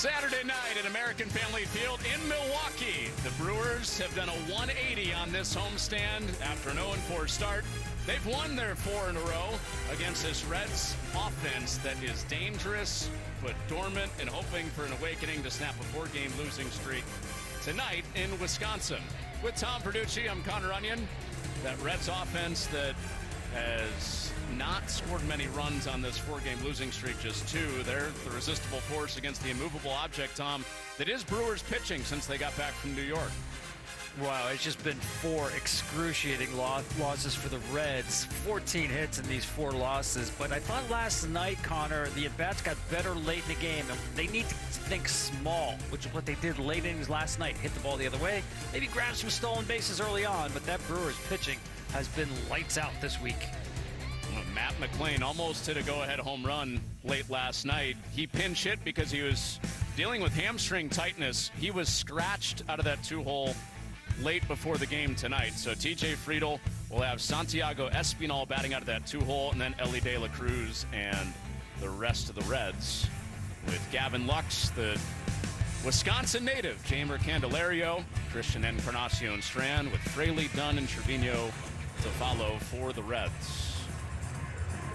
Saturday night at American Family Field in Milwaukee. The Brewers have done a 180 on this homestand after an 0-4 start. They've won their 4 in a row against this Reds offense that is dangerous but dormant and hoping for an awakening to snap a 4-game losing streak tonight in Wisconsin. With Tom Verducci, I'm Connor Onion. That Reds offense that has not scored many runs on this 4-game losing streak, just 2. They're the resistible force against the immovable object, Tom, that is Brewers pitching since they got back from New York. Wow, it's just been 4 excruciating losses for the Reds. 14 hits in these 4 losses. But I thought last night, Connor, the at-bats got better late in the game. And they need to think small, which is what they did late innings last night. Hit the ball the other way, maybe grab some stolen bases early on. But that Brewers pitching has been lights out this week. Matt McLain almost hit a go-ahead home run late last night. He pinch hit because he was dealing with hamstring tightness. He was scratched out of that 2-hole late before the game tonight. So TJ Friedl will have Santiago Espinal batting out of that 2-hole, and then Ellie De La Cruz and the rest of the Reds. With Gavin Lux, the Wisconsin native, Jamer Candelario, Christian Encarnacion Strand, with Fraley, Dunn, and Trevino to follow for the Reds.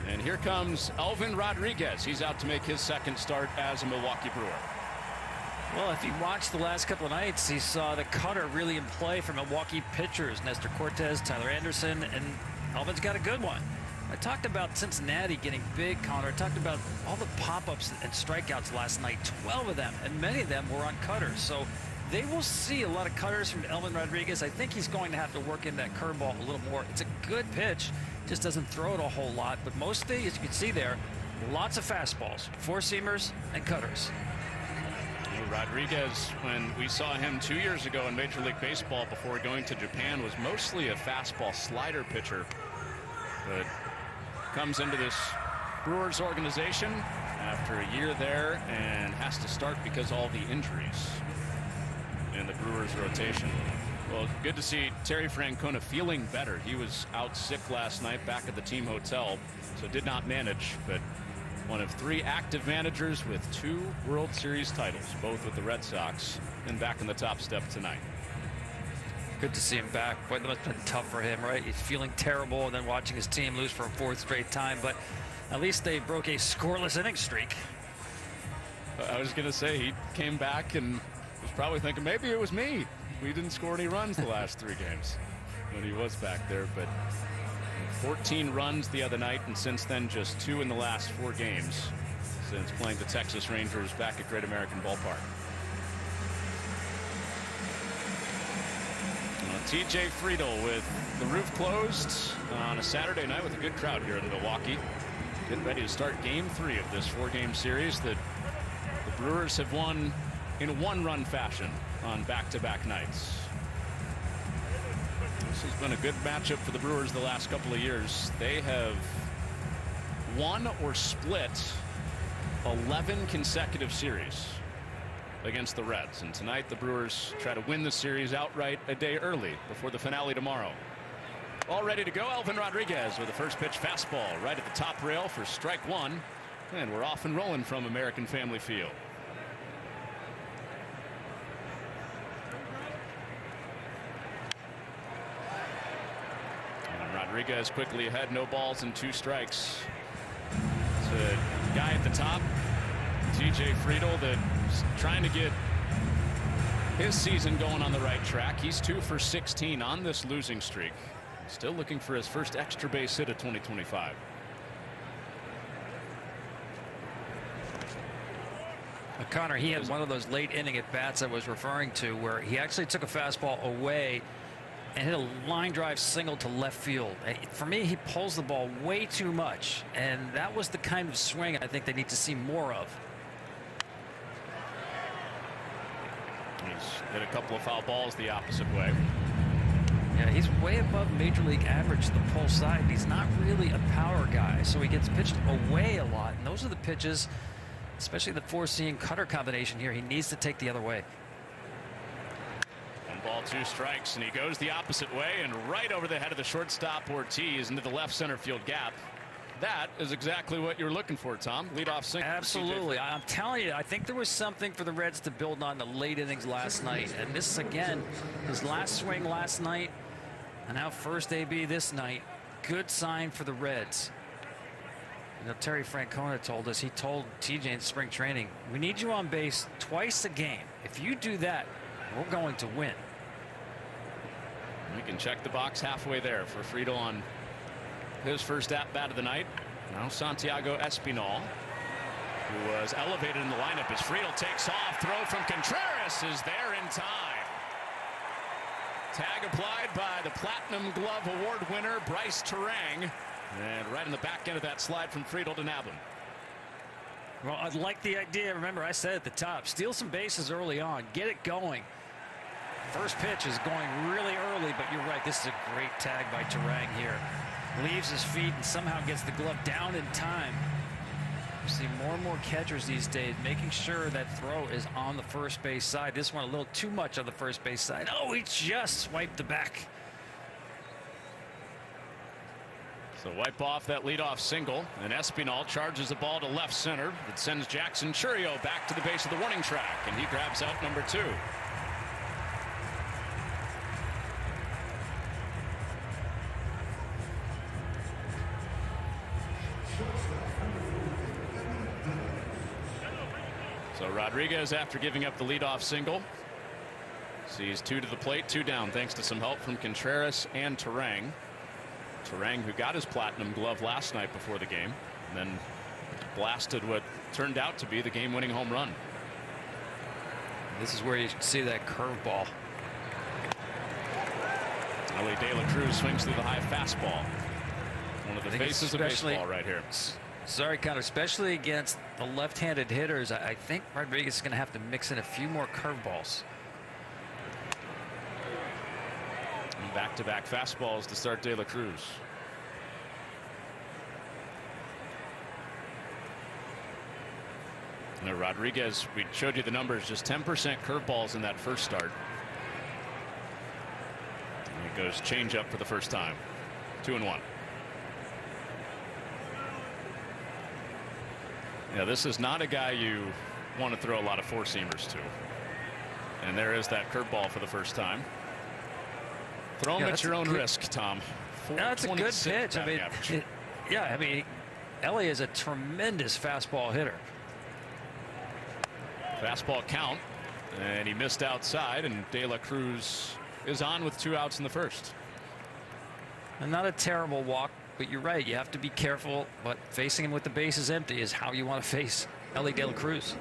And here comes Elvin Rodriguez. He's out to make his second start as a Milwaukee Brewer. Well, if you watched the last couple of nights, he saw the cutter really in play for Milwaukee pitchers. Nestor Cortez, Tyler Anderson, and Elvin's got a good one. I talked about Cincinnati getting big, Connor. I talked about all the pop-ups and strikeouts last night, 12 of them, and many of them were on cutters. So they will see a lot of cutters from Elvin Rodriguez. I think he's going to have to work in that curveball a little more. It's a good pitch, just doesn't throw it a whole lot. But mostly, as you can see there, lots of fastballs, 4-seamers, and cutters. Rodriguez, when we saw him 2 years ago in Major League Baseball before going to Japan, was mostly a fastball slider pitcher, but comes into this Brewers organization after a year there and has to start because of all the injuries in the Brewers rotation. Well, good to see Terry Francona feeling better. He was out sick last night back at the team hotel, so did not manage, but one of 3 active managers with 2 World Series titles, both with the Red Sox, and back in the top step tonight. Good to see him back. Boy, that must have been tough for him, right? He's feeling terrible and then watching his team lose for a 4th straight time, but at least they broke a scoreless inning streak. I was going to say, he came back and was probably thinking, maybe it was me. We didn't score any runs the last 3 games when he was back there, but 14 runs the other night, and since then just 2 in the last 4 games since playing the Texas Rangers back at Great American Ballpark. TJ Friedl with the roof closed on a Saturday night with a good crowd here in Milwaukee. Getting ready to start Game 3 of this 4-game series that the Brewers have won in a 1-run fashion on back-to-back nights. This has been a good matchup for the Brewers the last couple of years. They have won or split 11 consecutive series against the Reds. And tonight the Brewers try to win the series outright a day early before the finale tomorrow. All ready to go. Elvin Rodriguez with a first pitch fastball right at the top rail for strike 1. And we're off and rolling from American Family Field. Rodriguez quickly ahead, no balls and 2 strikes. It's a guy at the top, TJ Friedl, that's trying to get his season going on the right track. He's 2 for 16 on this losing streak. Still looking for his first extra base hit of 2025. Connor, he had one of those late inning at bats I was referring to where he actually took a fastball away and hit a line drive single to left field. For me, he pulls the ball way too much, and that was the kind of swing I think they need to see more of. He's hit a couple of foul balls the opposite way. Yeah, he's way above major league average to the pull side. He's not really a power guy, so he gets pitched away a lot, and those are the pitches, especially the 4-seam cutter combination here, he needs to take the other way. 1 ball, 2 strikes, and he goes the opposite way and right over the head of the shortstop Ortiz into the left center field gap. That is exactly what you're looking for, Tom. Leadoff single. Absolutely. I'm telling you, I think there was something for the Reds to build on the late innings last night. And this, again, his last swing last night, and now first AB this night. Good sign for the Reds. You know, Terry Francona told us, he told TJ in spring training, we need you on base twice a game. If you do that, we're going to win. We can check the box halfway there for Friedel on his first at-bat of the night. Now Santiago Espinal, who was elevated in the lineup as Friedel takes off. Throw from Contreras is there in time. Tag applied by the Platinum Glove Award winner Bryce Terang. And right in the back end of that slide from Friedel to nab him. Well, I like the idea. Remember, I said at the top, steal some bases early on. Get it going. First pitch is going really early, but you're right. This is a great tag by Terang here. Leaves his feet and somehow gets the glove down in time. You see more and more catchers these days making sure that throw is on the first base side. This one a little too much on the first base side. Oh, he just swiped the back. So wipe off that leadoff single, and Espinal charges the ball to left center. It sends Jackson Churio back to the base of the warning track, and he grabs out number 2. So Rodriguez, after giving up the leadoff single, sees 2 to the plate, 2 down, thanks to some help from Contreras and Terang. Terang, who got his Platinum Glove last night before the game, and then blasted what turned out to be the game-winning home run. This is where you see that curveball. Ellie De La Cruz swings through the high fastball. One of the faces of baseball right here. Sorry, Connor, especially against the left-handed hitters, I think Rodriguez is going to have to mix in a few more curveballs. Back-to-back fastballs to start De La Cruz. Now Rodriguez, we showed you the numbers, just 10% curveballs in that first start. And it goes change up for the first time. 2-1. Yeah, this is not a guy you want to throw a lot of four-seamers to. And there is that curveball for the first time. Throw him at your own risk, Tom. That's a good pitch. I mean, Ellie is a tremendous fastball hitter. Fastball count, and he missed outside, and De La Cruz is on with 2 outs in the first. And not a terrible walk, but you're right. You have to be careful, but facing him with the bases empty is how you want to face Ellie De La Cruz.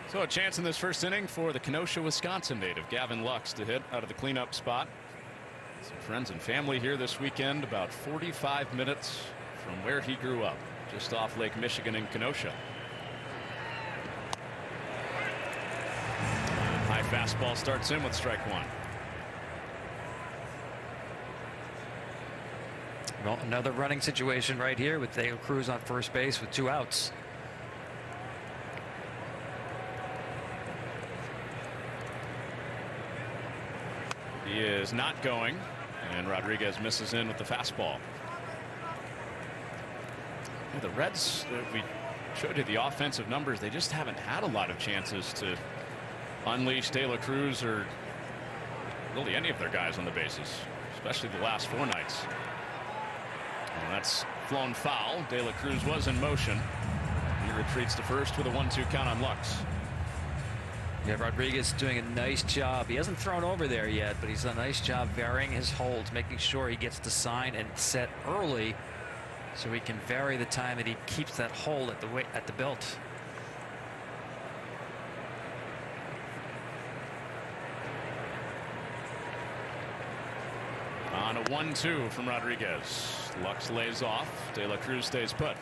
So a chance in this first inning for the Kenosha, Wisconsin native Gavin Lux to hit out of the cleanup spot. Some friends and family here this weekend, about 45 minutes from where he grew up, just off Lake Michigan in Kenosha. High fastball starts in with strike 1. Well, another running situation right here with De La Cruz on first base with 2 outs. He is not going, and Rodriguez misses in with the fastball. The Reds, we showed you the offensive numbers. They just haven't had a lot of chances to unleash De La Cruz or really any of their guys on the bases, especially the last 4 nights. And that's flown foul. De La Cruz was in motion. He retreats to first with a 1-2 count on Lux. Yeah, Rodriguez doing a nice job. He hasn't thrown over there yet, but he's done a nice job varying his holds, making sure he gets the sign and set early so he can vary the time that he keeps that hold at the belt. On a 1-2 from Rodriguez. Lux lays off. De La Cruz stays put.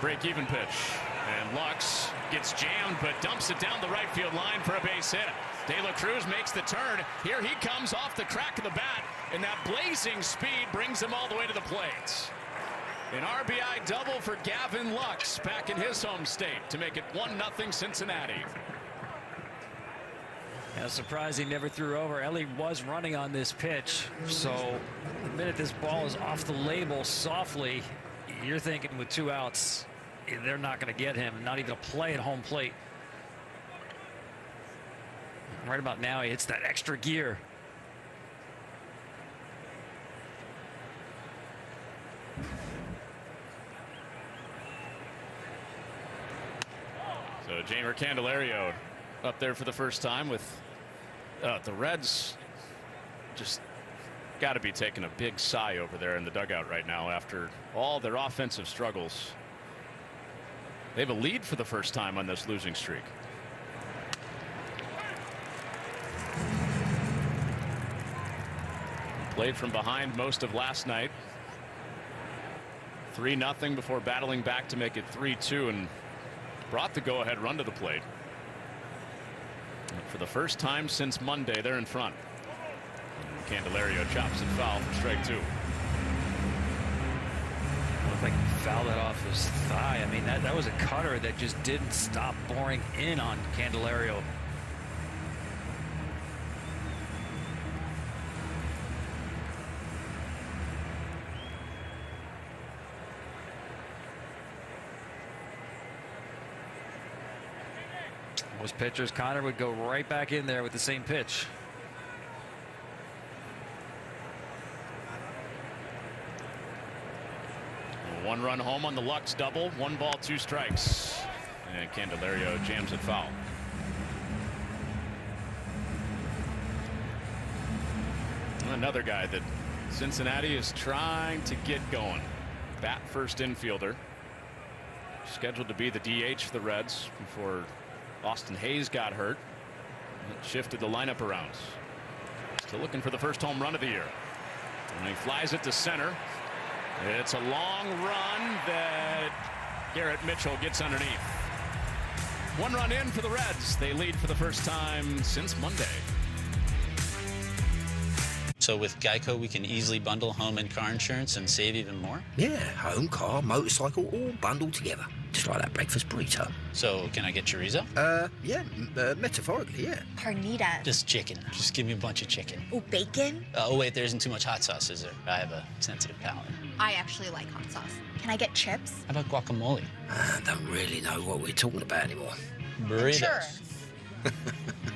Break-even pitch, and Lux gets jammed but dumps it down the right field line for a base hit. De La Cruz makes the turn. Here he comes off the crack of the bat. And that blazing speed brings him all the way to the plate. An RBI double for Gavin Lux back in his home state to make it 1-0 Cincinnati. Yeah, surprised he never threw over. Ellie was running on this pitch, so the minute this ball is off the label softly, you're thinking with 2 outs, they're not going to get him, not even a play at home plate. Right about now, he hits that extra gear. So Jeimer Candelario up there for the first time with the Reds. Just got to be taking a big sigh over there in the dugout right now after all their offensive struggles. They have a lead for the first time on this losing streak. Played from behind most of last night. 3-0 before battling back to make it 3-2 and brought the go-ahead run to the plate. For the first time since Monday, they're in front. And Candelario chops it foul for strike 2. Looked like he fouled it off his thigh. I mean, that was a cutter that just didn't stop boring in on Candelario. Most pitchers, Connor would go right back in there with the same pitch. A 1-run home on the Lux double. 1 ball, 2 strikes. And Candelario jams it foul. Another guy that Cincinnati is trying to get going. Bat first infielder. Scheduled to be the DH for the Reds before Austin Hayes got hurt. It shifted the lineup around. Still looking for the first home run of the year. And he flies it to center. It's a long run that Garrett Mitchell gets underneath. 1 run in for the Reds. They lead for the first time since Monday. So with Geico, we can easily bundle home and car insurance and save even more? Yeah, home, car, motorcycle, all bundled together. Just like that breakfast burrito. So can I get chorizo? Yeah, metaphorically, yeah. Carnitas. Just chicken. Just give me a bunch of chicken. Oh, bacon? Oh, wait, there isn't too much hot sauce, is there? I have a sensitive palate. I actually like hot sauce. Can I get chips? How about guacamole? I don't really know what we're talking about anymore. Burritos. Sure.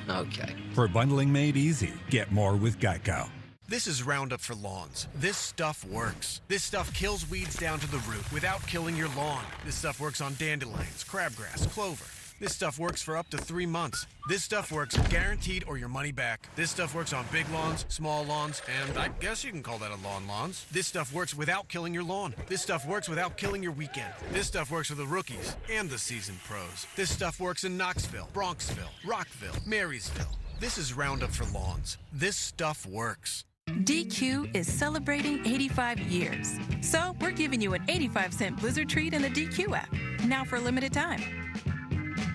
Okay. For bundling made easy, get more with Geico. This is Roundup for Lawns. This stuff works. This stuff kills weeds down to the root without killing your lawn. This stuff works on dandelions, crabgrass, clover. This stuff works for up to 3 months. This stuff works guaranteed or your money back. This stuff works on big lawns, small lawns, and I guess you can call that a lawns. This stuff works without killing your lawn. This stuff works without killing your weekend. This stuff works for the rookies and the seasoned pros. This stuff works in Knoxville, Bronxville, Rockville, Marysville. This is Roundup for Lawns. This stuff works. DQ is celebrating 85 years. So we're giving you an 85-cent Blizzard treat in the DQ app, now for a limited time.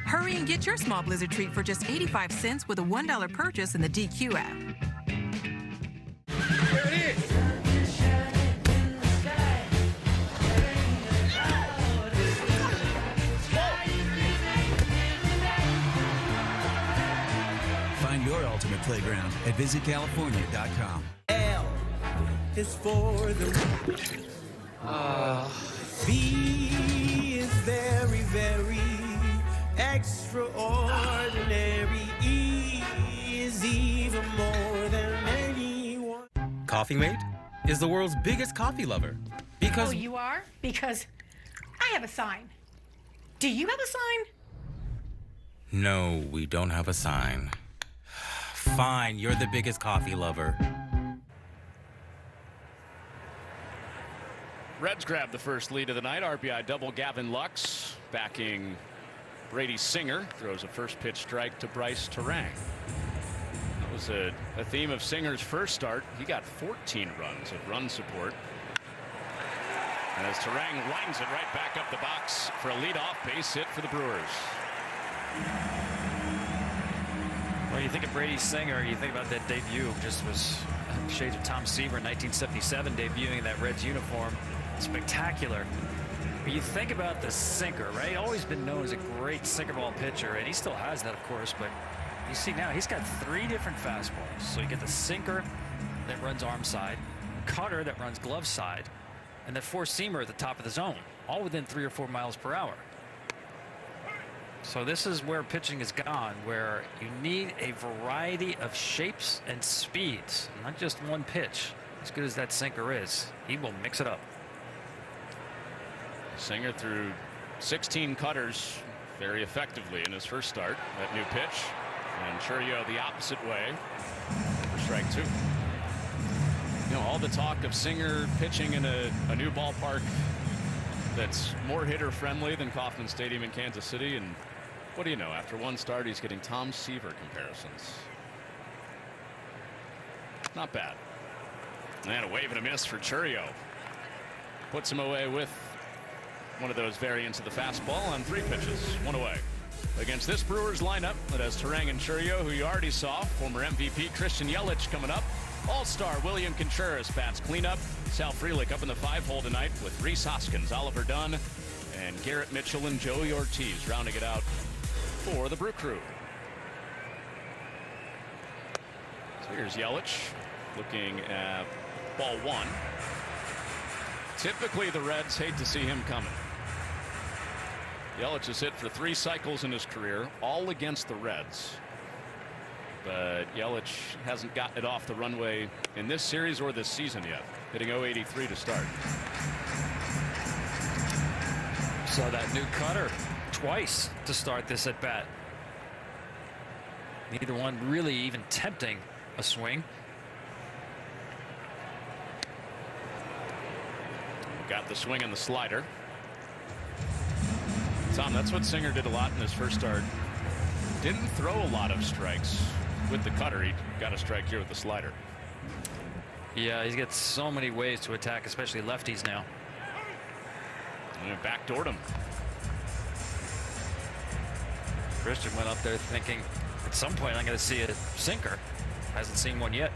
Hurry and get your small Blizzard treat for just 85 cents with a $1 purchase in the DQ app. There it is! Find your ultimate playground at visitcalifornia.com. L is for the V is very, very extraordinary. E is even more than anyone. Coffee Mate is the world's biggest coffee lover because... Oh, you are? Because I have a sign. Do you have a sign? No, we don't have a sign. Fine, you're the biggest coffee lover. Reds grab the first lead of the night. RBI double. Gavin Lux backing Brady Singer. Throws a first pitch strike to Bryce Terang. That was a theme of Singer's first start. He got 14 runs of run support. And as Terang winds it right back up the box for a leadoff base hit for the Brewers. When you think of Brady Singer, you think about that debut. Just was shades of Tom Seaver in 1977, debuting in that Reds uniform. Spectacular. But you think about the sinker, right? Always been known as a great sinker ball pitcher, and he still has that, of course. But you see now he's got 3 different fastballs. So you get the sinker that runs arm side, cutter that runs glove side, and the 4-seamer at the top of the zone, all within 3 or 4 miles per hour. So this is where pitching has gone, where you need a variety of shapes and speeds, not just one pitch. As good as that sinker is, he will mix it up. Singer threw 16 cutters very effectively in his first start. That new pitch, and Churio the opposite way for strike 2. You know, all the talk of Singer pitching in a new ballpark that's more hitter friendly than Kauffman Stadium in Kansas City, and what do you know, after one start he's getting Tom Seaver comparisons. Not bad. And a wave and a miss for Churio. Puts him away with one of those variants of the fastball on 3 pitches, 1 away. Against this Brewers lineup that has Turang and Churio, who you already saw, former MVP Christian Yelich coming up. All-star William Contreras bats cleanup. Sal Frelick up in the 5-hole tonight with Rhys Hoskins, Oliver Dunn, and Garrett Mitchell and Joey Ortiz rounding it out for the Brew Crew. So here's Yelich looking at ball 1. Typically the Reds hate to see him coming. Yelich has hit for 3 cycles in his career, all against the Reds. But Yelich hasn't gotten it off the runway in this series or this season yet, hitting .083 to start. Saw that new cutter twice to start this at bat. Neither one really even tempting a swing. Got the swing and the slider. Tom, that's what Singer did a lot in his first start. Didn't throw a lot of strikes with the cutter. He got a strike here with the slider. Yeah, he's got so many ways to attack, especially lefties now. And it backdoored him. Christian went up there thinking, at some point I'm going to see a sinker. Hasn't seen one yet.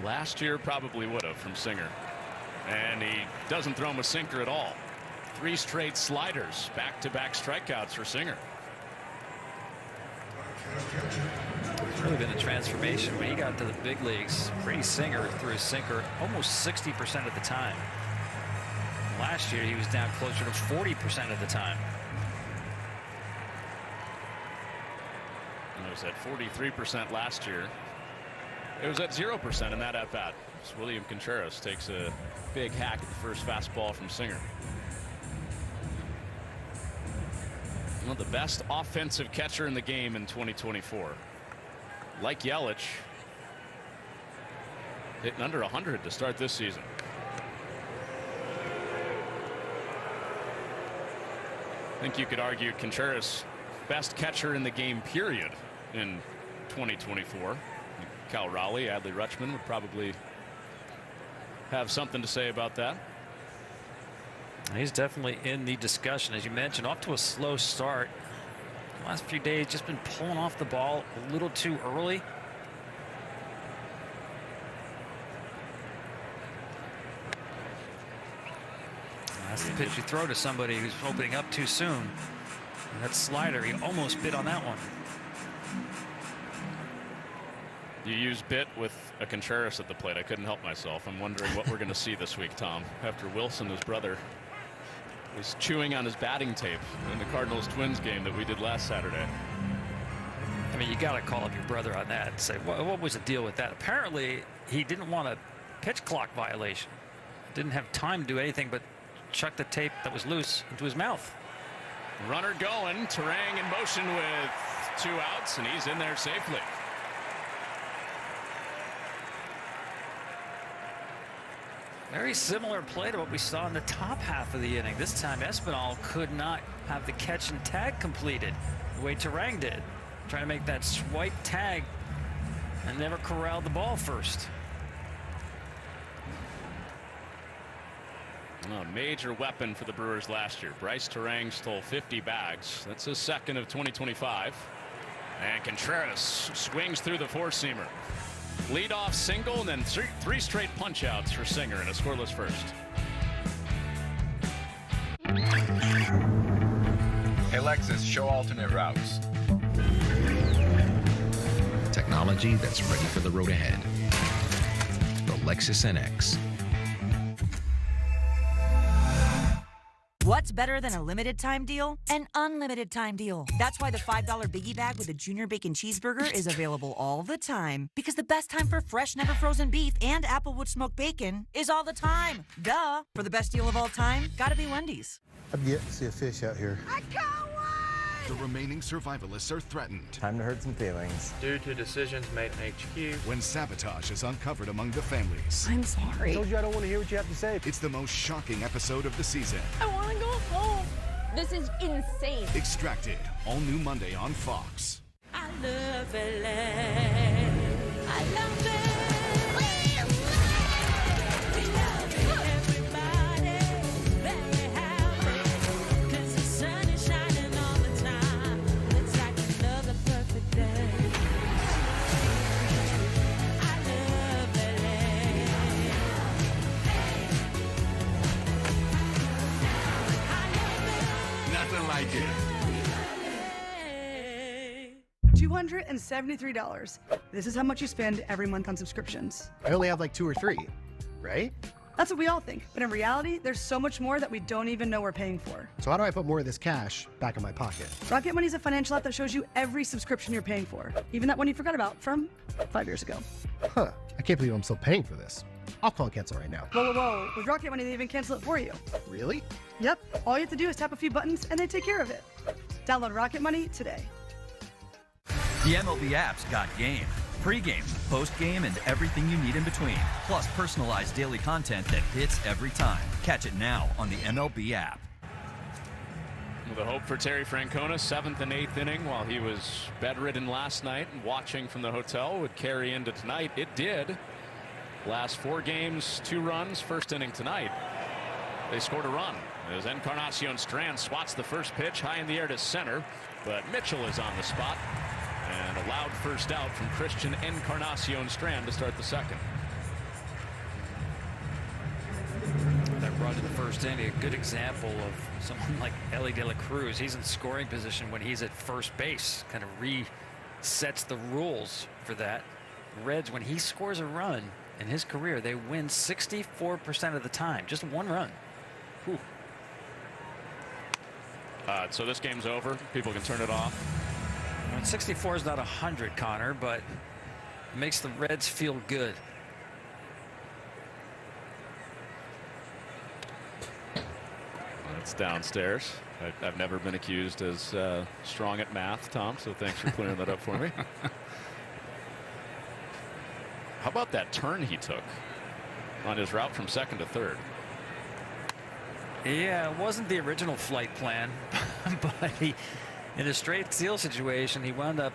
Last year probably would have from Singer. And he doesn't throw him a sinker at all. 3 straight sliders, back-to-back strikeouts for Singer. It's really been a transformation when he got to the big leagues. Brady Singer threw his sinker almost 60% of the time. Last year he was down closer to 40% of the time. And it was at 43% last year. It was at 0% in that at-bat. William Contreras takes a big hack at the first fastball from Singer. One of the best offensive catcher in the game in 2024. Like Yelich, hitting under 100 to start this season. I think you could argue Contreras best catcher in the game period in 2024. Cal Raleigh, Adley Rutschman would probably have something to say about that. He's definitely in the discussion, as you mentioned, off to a slow start. The last few days just been pulling off the ball a little too early. That's the pitch you throw to somebody who's opening up too soon. And that slider, he almost bit on that one. You use bit with a Contreras at the plate. I couldn't help myself. I'm wondering what we're going to see this week, Tom, after Wilson, his brother, was chewing on his batting tape in the Cardinals-Twins game that we did last Saturday. I mean, you got to call up your brother on that and say, what was the deal with that? Apparently, he didn't want a pitch clock violation. Didn't have time to do anything but chuck the tape that was loose into his mouth. Runner going, Turang in motion with 2 outs, and he's in there safely. Very similar play to what we saw in the top half of the inning. This time Espinal could not have the catch and tag completed the way Turang did. Trying to make that swipe tag and never corralled the ball first. A major weapon for the Brewers last year. Bryce Turang stole 50 bags. That's his second of 2025. And Contreras swings through the four-seamer. Lead-off single and then three straight punch-outs for Singer in a scoreless first. Hey Lexus, show alternate routes. Technology that's ready for the road ahead. The Lexus NX. What's better than a limited time deal? An unlimited time deal. That's why the $5 biggie bag with a Junior Bacon Cheeseburger is available all the time. Because the best time for fresh, never frozen beef and Applewood smoked bacon is all the time. Duh. For the best deal of all time, gotta be Wendy's. I've yet to see a fish out here. I can't wait! The remaining survivalists are threatened. Time to hurt some feelings. Due to decisions made in HQ. When sabotage is uncovered among the families. I'm sorry. I told you I don't want to hear what you have to say. It's the most shocking episode of the season. I want to go home. This is insane. Extracted. All new Monday on Fox. I love LA. I love it. Like it. $273. This is how much you spend every month on subscriptions. I only have like 2 or 3, right? That's what we all think. But in reality, there's so much more that we don't even know we're paying for. So how do I put more of this cash back in my pocket? Rocket Money is a financial app that shows you every subscription you're paying for, even that one you forgot about from 5 years ago. Huh. I can't believe I'm still paying for this. I'll call and cancel right now. Whoa, whoa, whoa. With Rocket Money, they even cancel it for you. Really? Yep. All you have to do is tap a few buttons and they take care of it. Download Rocket Money today. The MLB app's got game. Pre-game, post-game, and everything you need in between. Plus personalized daily content that hits every time. Catch it now on the MLB app. The hope for Terry Francona, 7th and 8th inning, while he was bedridden last night and watching from the hotel, would carry into tonight. It did. Last 4 games, 2 runs. First inning tonight, they scored a run as Encarnacion Strand swats the first pitch high in the air to center, but Mitchell is on the spot and a loud first out from Christian Encarnacion Strand to start the second. That run in the first inning, a good example of someone like Ellie De La Cruz. He's in scoring position when he's at first base, kind of resets the rules for that. Reds, when he scores a run in his career, they win 64% of the time. Just 1 run. Whew. So this game's over. People can turn it off. Well, 64 is not 100, Connor, but it makes the Reds feel good. It's downstairs. I've never been accused as strong at math, Tom, so thanks for clearing that up for me. How about that turn he took on his route from second to third? Yeah, it wasn't the original flight plan, but in a straight steal situation, he wound up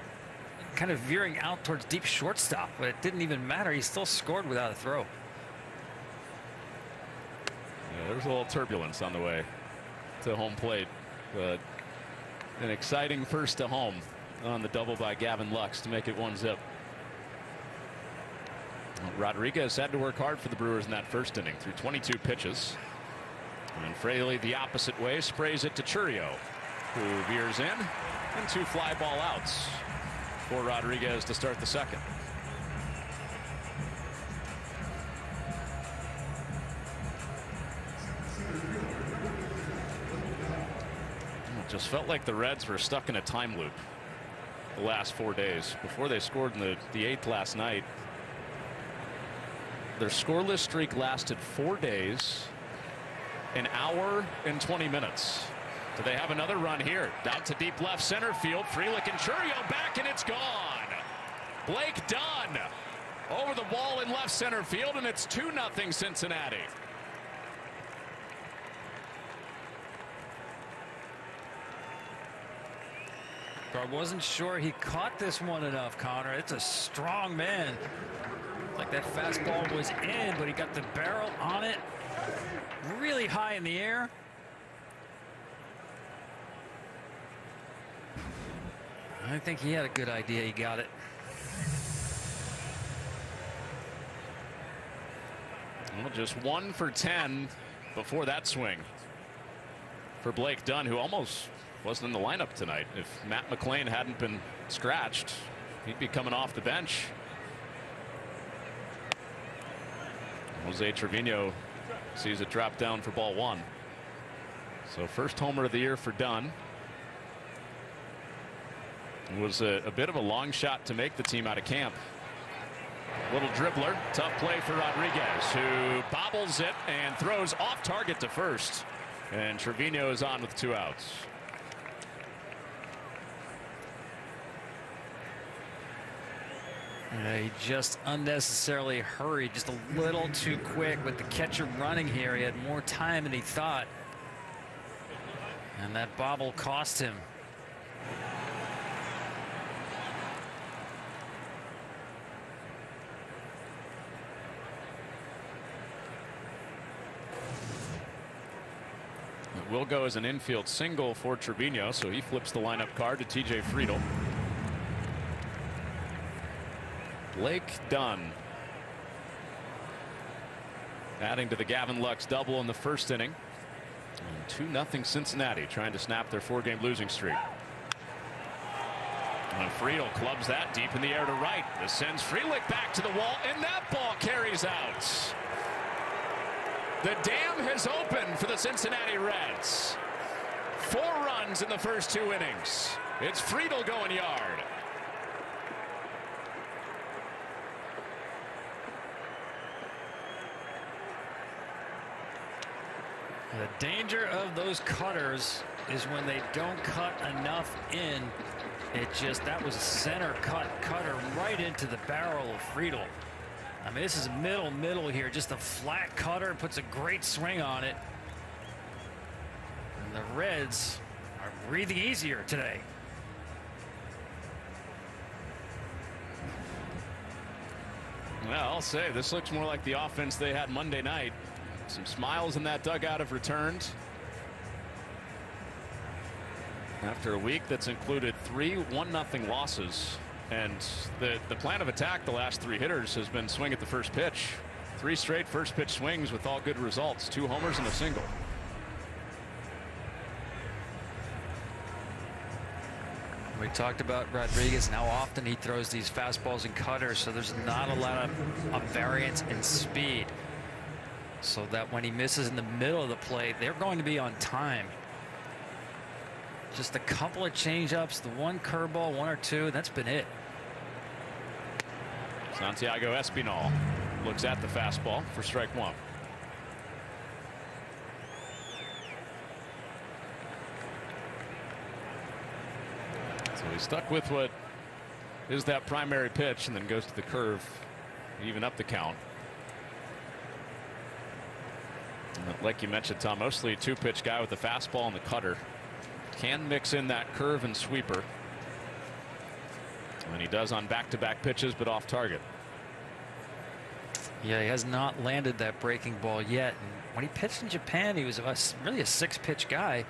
kind of veering out towards deep shortstop, but it didn't even matter. He still scored without a throw. Yeah, there was a little turbulence on the way to home plate, but an exciting first to home on the double by Gavin Lux to make it 1-0. Rodriguez had to work hard for the Brewers in that first inning through 22 pitches. And Fraley the opposite way sprays it to Churio, who veers in, and 2 fly ball outs for Rodriguez to start the second. It just felt like the Reds were stuck in a time loop the last 4 days. Before they scored in the 8th last night, their scoreless streak lasted 4 days, an hour and 20 minutes. Do they have another run here? Down to deep left center field. Frelick and Churio back, and it's gone. Blake Dunn over the wall in left center field, and it's 2-0 Cincinnati. I wasn't sure he caught this one enough, Connor. It's a strong man. Like that fastball was in, but he got the barrel on it really high in the air. I think he had a good idea. He got it. Well, just 1 for 10 before that swing for Blake Dunn, who almost wasn't in the lineup tonight. If Matt McClain hadn't been scratched, he'd be coming off the bench. Jose Trevino sees it drop down for ball 1. So first homer of the year for Dunn. It was a bit of a long shot to make the team out of camp. Little dribbler, tough play for Rodriguez, who bobbles it and throws off target to first. And Trevino is on with 2 outs. Yeah, he just unnecessarily hurried, just a little too quick with the catcher running here. He had more time than he thought. And that bobble cost him. It will go as an infield single for Trevino, so he flips the lineup card to TJ Friedel. Blake Dunn adding to the Gavin Lux double in the first inning. 2-0 Cincinnati trying to snap their 4-game losing streak. And Friedel clubs that deep in the air to right. This sends Frelick back to the wall, and that ball carries out. The dam has opened for the Cincinnati Reds. 4 runs in the first 2 innings. It's Friedel going yard. The danger of those cutters is when they don't cut enough in. That was a center cutter right into the barrel of Friedel. I mean, this is middle here. Just a flat cutter, puts a great swing on it. And the Reds are breathing easier today. Well, I'll say this looks more like the offense they had Monday night. Some smiles in that dugout have returned after a week that's included 3 1-0 losses. And the plan of attack the last 3 hitters has been swing at the first pitch. 3 straight first pitch swings with all good results. 2 homers and a single. We talked about Rodriguez and how often he throws these fastballs and cutters, so there's not a lot of variance in speed. So that when he misses in the middle of the plate, they're going to be on time. Just a couple of change-ups, the 1 curveball, 1 or 2, that's been it. Santiago Espinal looks at the fastball for strike 1. So he's stuck with what is that primary pitch and then goes to the curve, even up the count. Like you mentioned, Tom, mostly a 2-pitch guy with the fastball and the cutter. Can mix in that curve and sweeper. And he does on back-to-back pitches, but off target. Yeah, he has not landed that breaking ball yet. And when he pitched in Japan, he was really a 6-pitch guy.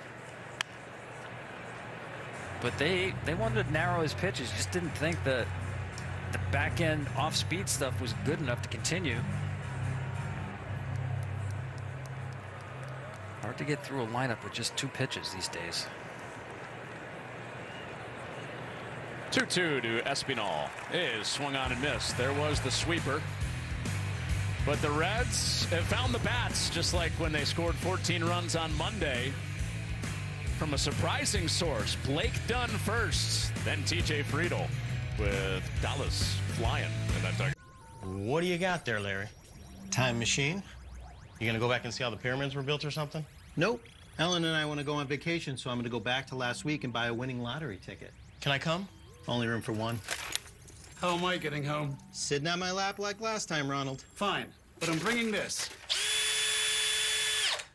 But they wanted to narrow his pitches. Just didn't think that the back-end off-speed stuff was good enough to continue. Hard to get through a lineup with just 2 pitches these days. 2-2 to Espinal is swung on and missed. There was the sweeper. But the Reds have found the bats, just like when they scored 14 runs on Monday from a surprising source. Blake Dunn first, then TJ Friedel with Dallas flying in that target. What do you got there, Larry? Time machine? You gonna go back and see how the pyramids were built or something? Nope. Ellen and I want to go on vacation, so I'm going to go back to last week and buy a winning lottery ticket. Can I come? Only room for 1. How am I getting home? Sitting on my lap like last time, Ronald. Fine, but I'm bringing this.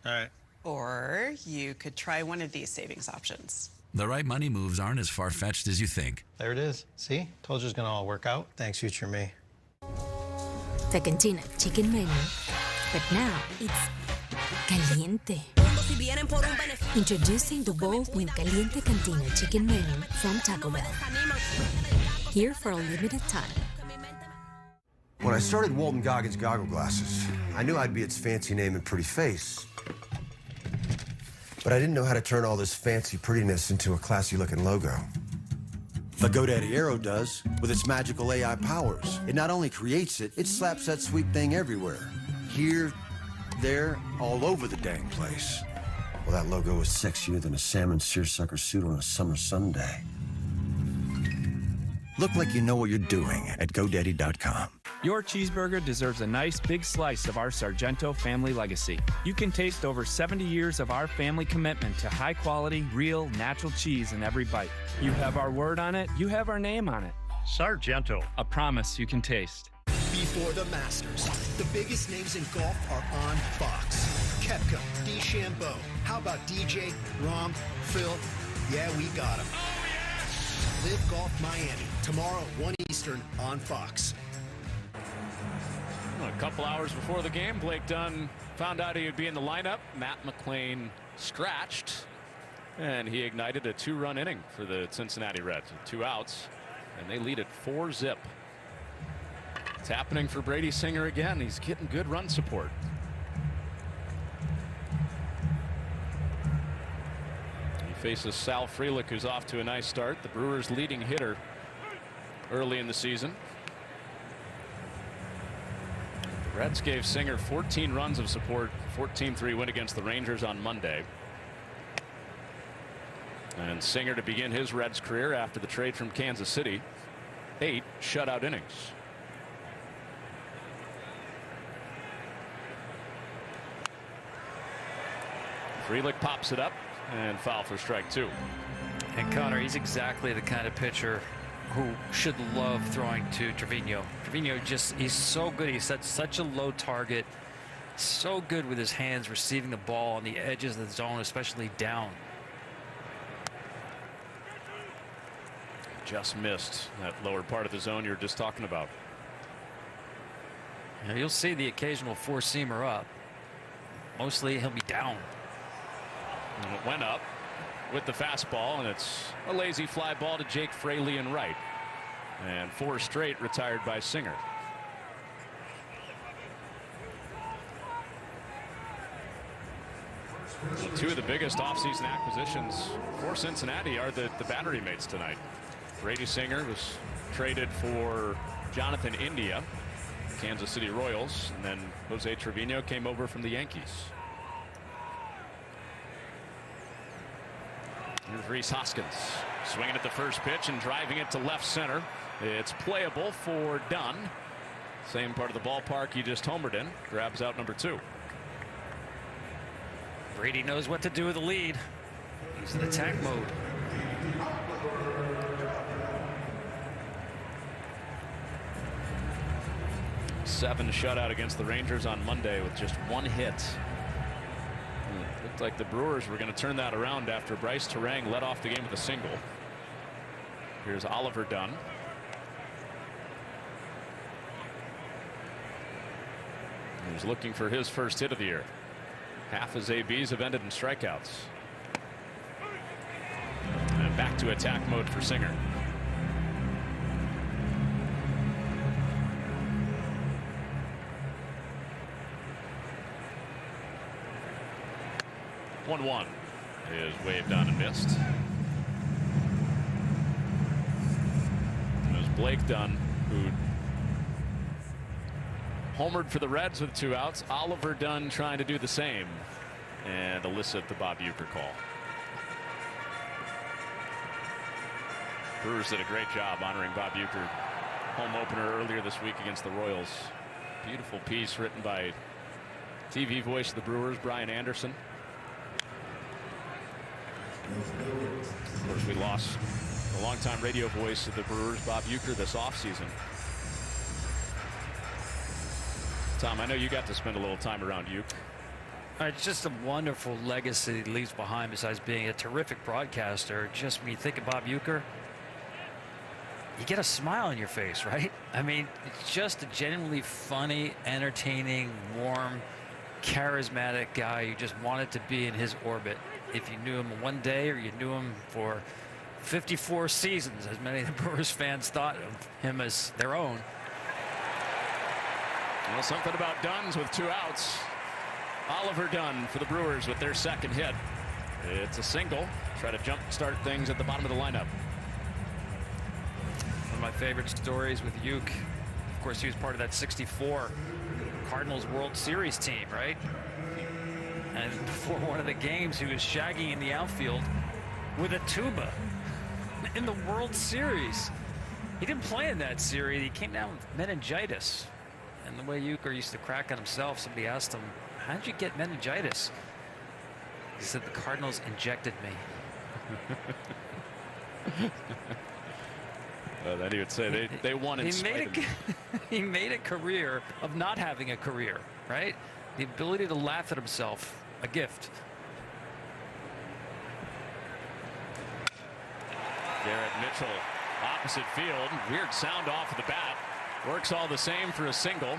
All right. Or you could try one of these savings options. The right money moves aren't as far-fetched as you think. There it is. See? Told you it's going to all work out. Thanks, future me. Second China chicken menu, but now it's caliente. Introducing the bold Muy Caliente Cantina chicken menu from Taco Bell. Here for a limited time. When I started Walton Goggins Goggle Glasses, I knew I'd be its fancy name and pretty face. But I didn't know how to turn all this fancy prettiness into a classy-looking logo. The GoDaddy Arrow does, with its magical AI powers. It not only creates it, it slaps that sweet thing everywhere. Here, there, all over the dang place. Well, that logo is sexier than a salmon seersucker suit on a summer Sunday. Look like you know what you're doing at GoDaddy.com. Your cheeseburger deserves a nice big slice of our Sargento family legacy. You can taste over 70 years of our family commitment to high quality, real, natural cheese in every bite. You have our word on it, you have our name on it. Sargento, a promise you can taste. Before the Masters, the biggest names in golf are on Fox. Koepka, DeChambeau. How about DJ, Rahm, Phil? Yeah, we got him. Oh, yes! Live Golf Miami, tomorrow at 1 Eastern on Fox. A couple hours before the game, Blake Dunn found out he would be in the lineup. Matt McClain scratched, and he ignited a 2-run inning for the Cincinnati Reds with 2 outs, and they lead it 4-zip. It's happening for Brady Singer again. He's getting good run support. He faces Sal Frelick, who's off to a nice start, the Brewers' leading hitter early in the season. The Reds gave Singer 14 runs of support, 14-3 win against the Rangers on Monday. And Singer to begin his Reds career after the trade from Kansas City, 8 shutout innings. Frelick pops it up and foul for strike 2. And Connor, he's exactly the kind of pitcher who should love throwing to Trevino. Trevino he's so good. He sets such a low target. So good with his hands receiving the ball on the edges of the zone, especially down. Just missed that lower part of the zone you're just talking about. Now you'll see the occasional four-seamer up. Mostly he'll be down. And it went up with the fastball, and it's a lazy fly ball to Jake Fraley in right. And 4 straight retired by Singer. Well, 2 of the biggest offseason acquisitions for Cincinnati are the battery mates tonight. Brady Singer was traded for Jonathan India, Kansas City Royals, and then Jose Trevino came over from the Yankees. Here's Rhys Hoskins swinging at the first pitch and driving it to left center. It's playable for Dunn. Same part of the ballpark he just homered in. Grabs out number 2. Brady knows what to do with the lead. He's in attack mode. Seven shutout against the Rangers on Monday with just 1 hit. Looked like the Brewers were going to turn that around after Bryce Terang led off the game with a single. Here's Oliver Dunn. He's looking for his first hit of the year. Half his ABs have ended in strikeouts. And back to attack mode for Singer. One is waved on and missed. It was Blake Dunn who homered for the Reds with 2 outs. Oliver Dunn trying to do the same and elicit the Bob Uecker call. Brewers did a great job honoring Bob Uecker. Home opener earlier this week against the Royals. Beautiful piece written by TV voice of the Brewers, Brian Anderson. Of course, we lost a longtime radio voice of the Brewers, Bob Uecker, this offseason. Tom, I know you got to spend a little time around Uecker. It's just a wonderful legacy he leaves behind, besides being a terrific broadcaster. Just when you think of Bob Uecker, you get a smile on your face, right? I mean, it's just a genuinely funny, entertaining, warm, charismatic guy. You just wanted to be in his orbit. If you knew him one day or you knew him for 54 seasons, as many of the Brewers fans thought of him as their own. Well, something about Dunn's with 2 outs. Oliver Dunn for the Brewers with their second hit. It's a single. Try to jump start things at the bottom of the lineup. One of my favorite stories with Uke. Of course, he was part of that 64 Cardinals World Series team, right? And before one of the games, he was shagging in the outfield with a tuba in the World Series. He didn't play in that series. He came down with meningitis. And the way Euchre used to crack on himself, somebody asked him, "How did you get meningitis?" He said, "The Cardinals injected me." Then he would say they won in spite of me. He made a career of not having a career, right? The ability to laugh at himself, a gift. Garrett Mitchell, opposite field. Weird sound off of the bat. Works all the same for a single.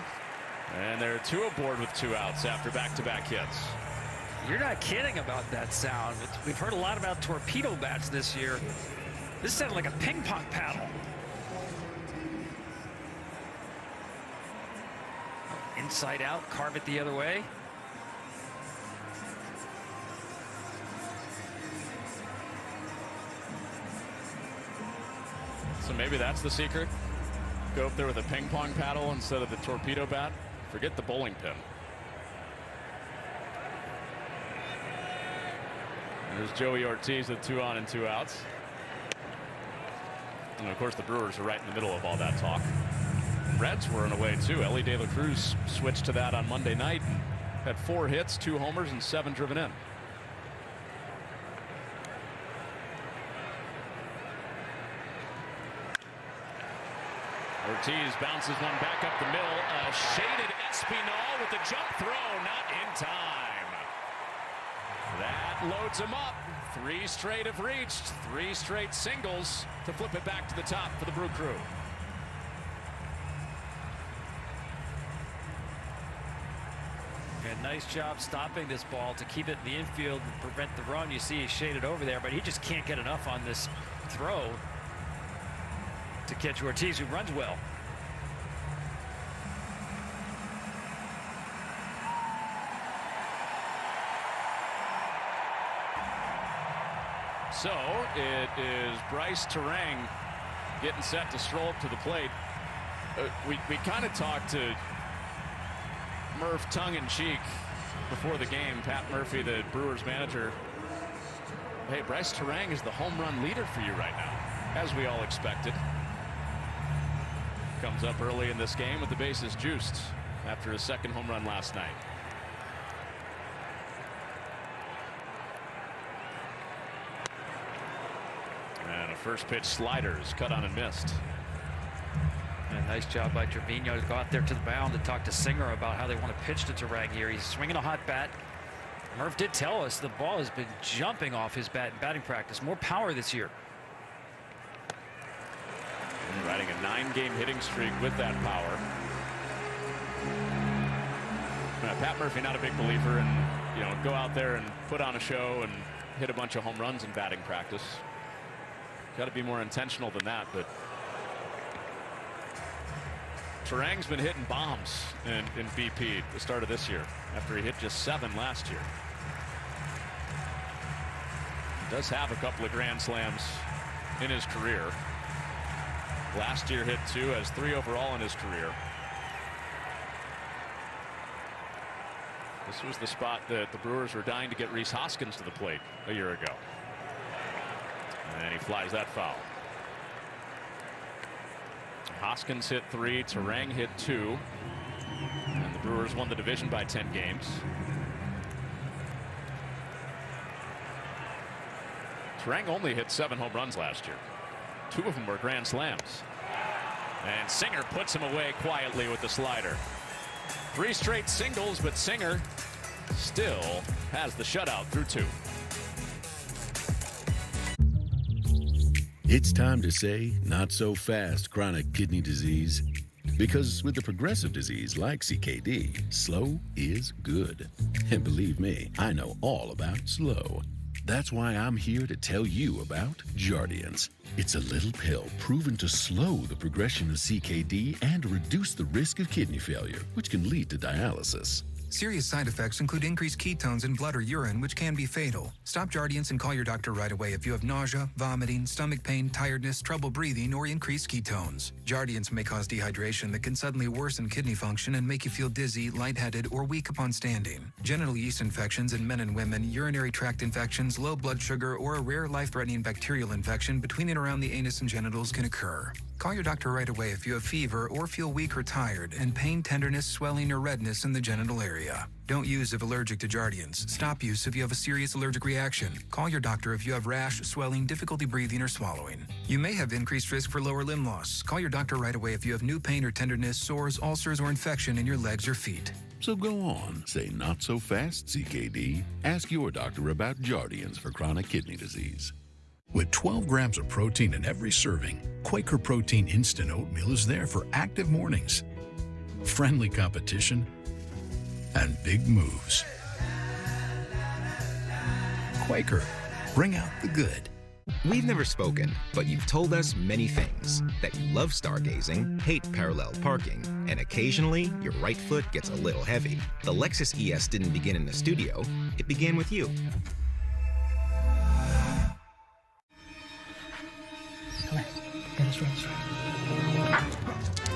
And there are 2 aboard with 2 outs after back-to-back hits. You're not kidding about that sound. We've heard a lot about torpedo bats this year. This sounded like a ping pong paddle. Inside out, carve it the other way. So maybe that's the secret. Go up there with a ping pong paddle instead of the torpedo bat. Forget the bowling pin. There's Joey Ortiz with 2 on and 2 outs. And of course the Brewers are right in the middle of all that talk. Reds were in a way too. Ellie De La Cruz switched to that on Monday night and had 4 hits, 2 homers, and 7 driven in. Ortiz bounces one back up the middle. A shaded Espinal with the jump throw, not in time. That loads him up. 3 straight have reached. 3 straight singles to flip it back to the top for the Brew Crew. And nice job stopping this ball to keep it in the infield and prevent the run. You see he's shaded over there, but he just can't get enough on this throw to catch Ortiz, who runs well. So it is Bryce Terang getting set to stroll up to the plate. We kind of talked to Murph tongue-in-cheek before the game. Pat Murphy, the Brewers manager. Hey, Bryce Terang is the home run leader for you right now, as we all expected. Comes up early in this game with the bases juiced after his 2nd home run last night. And a first pitch slider is cut on and missed. And a nice job by Trevino to go out there to the mound and talk to Singer about how they want to pitch to Terang here. He's swinging a hot bat. Murph did tell us the ball has been jumping off his bat in batting practice. More power this year. Riding a 9-game hitting streak with that power. Pat Murphy, not a big believer in, go out there and put on a show and hit a bunch of home runs in batting practice. Got to be more intentional than that, but Terang's been hitting bombs in BP at the start of this year after he hit just 7 last year. He does have a couple of grand slams in his career. Last year hit 2, has 3 overall in his career. This was the spot that the Brewers were dying to get Rhys Hoskins to the plate a year ago. And he flies that foul. Hoskins hit 3, Terang hit 2. And the Brewers won the division by 10 games. Terang only hit 7 home runs last year. 2 of them were grand slams. And Singer puts him away quietly with the slider. 3 straight singles, but Singer still has the shutout through 2. It's time to say not so fast chronic kidney disease. Because with a progressive disease like CKD, slow is good. And believe me, I know all about slow. That's why I'm here to tell you about Jardiance. It's a little pill proven to slow the progression of CKD and reduce the risk of kidney failure, which can lead to dialysis. Serious side effects include increased ketones in blood or urine, which can be fatal. Stop Jardiance and call your doctor right away if you have nausea, vomiting, stomach pain, tiredness, trouble breathing, or increased ketones. Jardiance may cause dehydration that can suddenly worsen kidney function and make you feel dizzy, lightheaded, or weak upon standing. Genital yeast infections in men and women, urinary tract infections, low blood sugar, or a rare life-threatening bacterial infection between and around the anus and genitals can occur. Call your doctor right away if you have fever or feel weak or tired and pain, tenderness, swelling, or redness in the genital area. Don't use if allergic to Jardiance. Stop use if you have a serious allergic reaction. Call your doctor if you have rash, swelling, difficulty breathing, or swallowing. You may have increased risk for lower limb loss. Call your doctor right away if you have new pain or tenderness, sores, ulcers, or infection in your legs or feet. So go on, say not so fast, CKD. Ask your doctor about Jardiance for chronic kidney disease. With 12 grams of protein in every serving, Quaker Protein Instant Oatmeal is there for active mornings, friendly competition, and big moves. Quaker, bring out the good. We've never spoken, but you've told us many things. That you love stargazing, hate parallel parking, and occasionally your right foot gets a little heavy. The Lexus ES didn't begin in the studio, it began with you.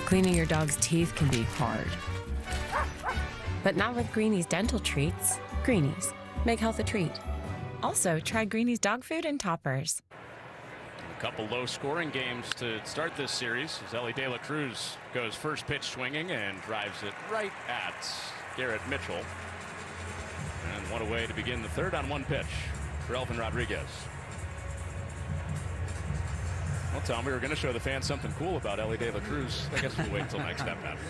Cleaning your dog's teeth can be hard. But not with Greenie's dental treats. Greenie's, make health a treat. Also, try Greenie's dog food and toppers. A couple low-scoring games to start this series as Ellie De La Cruz goes first pitch swinging and drives it right at Garrett Mitchell. And one away to begin the third on one pitch for Elvin Rodriguez. Well, Tom, we were going to show the fans something cool about Ellie De La Cruz. I guess we'll wait until next step happens.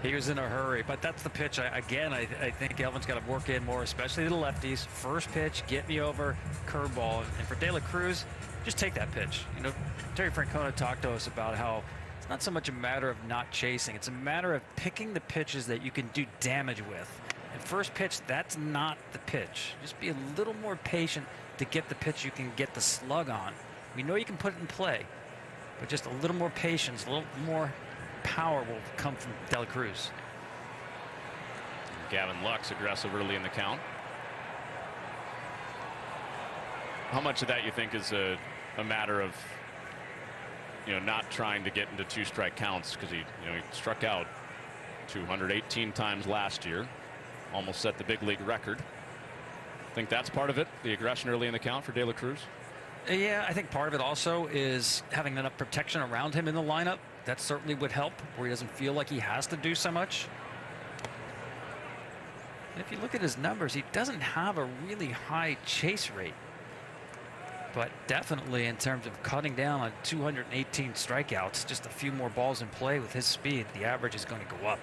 He was in a hurry, but that's the pitch. I think Elvin's got to work in more, especially the lefties. First pitch, get me over, curveball. And for De La Cruz, just take that pitch. You know, Terry Francona talked to us about how it's not so much a matter of not chasing. It's a matter of picking the pitches that you can do damage with. And first pitch, that's not the pitch. Just be a little more patient to get the pitch you can get the slug on. We know you can put it in play, but just a little more patience, a little more power will come from De La Cruz. Gavin Lux aggressive early in the count. How much of that you think is a matter of, you know, not trying to get into two-strike counts because he struck out 218 times last year, almost set the big league record. Think that's part of it, the aggression early in the count for De La Cruz? Yeah, I think part of it also is having enough protection around him in the lineup. That certainly would help, where he doesn't feel like he has to do so much. And if you look at his numbers, he doesn't have a really high chase rate. But definitely in terms of cutting down on 218 strikeouts, just a few more balls in play with his speed, the average is going to go up.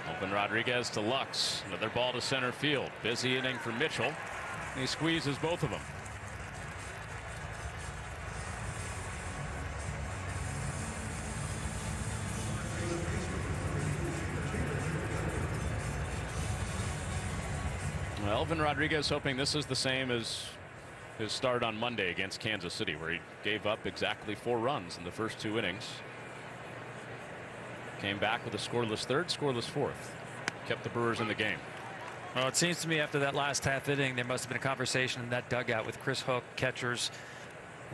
Elvin Rodriguez to Lux. Another ball to center field. Busy inning for Mitchell. He squeezes both of them. Well, Elvin Rodriguez hoping this is the same as his start on Monday against Kansas City, where he gave up exactly 4 runs in the first 2 innings. Came back with a scoreless third, scoreless fourth. Kept the Brewers in the game. Well, it seems to me after that last half inning, there must have been a conversation in that dugout with Chris Hook, catchers,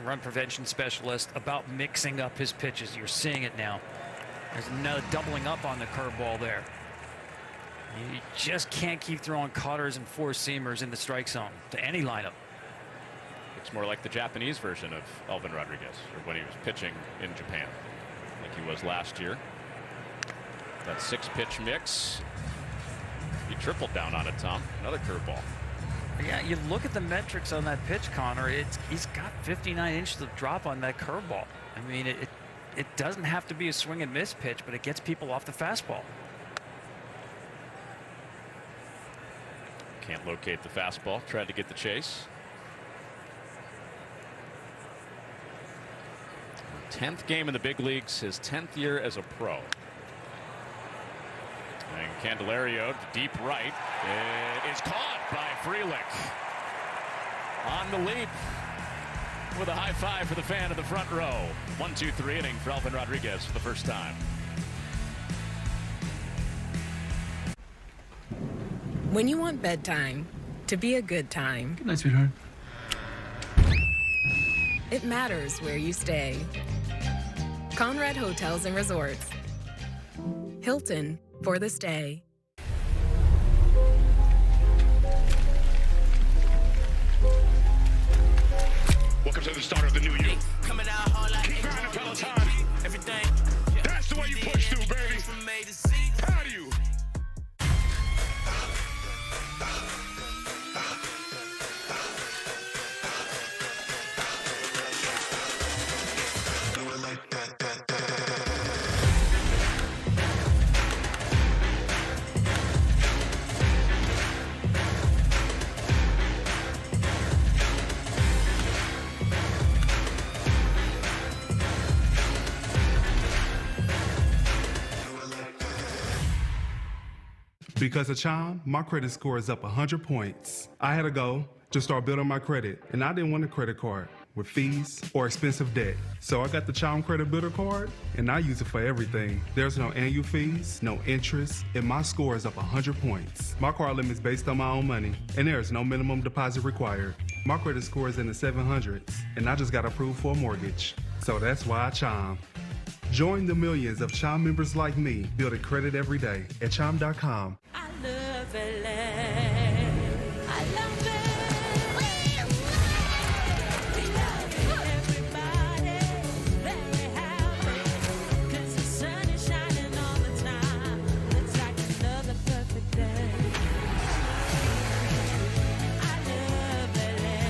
run prevention specialist, about mixing up his pitches. You're seeing it now. There's another doubling up on the curveball there. You just can't keep throwing cutters and 4-seamers in the strike zone to any lineup. It's more like the Japanese version of Elvin Rodriguez, or when he was pitching in Japan, like he was last year. That 6-pitch mix. He tripled down on it, Tom. Another curveball. Yeah, you look at the metrics on that pitch, Connor. He's got 59 inches of drop on that curveball. I mean, it doesn't have to be a swing and miss pitch, but it gets people off the fastball. Can't locate the fastball. Tried to get the chase. 10th game in the big leagues, his 10th year as a pro. And Candelario to deep right. It is caught by Frelick. On the lead with a high five for the fan in the front row. 1-2-3 inning for Alvin Rodriguez for the first time. When you want bedtime to be a good time. Good night, sweetheart. It matters where you stay. Conrad Hotels and Resorts. Hilton for the stay. Welcome to the start of the new year. Coming out hard like keep grinding, Peloton. Everything. That's the way you push through, baby. Proud of you. Because of Chime, my credit score is up 100 points. I had a goal to start building my credit, and I didn't want a credit card with fees or expensive debt. So I got the Chime Credit Builder card, and I use it for everything. There's no annual fees, no interest, and my score is up 100 points. My card limit is based on my own money, and there is no minimum deposit required. My credit score is in the 700s, and I just got approved for a mortgage. So that's why I Chime. Join the millions of Chime members like me building credit every day at Chime.com. I love LA. I love it. We love everybody. Very happy. 'Cause the sun is shining all the time. It's like another perfect day. I love LA.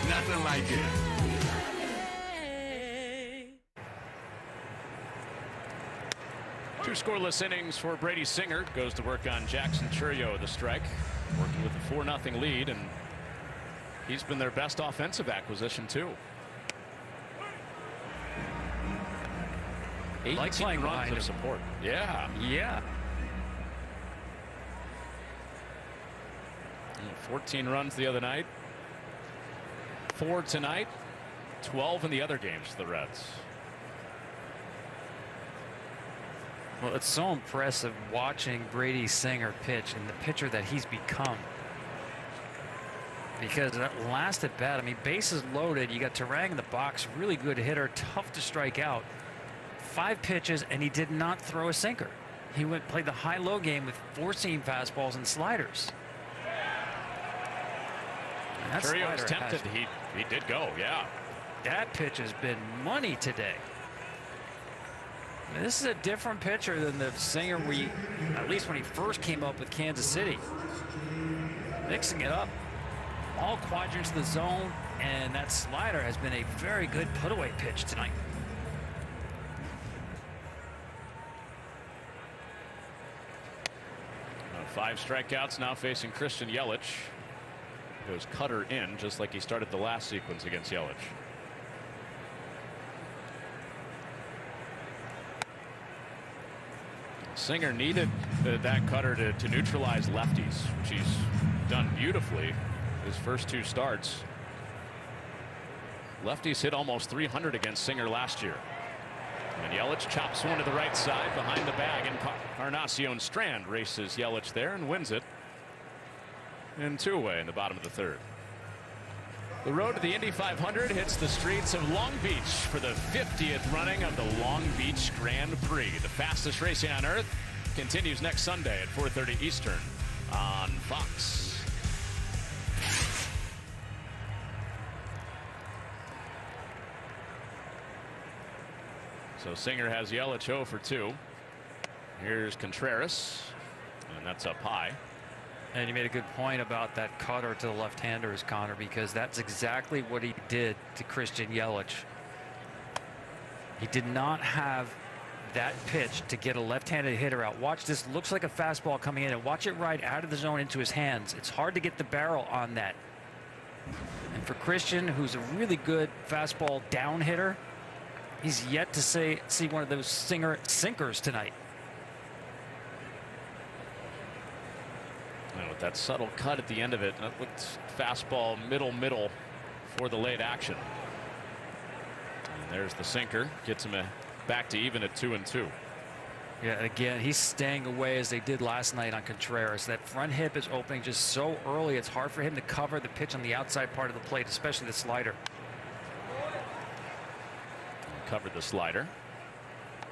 Nothing like it. Two scoreless innings for Brady Singer. Goes to work on Jackson Churio, the strike. Working with a 4-0 lead, and he's been their best offensive acquisition, too. 18 runs of support. Yeah. Yeah. 14 runs the other night. 4 tonight. 12 in the other games for the Reds. Well, it's so impressive watching Brady Singer pitch and the pitcher that he's become. Because that last at bat, I mean, bases loaded. You got Terang in the box, really good hitter, tough to strike out. 5 pitches, and he did not throw a sinker. He played the high-low game with 4-seam fastballs and sliders. Churio was tempted. He did go, yeah. That pitch has been money today. This is a different pitcher than the Singer at least when he first came up with Kansas City. Mixing it up. All quadrants of the zone, and that slider has been a very good put-away pitch tonight. Five strikeouts now facing Christian Yelich. Goes cutter in just like he started the last sequence against Yelich. Singer needed that cutter to neutralize lefties, which he's done beautifully his first 2 starts. Lefties hit almost 300 against Singer last year. And Yelich chops one to the right side behind the bag, and Encarnacion Strand races Yelich there and wins it in 2 away in the bottom of the 3rd. The road to the Indy 500 hits the streets of Long Beach for the 50th running of the Long Beach Grand Prix. The fastest racing on earth continues next Sunday at 4:30 Eastern on Fox. So Singer has Yelich 0 for 2. Here's Contreras, and that's up high. And you made a good point about that cutter to the left-handers, Connor, because that's exactly what he did to Christian Yelich. He did not have that pitch to get a left-handed hitter out. Watch this. Looks like a fastball coming in, and watch it ride out of the zone into his hands. It's hard to get the barrel on that. And for Christian, who's a really good fastball down hitter, he's yet to see one of those sinkers tonight. And with that subtle cut at the end of it, that looks fastball middle for the late action. And there's the sinker, gets him back to even at 2-2. Yeah, again, he's staying away as they did last night on Contreras. That front hip is opening just so early. It's hard for him to cover the pitch on the outside part of the plate, especially the slider. Covered the slider.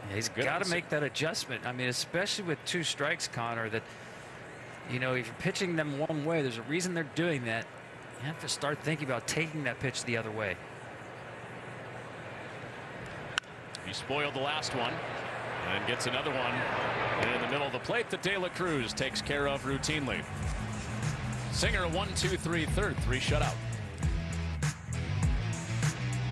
Yeah, he's got to make that adjustment. I mean, especially with 2 strikes, Connor, that, you know, if you're pitching them one way, there's a reason they're doing that. You have to start thinking about taking that pitch the other way. He spoiled the last one and gets another one in the middle of the plate that De La Cruz takes care of routinely. Singer 1-2-3 third, 3 shutout.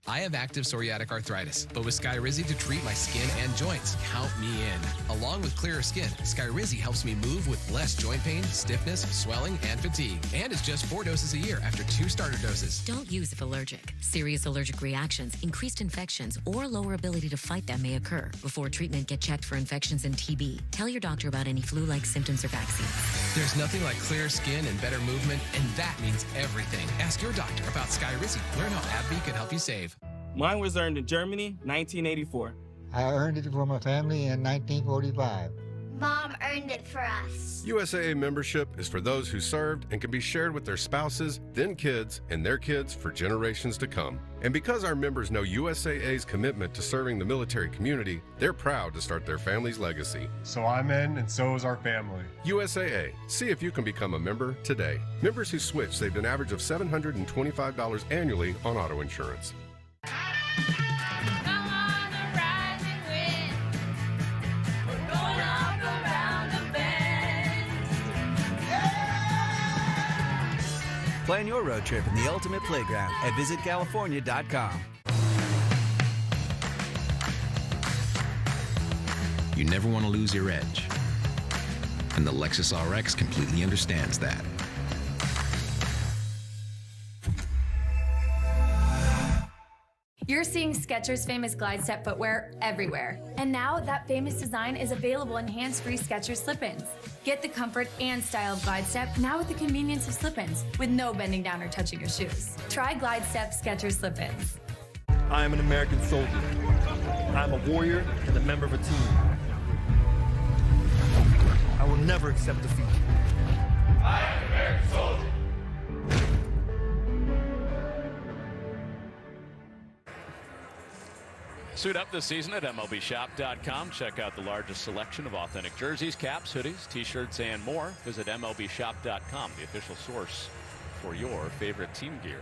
I have active psoriatic arthritis, but with Skyrizi to treat my skin and joints, count me in. Along with clearer skin, Skyrizi helps me move with less joint pain, stiffness, swelling, and fatigue. And it's just 4 doses a year after 2 starter doses. Don't use if allergic. Serious allergic reactions, increased infections, or lower ability to fight them may occur. Before treatment, get checked for infections and TB. Tell your doctor about any flu-like symptoms or vaccines. There's nothing like clear skin and better movement, and that means everything. Ask your doctor about Skyrizi. Learn how AbbVie can help you save. Mine was earned in Germany, 1984. I earned it for my family in 1945. Mom earned it for us. USAA membership is for those who served and can be shared with their spouses, then kids, and their kids for generations to come. And because our members know USAA's commitment to serving the military community, they're proud to start their family's legacy. So I'm in, and so is our family. USAA. See if you can become a member today. Members who switch saved an average of $725 annually on auto insurance. Plan your road trip in the ultimate playground at visitcalifornia.com. You never want to lose your edge. And the Lexus RX completely understands that. You're seeing Skechers' famous glide step footwear everywhere. And now that famous design is available in hands-free Skechers slip-ins. Get the comfort and style of glide step now with the convenience of slip-ins with no bending down or touching your shoes. Try glide step Skechers slip-ins. I am an American soldier. I'm a warrior and a member of a team. I will never accept defeat. I am an American soldier. Suit up this season at MLBshop.com. Check out the largest selection of authentic jerseys, caps, hoodies, t-shirts, and more. Visit MLBshop.com, the official source for your favorite team gear.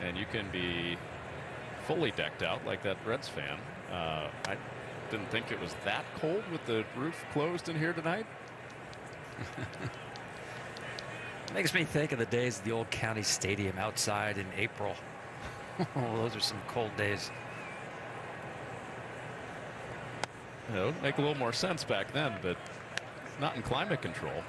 And you can be fully decked out like that Reds fan. I didn't think it was that cold with the roof closed in here tonight. Makes me think of the days of the old county stadium outside in April. Those are some cold days. You know, make a little more sense back then, but not in climate control.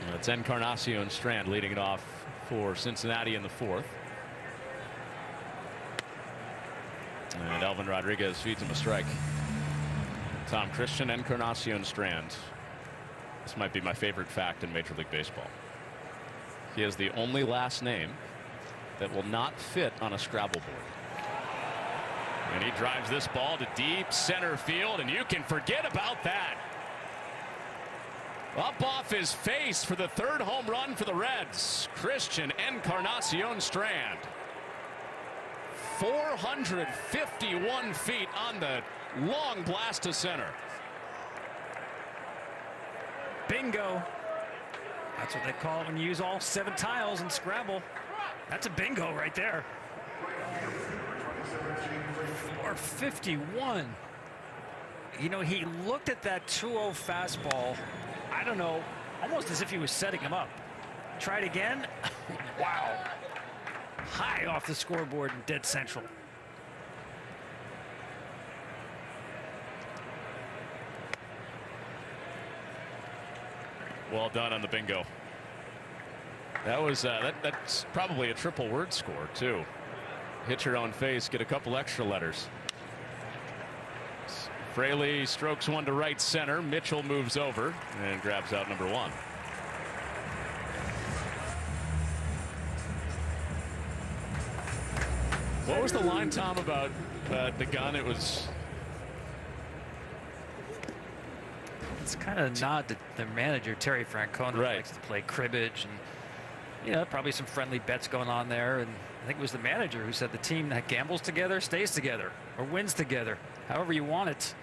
And it's Encarnacion Strand leading it off for Cincinnati in the 4th. And Elvin Rodriguez feeds him a strike. Tom Christian, Encarnacion Strand. This might be my favorite fact in Major League Baseball. He is the only last name that will not fit on a Scrabble board. And he drives this ball to deep center field, and you can forget about that. Up off his face for the 3rd home run for the Reds, Christian Encarnacion Strand. 451 feet on the long blast to center. Bingo. That's what they call it when you use all 7 tiles in Scrabble. That's a bingo right there. 451. You know, he looked at that 2-0 fastball, I don't know, almost as if he was setting him up. Try it again. Wow. high off the scoreboard in dead central. Well done on the bingo. That was that's probably a triple word score too. Hit your own face, get a couple extra letters. Fraley strokes one to right center. Mitchell moves over and grabs out number 1. What was the line, Tom, about the gun? It was. It's kind of a nod to the manager, Terry Francona, who likes to play cribbage, and probably some friendly bets going on there. And I think it was the manager who said the team that gambles together stays together or wins together, however you want it.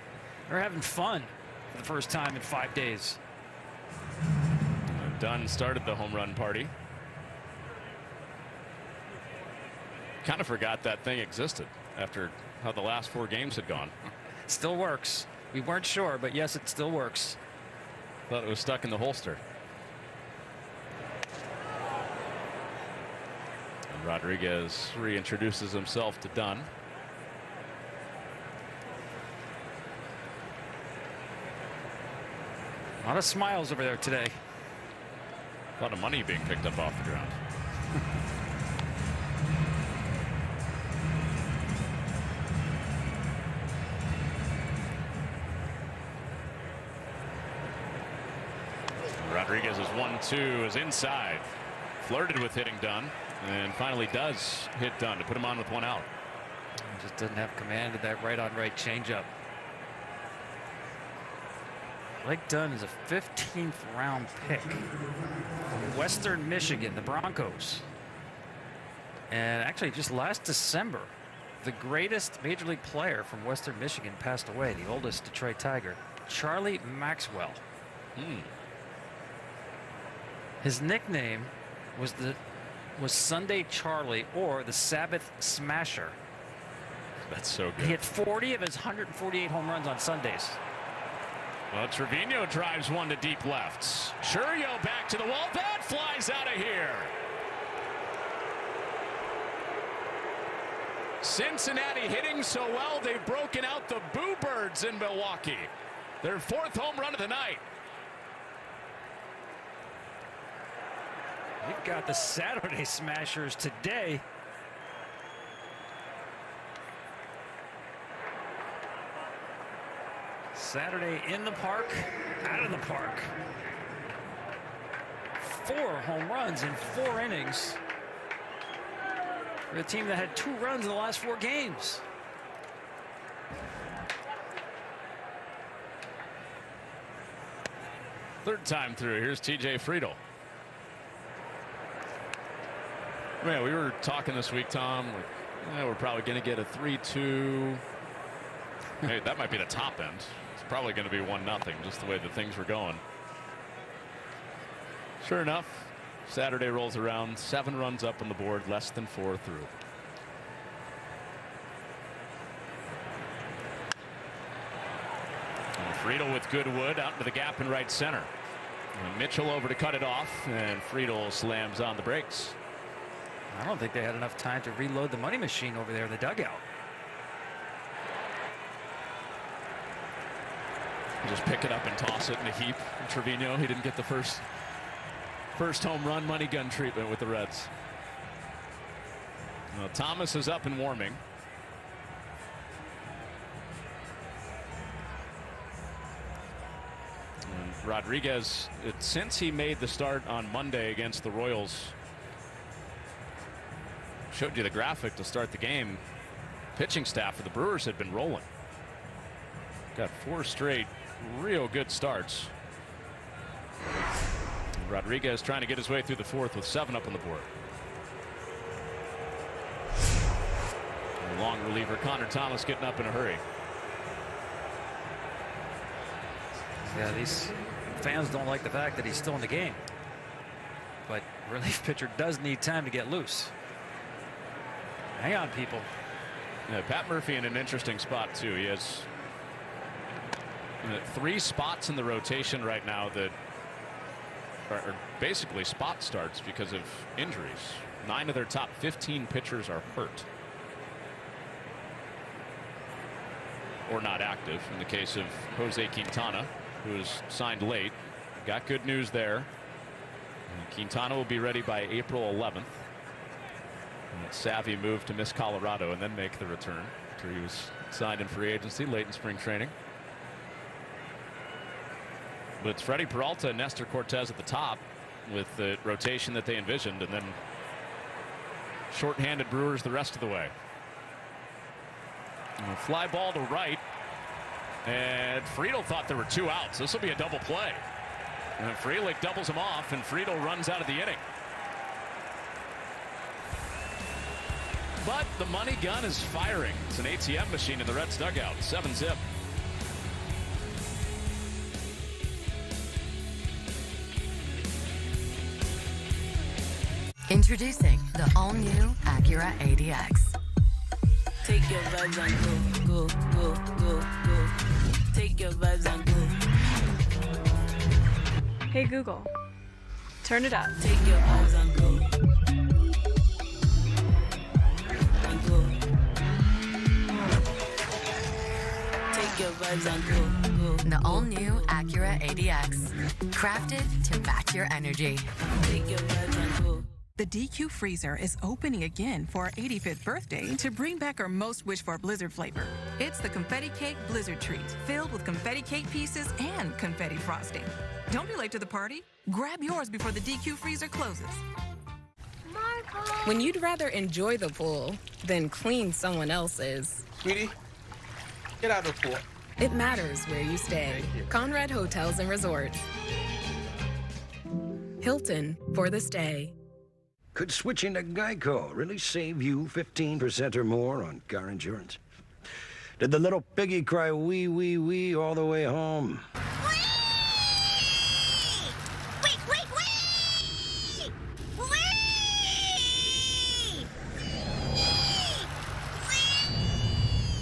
They're having fun for the first time in 5 days. Dunn started the home run party. Kind of forgot that thing existed after how the last 4 games had gone. Still works. We weren't sure, but yes, it still works. Thought it was stuck in the holster. And Rodriguez reintroduces himself to Dunn. A lot of smiles over there today. A lot of money being picked up off the ground. Rodriguez's 1-2 is inside. Flirted with hitting Dunn and finally does hit Dunn to put him on with 1 out. Just didn't have command of that right-on-right changeup. Blake Dunn is a 15th round pick from Western Michigan, the Broncos. And actually just last December, the greatest major league player from Western Michigan passed away, the oldest Detroit Tiger, Charlie Maxwell. His nickname was Sunday Charlie or the Sabbath Smasher. That's so good. He hit 40 of his 148 home runs on Sundays. Well, Trevino drives one to deep left. Churio back to the wall. That flies out of here. Cincinnati hitting so well, they've broken out the Boo Birds in Milwaukee. Their 4th home run of the night. We've got the Saturday Smashers today. Saturday in the park, out of the park. 4 home runs in 4 innings for a team that had 2 runs in the last 4 games. Third time through. Here's TJ Friedel. Man, we were talking this week, Tom. We're probably going to get a 3-2. Hey, that might be the top end. It's probably going to be 1-0, just the way that things were going. Sure enough, Saturday rolls around, 7 runs up on the board, less than 4 through. And Friedel with good wood out into the gap in right center. And Mitchell over to cut it off, and Friedel slams on the brakes. I don't think they had enough time to reload the money machine over there in the dugout. Just pick it up and toss it in a heap. Trevino, he didn't get the first home run money gun treatment with the Reds. Well, Thomas is up and warming. And Rodriguez, since he made the start on Monday against the Royals, showed you the graphic to start the game. Pitching staff for the Brewers had been rolling. Got 4 straight real good starts. Rodriguez trying to get his way through the 4th with 7 up on the board. And long reliever Connor Thomas getting up in a hurry. Yeah, these fans don't like the fact that he's still in the game. But relief pitcher does need time to get loose. Hang on, people. Yeah, Pat Murphy in an interesting spot too. He has 3 spots in the rotation right now that are basically spot starts because of injuries. 9 of their top 15 pitchers are hurt or not active. In the case of Jose Quintana, who was signed late, got good news there. And Quintana will be ready by April 11th. And that savvy move to miss Colorado and then make the return after he was signed in free agency late in spring training. But it's Freddie Peralta and Nestor Cortez at the top with the rotation that they envisioned, and then shorthanded Brewers the rest of the way. And a fly ball to right, and Friedel thought there were 2 outs. This will be a double play. And Frelick doubles him off, and Friedel runs out of the inning. But the money gun is firing. It's an ATM machine in the Reds dugout. 7-zip. Introducing the all-new Acura ADX. Take your vibes and go, go, go, go, go. Take your vibes and go. Hey Google, turn it up. Take your vibes and go. And go. Take your vibes and go, go. The all-new Acura ADX. Crafted to match your energy. Take your vibes and go. The DQ Freezer is opening again for our 85th birthday to bring back our most wished-for Blizzard flavor. It's the Confetti Cake Blizzard Treat, filled with confetti cake pieces and confetti frosting. Don't be late to the party. Grab yours before the DQ Freezer closes. When you'd rather enjoy the pool than clean someone else's. Sweetie, get out of the pool. It matters where you stay. Conrad Hotels and Resorts. Hilton for the stay. Could switching to Geico really save you 15% or more on car insurance? Did the little piggy cry wee, wee, wee all the way home?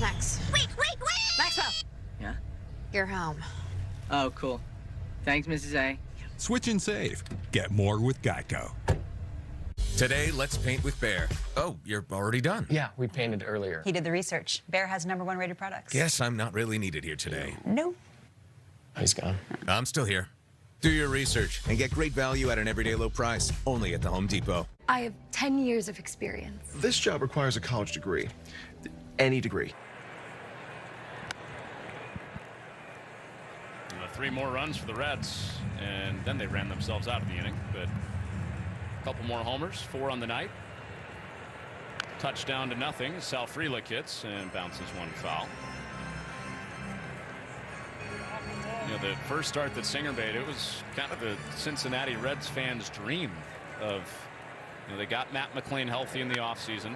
Max. Maxwell. Yeah? You're home. Oh, cool. Thanks, Mrs. A. Switch and save. Get more with Geico. Today, let's paint with Behr. Oh, you're already done. Yeah, we painted earlier. He did the research. Behr has #1 rated products. Guess I'm not really needed here today. No. Oh, he's gone. I'm still here. Do your research and get great value at an everyday low price. Only at the Home Depot. I have 10 years of experience. This job requires a college degree. Any degree. 3 more runs for the Reds, and then they ran themselves out of the inning. But a couple more homers, 4 on the night. Touchdown to nothing. Sal Frelick hits and bounces 1 foul. You know, the first start that Singer made, it was kind of the Cincinnati Reds fans' dream of, you know, they got Matt McLain healthy in the offseason.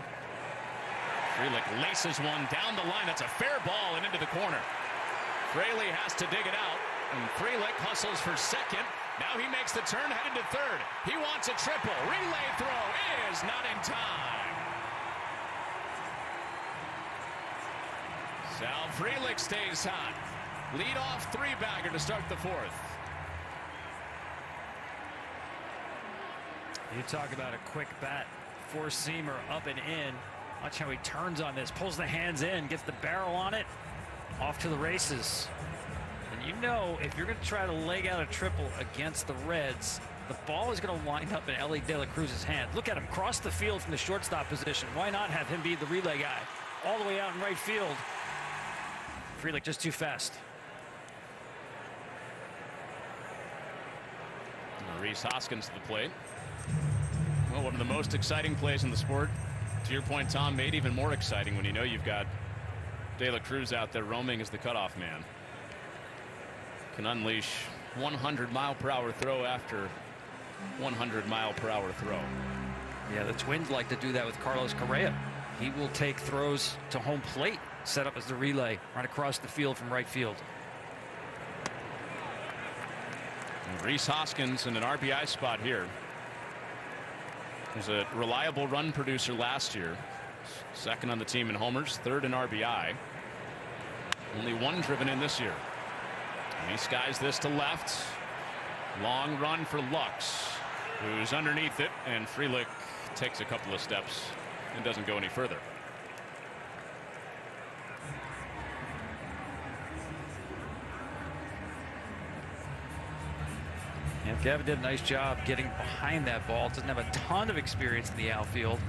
Frelick laces one down the line. That's a fair ball and into the corner. Fraley has to dig it out, and Frelick hustles for second. Now he makes the turn, headed to third. He wants a triple. Relay throw is not in time. Sal Frelick stays hot. Lead-off 3-bagger to start the 4th. You talk about a quick bat, 4-seamer up and in. Watch how he turns on this, pulls the hands in, gets the barrel on it, off to the races. And you know, if you're going to try to leg out a triple against the Reds, the ball is going to wind up in Ellie De La Cruz's hand. Look at him cross the field from the shortstop position. Why not have him be the relay guy? All the way out in right field. Frelick just too fast. Rhys Hoskins to the plate. Well, one of the most exciting plays in the sport. To your point, Tom, made even more exciting when you know you've got De La Cruz out there roaming as the cutoff man. Can unleash 100-mile-per-hour throw after 100-mile-per-hour throw. Yeah, the Twins like to do that with Carlos Correa. He will take throws to home plate, set up as the relay, right across the field from right field. And Rhys Hoskins in an RBI spot here. He was a reliable run producer last year. 2nd on the team in homers, 3rd in RBI. Only 1 driven in this year. And he skies this to left. Long run for Lux, who's underneath it, and Frelick takes a couple of steps and doesn't go any further. And Gavin did a nice job getting behind that ball. Doesn't have a ton of experience in the outfield,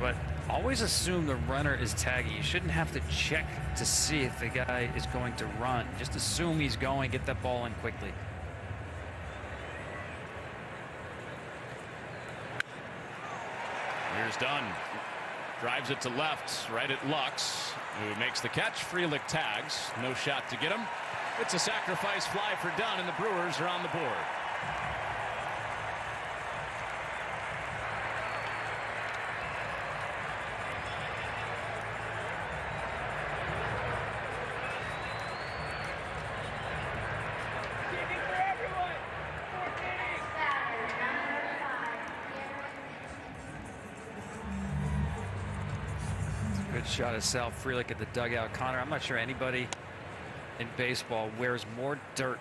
but always assume the runner is tagging. You shouldn't have to check to see if the guy is going to run. Just assume he's going, get that ball in quickly. Here's Dunn. Drives it to left, right at Lux, who makes the catch. Frelick tags. No shot to get him. It's a sacrifice fly for Dunn, and the Brewers are on the board. Good shot of Sal Frelick at the dugout. Connor, I'm not sure anybody in baseball wears more dirt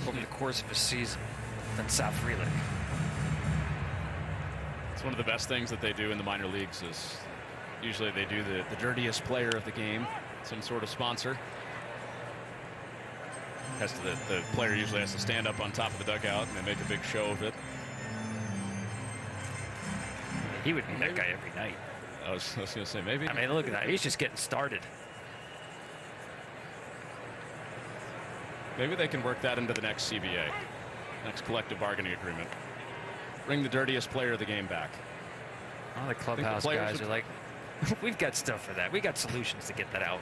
over the course of a season than Sal Frelick. It's one of the best things that they do in the minor leagues is usually they do the dirtiest player of the game, some sort of sponsor. The player usually has to stand up on top of the dugout and they make a big show of it. He would be that guy every night. I was going to say maybe. I mean, look at that. He's just getting started. Maybe they can work that into the next CBA, next collective bargaining agreement. Bring the dirtiest player of the game back. All the clubhouse guys are like, we've got stuff for that. We got solutions to get that out.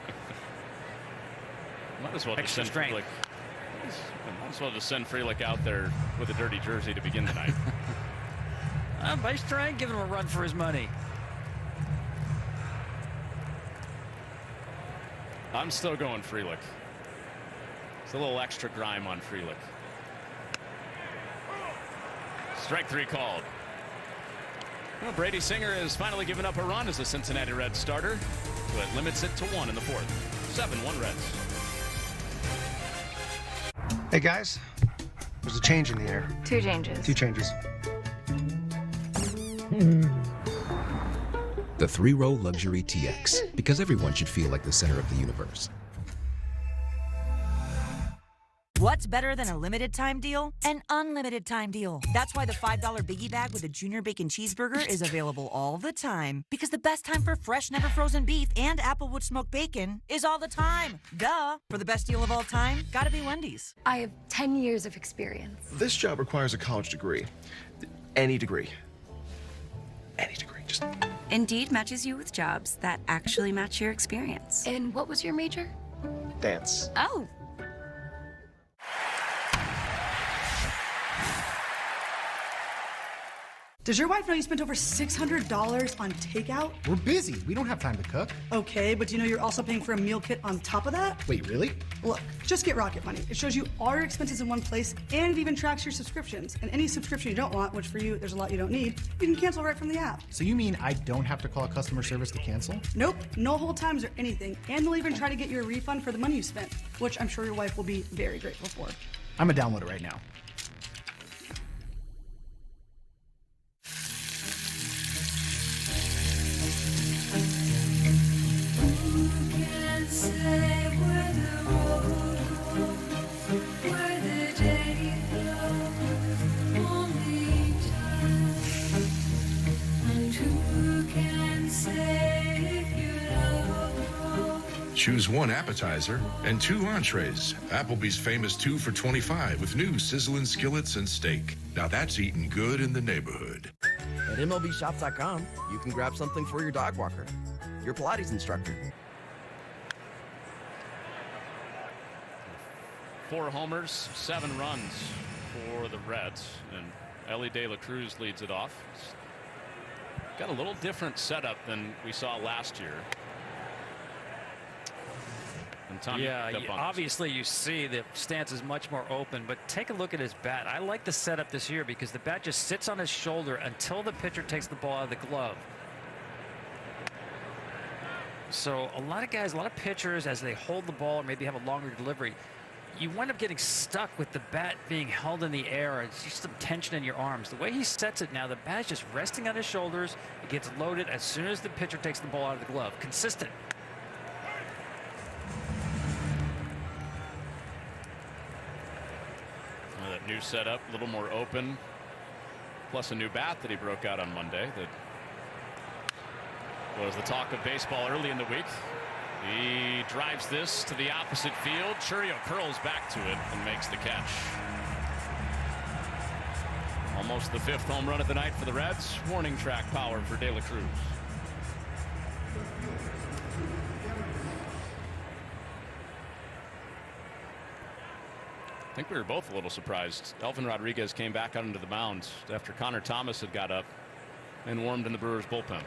Might as well just Extra send strength. might as well just send Frelick out there with a dirty jersey to begin the night. Nice try, giving him a run for his money. I'm still going Frelick. It's a little extra grime on Frelick. Strike 3 called. Well, Brady Singer has finally given up a run as the Cincinnati Reds starter, but limits it to 1 in the 4th. 7-1 Reds. Hey guys, there's a change in the air. 2 changes. 2 changes. The 3-row luxury TX, because everyone should feel like the center of the universe. What's better than a limited time deal? An unlimited time deal. That's why the $5 Biggie Bag with a Junior Bacon Cheeseburger is available all the time. Because the best time for fresh, never frozen beef and Applewood smoked bacon is all the time. Duh. For the best deal of all time, gotta be Wendy's. I have 10 years of experience. This job requires a college degree. Any degree. Any degree. Just. Indeed matches you with jobs that actually match your experience. And what was your major? Dance. Oh. Does your wife know you spent over $600 on takeout? We're busy. We don't have time to cook. Okay, but do you know you're also paying for a meal kit on top of that? Wait, really? Look, just get Rocket Money. It shows you all your expenses in one place, and it even tracks your subscriptions. And any subscription you don't want, which for you, there's a lot you don't need, you can cancel right from the app. So you mean I don't have to call customer service to cancel? Nope, no hold times or anything. And they'll even try to get you a refund for the money you spent, which I'm sure your wife will be very grateful for. I'm gonna download it right now. Choose 1 appetizer and 2 entrees. Applebee's famous 2 for $25 with new sizzling skillets and steak. Now that's eating good in the neighborhood. At MLBShops.com, you can grab something for your dog walker, your Pilates instructor. 4 homers, 7 runs for the Reds, and Ellie De La Cruz leads it off. It's got a little different setup than we saw last year. Yeah, obviously you see the stance is much more open, but take a look at his bat. I like the setup this year because the bat just sits on his shoulder until the pitcher takes the ball out of the glove. So a lot of guys, a lot of pitchers, as they hold the ball or maybe have a longer delivery, you wind up getting stuck with the bat being held in the air. It's just some tension in your arms. The way he sets it now, the bat is just resting on his shoulders. It gets loaded as soon as the pitcher takes the ball out of the glove. Consistent. Well, that new setup, a little more open. Plus a new bat that he broke out on Monday. That was the talk of baseball early in the week. He drives this to the opposite field. Churio curls back to it and makes the catch. Almost the 5th home run of the night for the Reds. Warning track power for De La Cruz. I think we were both a little surprised. Elvin Rodriguez came back out into the mound after Connor Thomas had got up and warmed in the Brewers bullpen.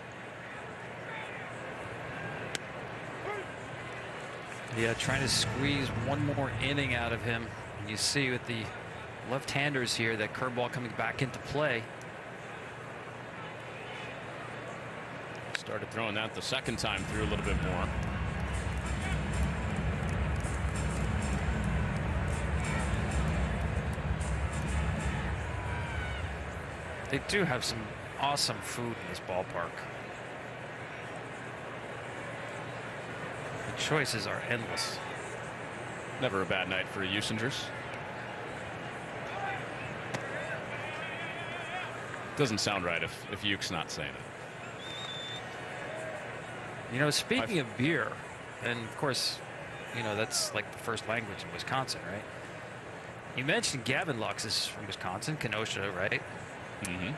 Yeah, trying to squeeze one more inning out of him. And you see with the left-handers here, that curveball coming back into play. Started throwing that the second time through a little bit more. They do have some awesome food in this ballpark. The choices are endless. Never a bad night for Usingers. Doesn't sound right if Uke's not saying it. You know, speaking of beer, and of course, you know, that's like the first language in Wisconsin, right? You mentioned Gavin Lux is from Wisconsin, Kenosha, right? Mm-hmm.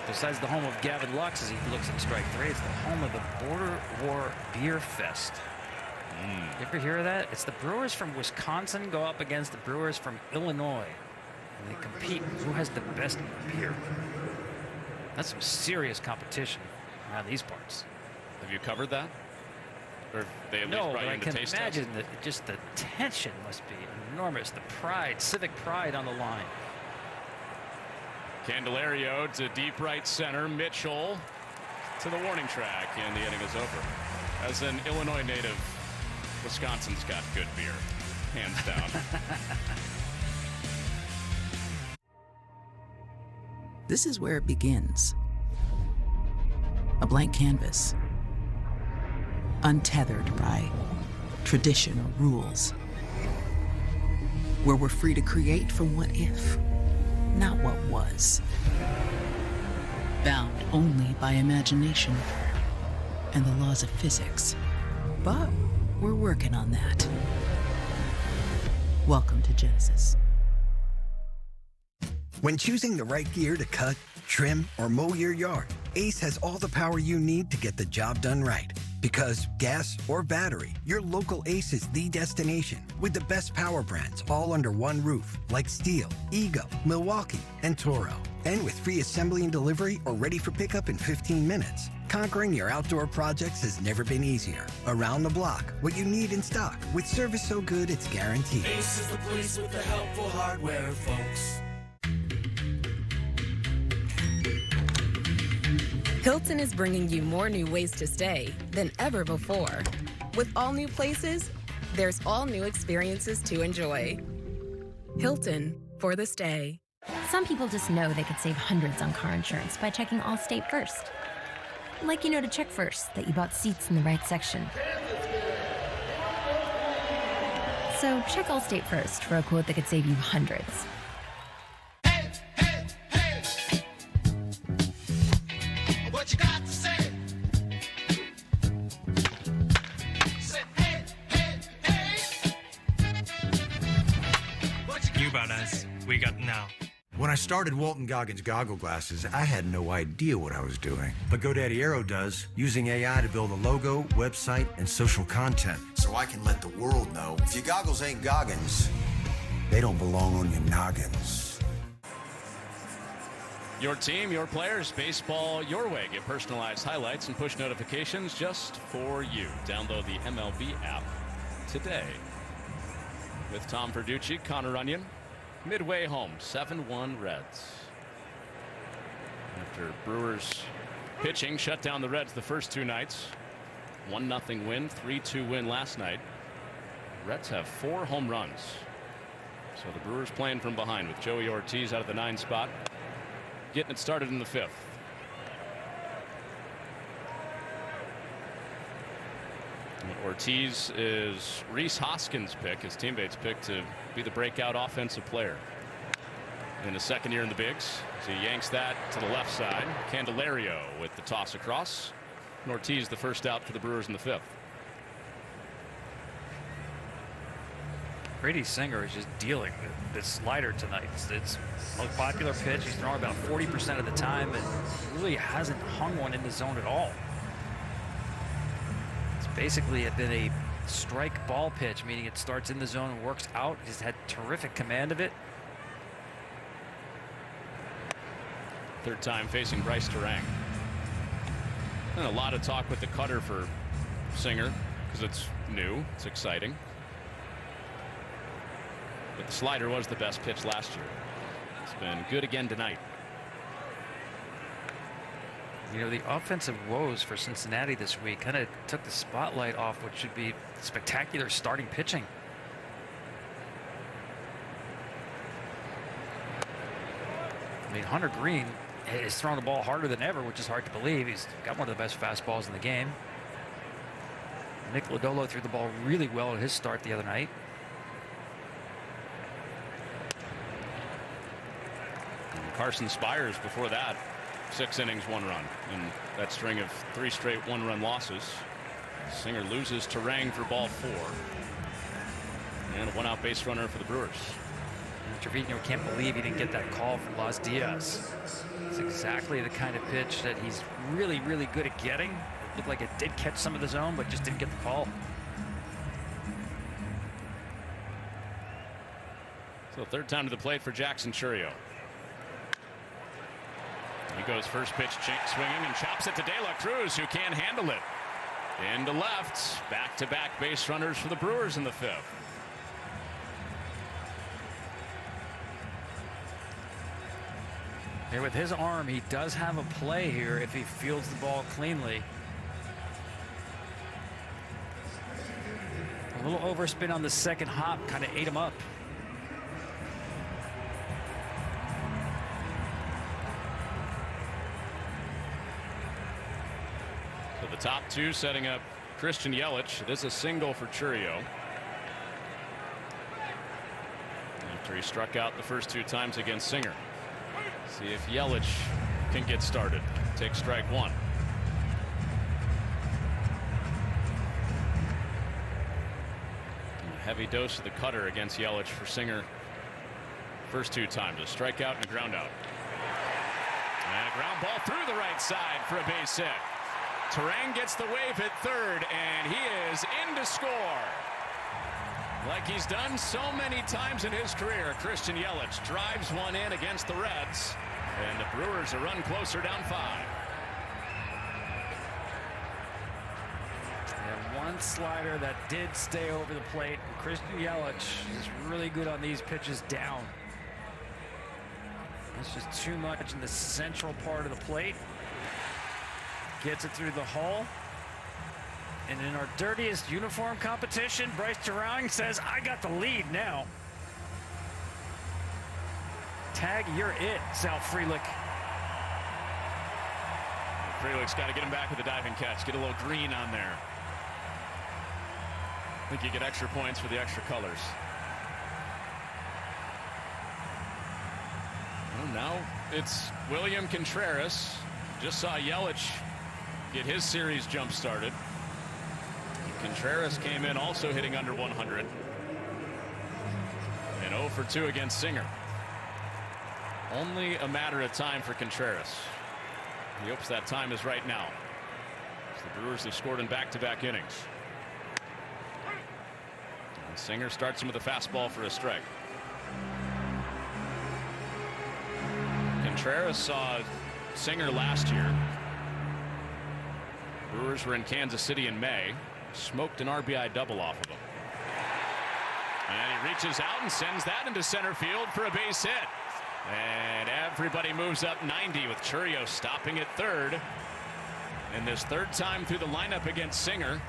Besides the home of Gavin Lux, as he looks at strike 3, it's the home of the Border War Beer Fest. You ever hear of that? It's the Brewers from Wisconsin go up against the Brewers from Illinois. And they compete who has the best beer. That's some serious competition around these parts. Have you covered that? Or they at least No, brought but you I in to can taste imagine that just the tension must be enormous. The pride, civic pride on the line. Candelario to deep right center. Mitchell to the warning track, and the inning is over. As an Illinois native, Wisconsin's got good beer, hands down. This is where it begins. A blank canvas, untethered by tradition or rules, where we're free to create from what if, not what was. Bound only by imagination and the laws of physics. But we're working on that. Welcome to Genesis. When choosing the right gear to cut, trim, or mow your yard, Ace has all the power you need to get the job done right. Because gas or battery, your local Ace is the destination with the best power brands all under one roof, like Steel, Ego, Milwaukee, and Toro. And with free assembly and delivery or ready for pickup in 15 minutes. Conquering your outdoor projects has never been easier. Around the block, what you need in stock, with service so good it's guaranteed. Ace is the place with the helpful hardware, folks. Hilton is bringing you more new ways to stay than ever before. With all new places, there's all new experiences to enjoy. Hilton for the stay. Some people just know they could save hundreds on car insurance by checking Allstate first. Like you know to check first that you bought seats in the right section. So check Allstate first for a quote that could save you hundreds. What you got to say? Say hey, hey, hey. You about us. We got now. When I started Walton Goggins Goggle Glasses, I had no idea what I was doing. But GoDaddy Aero does, using AI to build a logo, website, and social content. So I can let the world know if your goggles ain't Goggins, they don't belong on your noggins. Your team, your players, baseball your way. Get personalized highlights and push notifications just for you. Download the MLB app today. With Tom Verducci, Connor Runyon, midway home, 7-1 Reds. After Brewers pitching shut down the Reds the first two nights. 1-0 win, 3-2 win last night. Reds have 4 home runs. So the Brewers playing from behind with Joey Ortiz out of the 9 spot, getting it started in the 5th. Ortiz is Rhys Hoskins' pick, his teammates' pick to be the breakout offensive player in his 2nd year in the bigs. So he yanks that to the left side. Candelario with the toss across. And Ortiz the first out for the Brewers in the 5th. Brady Singer is just dealing with this slider tonight. It's the most popular pitch. He's throwing about 40% of the time and really hasn't hung one in the zone at all. It's basically been a strike ball pitch, meaning it starts in the zone and works out. He's had terrific command of it. 3rd time facing Bryce Terang. And a lot of talk with the cutter for Singer because it's new, it's exciting. But the slider was the best pitch last year. It's been good again tonight. You know, the offensive woes for Cincinnati this week kind of took the spotlight off what should be spectacular starting pitching. I mean, Hunter Green is throwing the ball harder than ever, which is hard to believe. He's got one of the best fastballs in the game. Nick Lodolo threw the ball really well at his start the other night. Carson Spires before that, 6 innings, 1 run, and that string of 3 straight 1-run losses. Singer loses Terang for ball 4, and a 1-out base runner for the Brewers. Trevino can't believe he didn't get that call from Las Diaz. It's exactly the kind of pitch that he's really, really good at getting. It looked like it did catch some of the zone, but just didn't get the call. So 3rd time to the plate for Jackson Chourio. He goes first pitch swinging and chops it to De La Cruz, who can't handle it. Into left. Back-to-back base runners for the Brewers in the 5th. Here with his arm, he does have a play here if he fields the ball cleanly. A little overspin on the 2nd hop kind of ate him up. So the top 2 setting up Christian Yelich. This is a single for Chourio. After he struck out the first 2 times against Singer. See if Yelich can get started. Take strike 1. A heavy dose of the cutter against Yelich for Singer. First 2 times, a strikeout and a ground out. And a ground ball through the right side for a base hit. Terang gets the wave at 3rd, and he is in to score. Like he's done so many times in his career, Christian Yelich drives one in against the Reds, and the Brewers a run closer, down 5. And one slider that did stay over the plate. Christian Yelich is really good on these pitches down. It's just too much in the central part of the plate. Gets it through the hole. And in our dirtiest uniform competition, Bryce Terang says, I got the lead now. Tag, you're it, Sal Frelick. Frelick's got to get him back with a diving catch. Get a little green on there. I think you get extra points for the extra colors. Well, now it's William Contreras. Just saw Yelich get his series jump started. Contreras came in also hitting under 100. And 0 for 2 against Singer. Only a matter of time for Contreras. He hopes that time is right now. The Brewers have scored in back-to-back innings. And Singer starts him with a fastball for a strike. Contreras saw Singer last year. Brewers were in Kansas City in May. Smoked an RBI double off of him. And he reaches out and sends that into center field for a base hit. And everybody moves up 90 with Chourio stopping at 3rd. And this 3rd time through the lineup against Singer.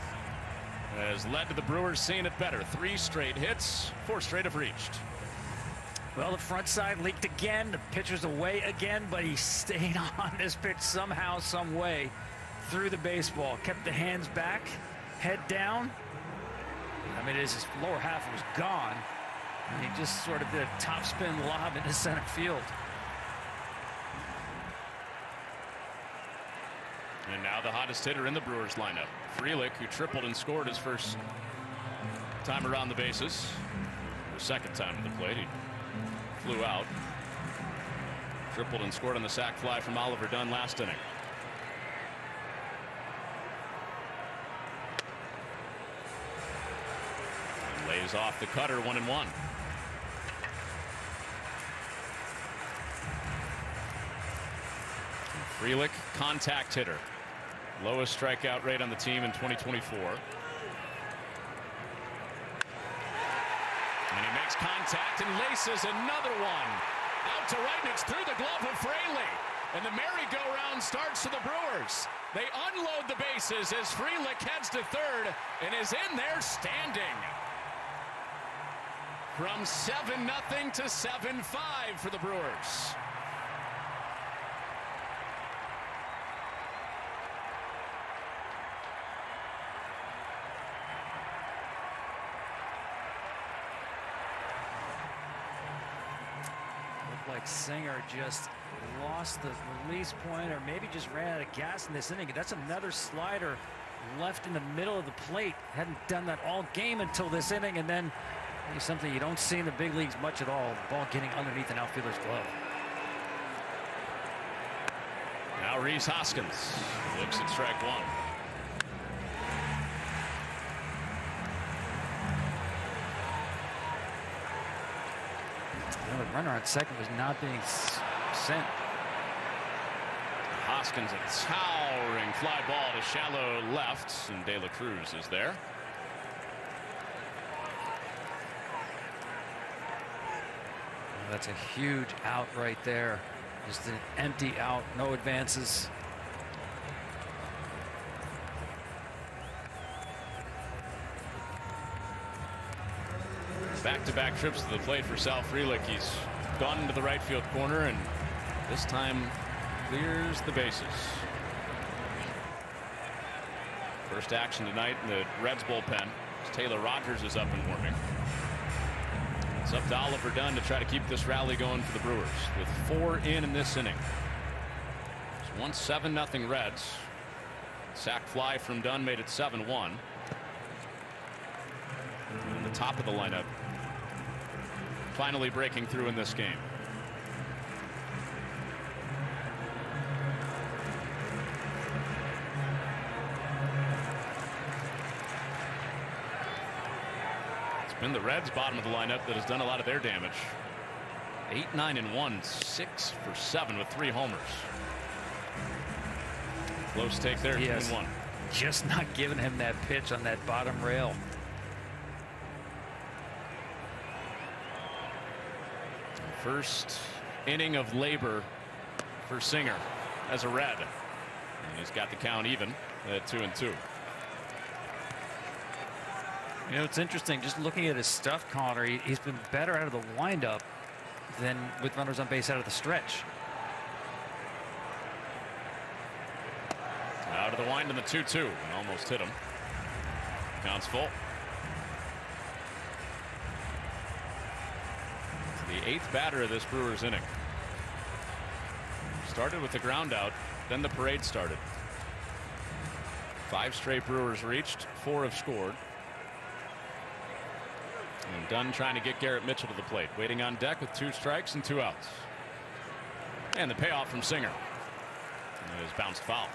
has led to the Brewers seeing it better. 3 straight hits, 4 straight have reached. Well, the front side leaked again. The pitcher's away again, but he stayed on this pitch somehow, some way through the baseball. Kept the hands back, head down. I mean, his lower half was gone. And he just sort of did a topspin lob into center field. And now the hottest hitter in the Brewers lineup, Frelick, who tripled and scored his first time around the bases. The second time to the plate, he flew out. Tripled and scored on the sac fly from Oliver Dunn last inning. And lays off the cutter, 1-1. Frelick, contact hitter. Lowest strikeout rate on the team in 2024. And he makes contact and laces another one. Out to right, and it's through the glove of Fraley. And the merry-go-round starts for the Brewers. They unload the bases as Frelick heads to third and is in there standing. From 7-0 to 7-5 for the Brewers. Like Singer just lost the release point, or maybe just ran out of gas in this inning. That's another slider left in the middle of the plate. Hadn't done that all game until this inning, and then something you don't see in the big leagues much at all. The ball getting underneath an outfielder's glove. Now Rhys Hoskins looks at strike one. The runner on second was not being sent. Hoskins, a towering fly ball to shallow left, and De La Cruz is there. That's a huge out right there. Just an empty out, no advances. Back-to-back trips to the plate for Sal Frelick. He's gone into the right field corner and this time clears the bases. First action tonight in the Reds bullpen. Taylor Rogers is up and warming. It's up to Oliver Dunn to try to keep this rally going for the Brewers with 4 in this inning. It's 1-7-0 Reds. Sac fly from Dunn made it 7-1. And the top of the lineup finally breaking through in this game. It's been the Reds' bottom of the lineup that has done a lot of their damage. 8-9-1, 6 for 7 with 3 homers. Close take there, 2-1. Just not giving him that pitch on that bottom rail. First inning of labor for Singer as a Red. And he's got the count even at 2-2. You know, it's interesting just looking at his stuff, Connor. He's been better out of the windup than with runners on base out of the stretch. Out of the wind in the 2-2 and almost hit him. Count's full. The 8th batter of this Brewers inning. Started with the ground out, then the parade started. 5 straight Brewers reached, 4 have scored. And Dunn trying to get Garrett Mitchell to the plate, waiting on deck with 2 strikes and 2 outs. And the payoff from Singer is bounced foul.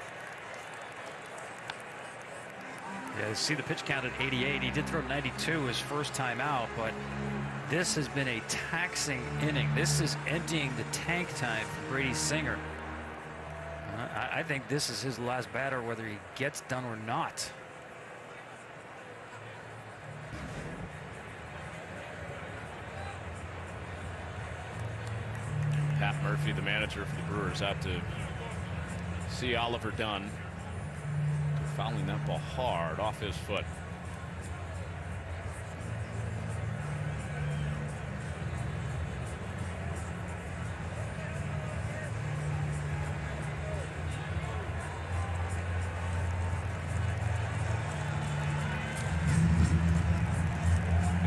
Yeah, you see the pitch count at 88. He did throw 92 his first time out, but this has been a taxing inning. This is emptying the tank time for Brady Singer. I think this is his last batter, whether he gets done or not. Pat Murphy, the manager for the Brewers, out to see Oliver Dunn fouling that ball hard off his foot.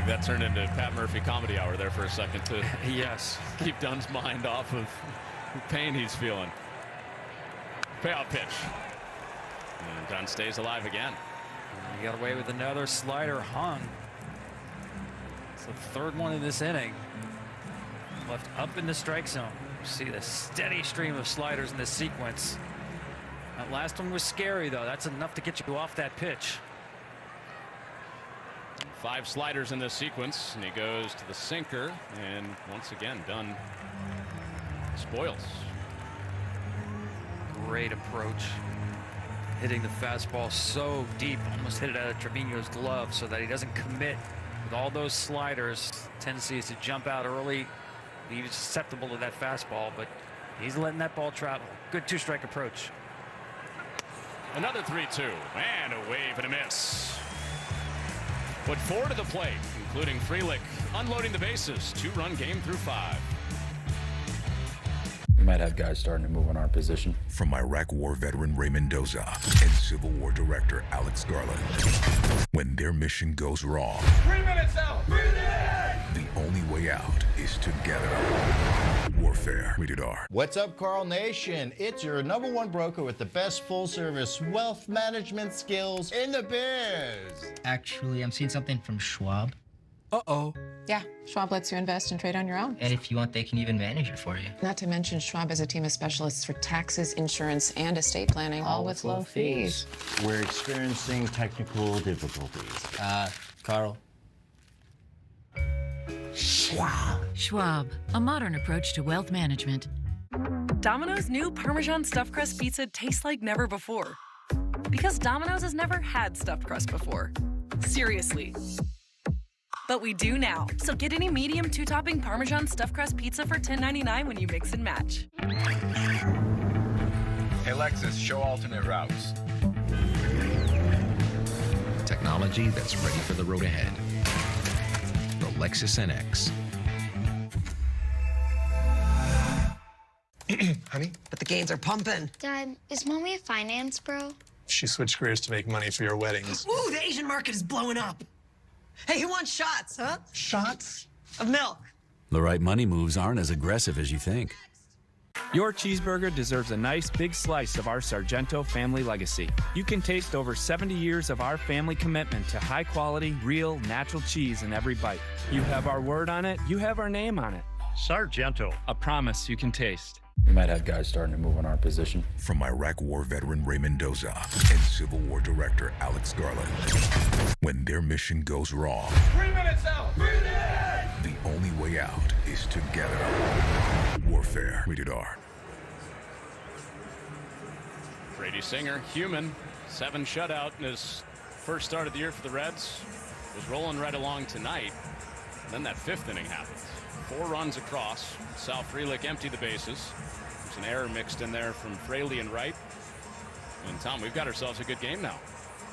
that turned into Pat Murphy comedy hour there for a second to yes, keep Dunn's mind off of the pain he's feeling. Payoff pitch. And Dunn stays alive again. He got away with another slider hung. It's the third one in this inning. Left up in the strike zone. See the steady stream of sliders in this sequence. That last one was scary, though. That's enough to get you off that pitch. 5 sliders in this sequence, and he goes to the sinker, and once again, Dunn spoils. Great approach. Hitting the fastball so deep, almost hit it out of Trevino's glove so that he doesn't commit with all those sliders. Tendency is to jump out early. He's susceptible to that fastball, but he's letting that ball travel. Good 2-strike approach. Another 3-2, and a wave and a miss. Put 4 to the plate, including Frelick unloading the bases. 2-run game through 5. We might have guys starting to move in our position. From Iraq War veteran Ray Mendoza and Civil War director Alex Garland. When their mission goes wrong, 3 minutes out. Breathe in. the only way out is together. Warfare. Rated R. What's up, Carl Nation? It's your #1 broker with the best full-service wealth management skills in the biz. Actually, I'm seeing something from Schwab. Uh-oh. Yeah, Schwab lets you invest and trade on your own. And if you want, they can even manage it for you. Not to mention, Schwab has a team of specialists for taxes, insurance, and estate planning, all with low fees. We're experiencing technical difficulties. Carl? Schwab, a modern approach to wealth management. Domino's new Parmesan stuffed crust pizza tastes like never before. Because Domino's has never had stuffed crust before. Seriously. But we do now. So get any medium 2-topping Parmesan stuffed crust pizza for $10.99 when you mix and match. Hey, Lexus, show alternate routes. Technology that's ready for the road ahead. The Lexus NX. Honey? But the gains are pumping. Dad, is Mommy a finance bro? She switched careers to make money for your weddings. Ooh, the Asian market is blowing up. Hey, who wants shots, huh? Shots? Of milk. The right money moves aren't as aggressive as you think. Your cheeseburger deserves a nice big slice of our Sargento family legacy. You can taste over 70 years of our family commitment to high quality, real, natural cheese in every bite. You have our word on it, you have our name on it. Sargento, a promise you can taste. We might have guys starting to move in our position. From Iraq War veteran Ray Mendoza and Civil War director Alex Garland. When their mission goes wrong, 3 minutes out. Breathe in. the only way out is together. Warfare. Rated R. Brady Singer, human, 7 shutout in his first start of the year for the Reds. Was rolling right along tonight. And then that 5th inning happens. 4 runs across. Sal Frelick emptied the bases. There's an error mixed in there from Fraley and Wright. And Tom, we've got ourselves a good game now.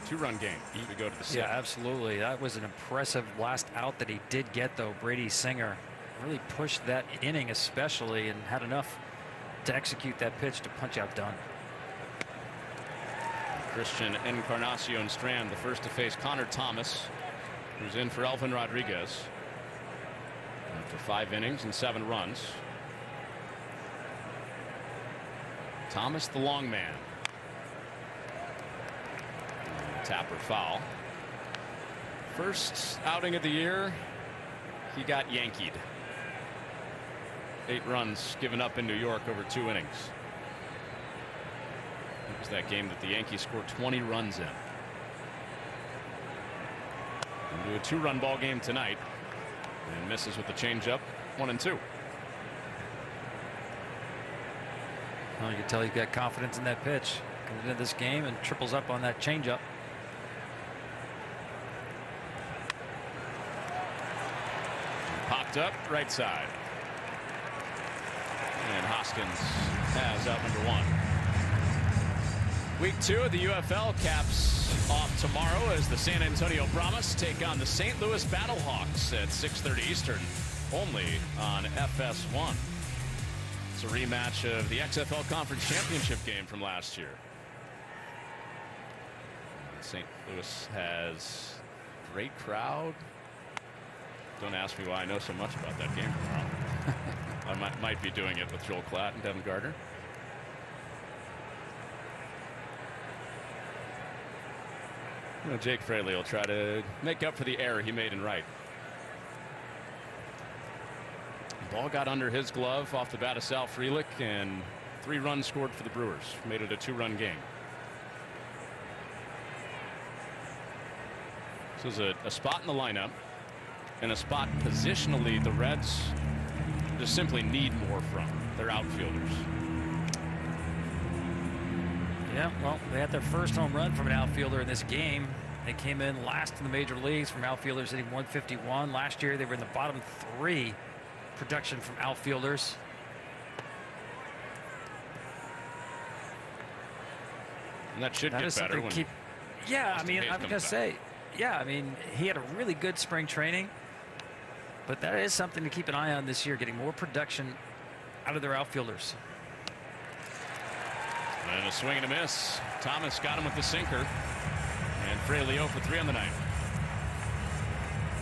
2-run game. We go to the 6th. Yeah, absolutely. That was an impressive last out that he did get, though. Brady Singer really pushed that inning especially and had enough to execute that pitch to punch out Dunn. Christian Encarnacion Strand, the first to face Connor Thomas, who's in for Elvin Rodriguez. For 5 innings and 7 runs. Thomas, the long man. Tapper foul. First outing of the year, he got yankied. 8 runs given up in New York over 2 innings. It was that game that the Yankees scored 20 runs in. Into a 2-run ball game tonight. And misses with the changeup. 1-2. Well, you can tell he's got confidence in that pitch. Comes into this game and triples up on that changeup. Popped up right side. And Hoskins has out number 1. Week 2 of the UFL caps off tomorrow as the San Antonio Brahmas take on the St. Louis Battlehawks at 6:30 Eastern, only on FS1. It's a rematch of the XFL Conference Championship game from last year. St. Louis has great crowd. Don't ask me why I know so much about that game tomorrow. I might be doing it with Joel Klatt and Devin Gardner. Jake Fraley will try to make up for the error he made in right. The ball got under his glove off the bat of Sal Frelick, and 3 runs scored for the Brewers. Made it a 2-run game. This is a spot in the lineup and a spot positionally the Reds just simply need more from their outfielders. Yeah, well, they had their first home run from an outfielder in this game. They came in last in the major leagues from outfielders hitting 151. Last year, they were in the bottom 3 production from outfielders. And that should get better when yeah, I mean, I'm going to say, yeah, I mean, he had a really good spring training. But that is something to keep an eye on this year, getting more production out of their outfielders. And a swing and a miss. Thomas got him with the sinker. And Fraley 0 for 3 on the night.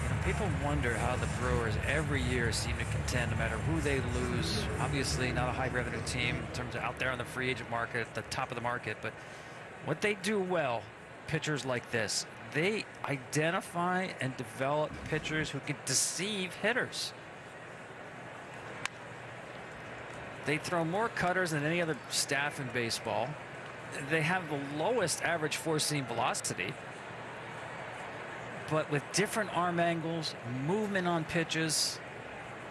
You know, people wonder how the Brewers every year seem to contend no matter who they lose. Obviously not a high revenue team in terms of out there on the free agent market, at the top of the market. But what they do well, pitchers like this, they identify and develop pitchers who can deceive hitters. They throw more cutters than any other staff in baseball. They have the lowest average four-seam velocity. But with different arm angles, movement on pitches,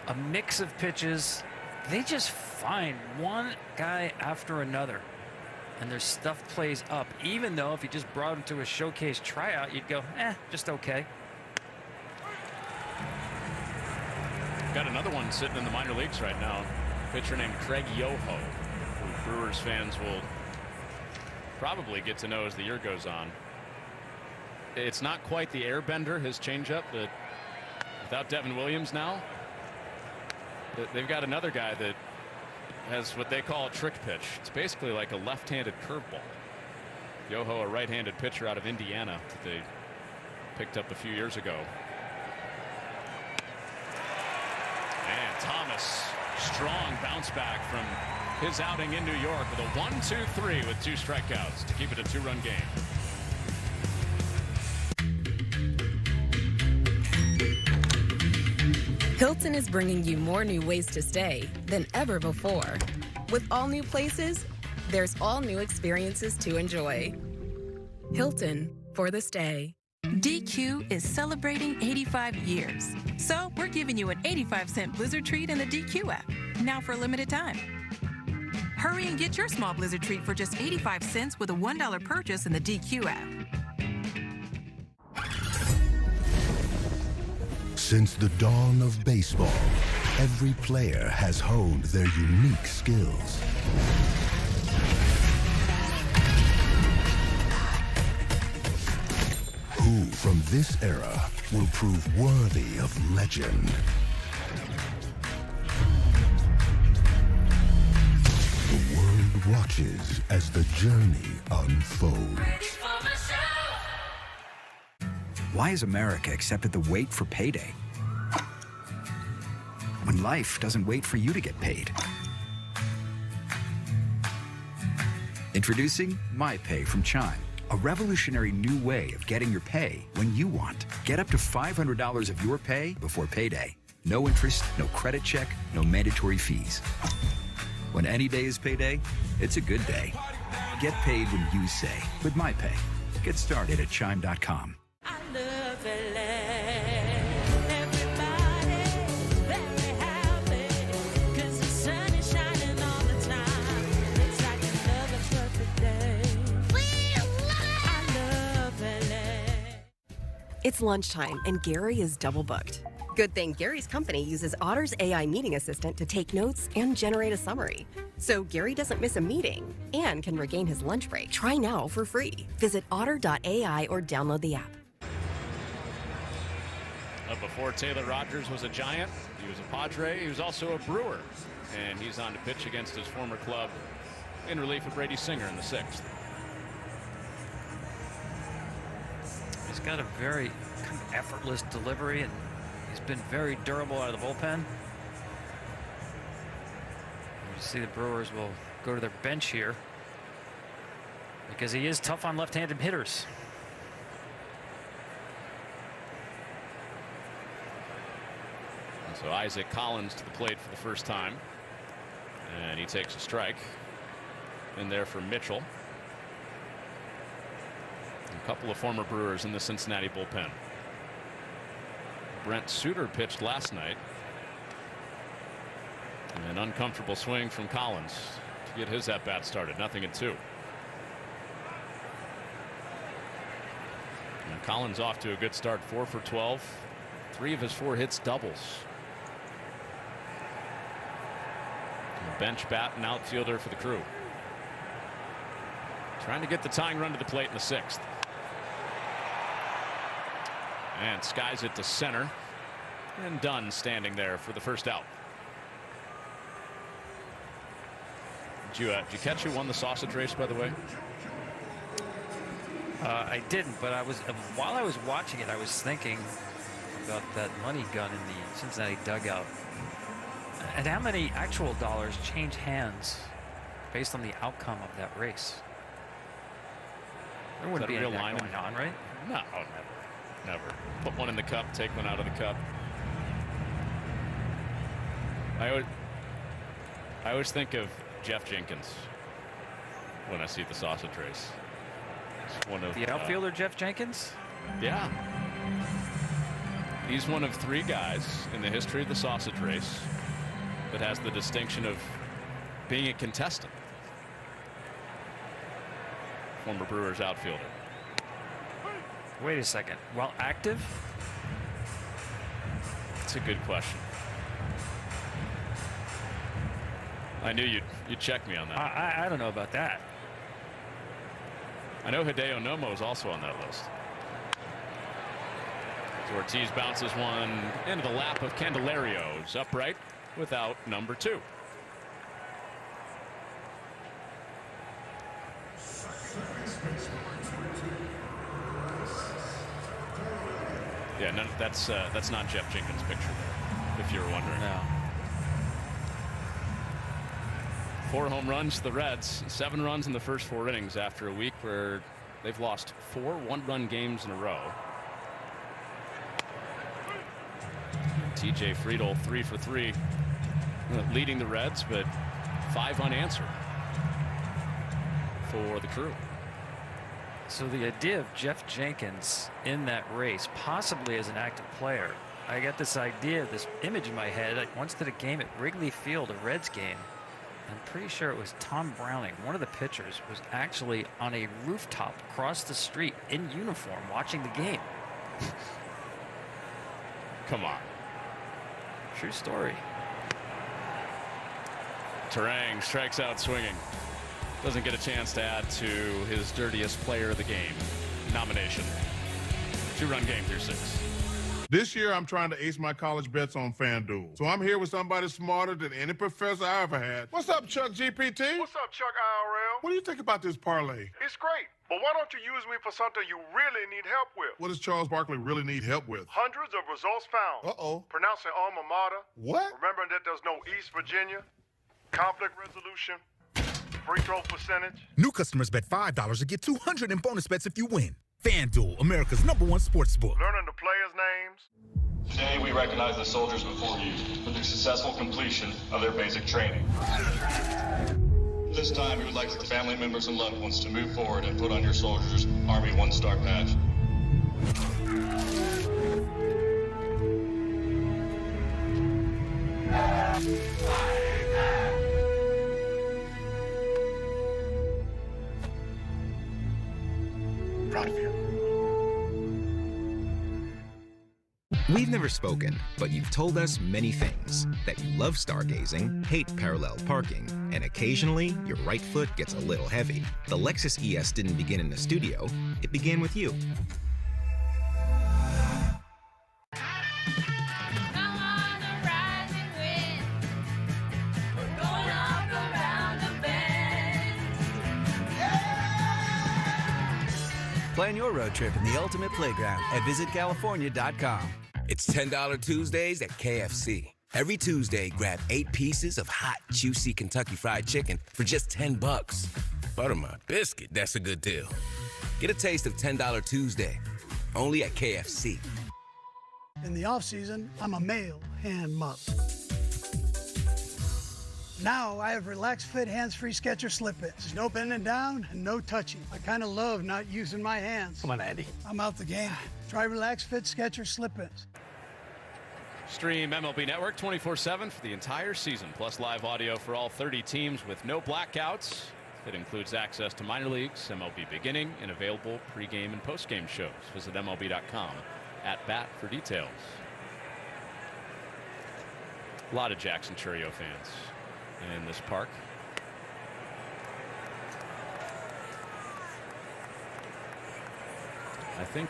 a mix of pitches, they just find one guy after another. And their stuff plays up, even though if you just brought him to a showcase tryout, you'd go, just okay. Got another one sitting in the minor leagues right now. A pitcher named Craig Yoho, who Brewers fans will probably get to know as the year goes on. It's not quite the airbender, his changeup, but without Devin Williams now, they've got another guy that has what they call a trick pitch. It's basically like a left-handed curveball. Yoho, a right-handed pitcher out of Indiana that they picked up a few years ago. And Thomas, strong bounce back from his outing in New York with a 1-2-3 with 2 strikeouts to keep it a 2-run game. Hilton is bringing you more new ways to stay than ever before. With all new places, there's all new experiences to enjoy. Hilton for the stay. DQ is celebrating 85 years. So we're giving you an 85-cent Blizzard treat in the DQ app, now for a limited time. Hurry and get your small Blizzard treat for just 85 cents with a $1 purchase in the DQ app. Since the dawn of baseball, every player has honed their unique skills. Who from this era will prove worthy of legend? The world watches as the journey unfolds. Why has America accepted the wait for payday when life doesn't wait for you to get paid? Introducing MyPay from Chime, a revolutionary new way of getting your pay when you want. Get up to $500 of your pay before payday. No interest, no credit check, no mandatory fees. When any day is payday, it's a good day. Get paid when you say with MyPay. Get started at Chime.com. It's lunchtime, and Gary is double booked. Good thing Gary's company uses Otter's AI meeting assistant to take notes and generate a summary. So Gary doesn't miss a meeting and can regain his lunch break. Try now for free. Visit otter.ai or download the app. Before Taylor Rogers was a Giant, he was a Padre, he was also a Brewer. And he's on to pitch against his former club in relief of Brady Singer in the 6th. He's got a very kind of effortless delivery, and He's been very durable out of the bullpen. You see the Brewers will go to their bench here because he is tough on left-handed hitters. And so Isaac Collins to the plate for the first time. And he takes a strike. In there for Mitchell. A couple of former Brewers in the Cincinnati bullpen. Brent Suter pitched last night. And an uncomfortable swing from Collins to get his at-bat started. 0-2. And Collins off to a good start. 4 for 12. 3 of his 4 hits doubles. A bench bat and outfielder for the Crew. Trying to get the tying run to the plate in the 6th. And skies it to center. And Dunn standing there for the first out. Did you catch who won the sausage race, by the way? I didn't, but while I was watching it, I was thinking about that money gun in the Cincinnati dugout. And how many actual dollars change hands based on the outcome of that race? There wouldn't be any line going on, right? No, never. Put one in the cup, take one out of the cup. I always think of Jeff Jenkins when I see the sausage race. It's one of the outfielder, Jeff Jenkins. Yeah, he's one of 3 guys in the history of the sausage race that has the distinction of being a contestant. Former Brewers outfielder. Wait a second. While active? That's a good question. I knew you'd check me on that. I don't know about that. I know Hideo Nomo is also on that list. So Ortiz bounces one into the lap of Candelario's upright without number 2. Yeah, that's not Jeff Jenkins' picture there, if you were wondering. No. 4 home runs to the Reds, 7 runs in the first 4 innings after a week where they've lost 4 one-run games in a row. TJ Friedel 3 for 3, leading the Reds, but 5 unanswered for the Crew. So the idea of Jeff Jenkins in that race, possibly as an active player, I got this idea, this image in my head. I once did a game at Wrigley Field, a Reds game. I'm pretty sure it was Tom Browning. One of the pitchers was actually on a rooftop across the street in uniform watching the game. Come on. True story. Terang strikes out swinging. Doesn't get a chance to add to his dirtiest player of the game nomination. 2-run game through 6. This year, I'm trying to ace my college bets on FanDuel. So I'm here with somebody smarter than any professor I ever had. What's up, Chuck GPT? What's up, Chuck IRL? What do you think about this parlay? It's great, but why don't you use me for something you really need help with? What does Charles Barkley really need help with? Hundreds of results found. Uh-oh. Pronouncing alma mater. What? Remembering that there's no East Virginia. Conflict resolution. Free throw percentage. New customers bet $5 to get $200 in bonus bets if you win. FanDuel, America's #1 sportsbook. Learning the players' names. Today we recognize the soldiers before you for the successful completion of their basic training. This time we would like the family members and loved ones to move forward and put on your soldiers' Army 1-star badge. Proud of you. We've never spoken, but you've told us many things. That you love stargazing, hate parallel parking, and occasionally your right foot gets a little heavy. The Lexus ES didn't begin in the studio, it began with you. Plan your road trip in the ultimate playground at visitcalifornia.com. It's $10 Tuesdays at KFC. Every Tuesday, grab 8 pieces of hot, juicy Kentucky Fried Chicken for just $10. Butter my biscuit, that's a good deal. Get a taste of $10 Tuesday, only at KFC. In the off-season, I'm a male hand model. Now I have Relax Fit hands-free Skechers slip-ins. There's no bending down and no touching. I kind of love not using my hands. Come on, Andy. I'm out the game. Try Relax Fit Skechers slip-ins. Stream MLB Network 24/7 for the entire season, plus live audio for all 30 teams with no blackouts. It includes access to minor leagues, MLB beginning, and available pregame and postgame shows. Visit MLB.com/@bat for details. A lot of Jackson Churio fans in this park. I think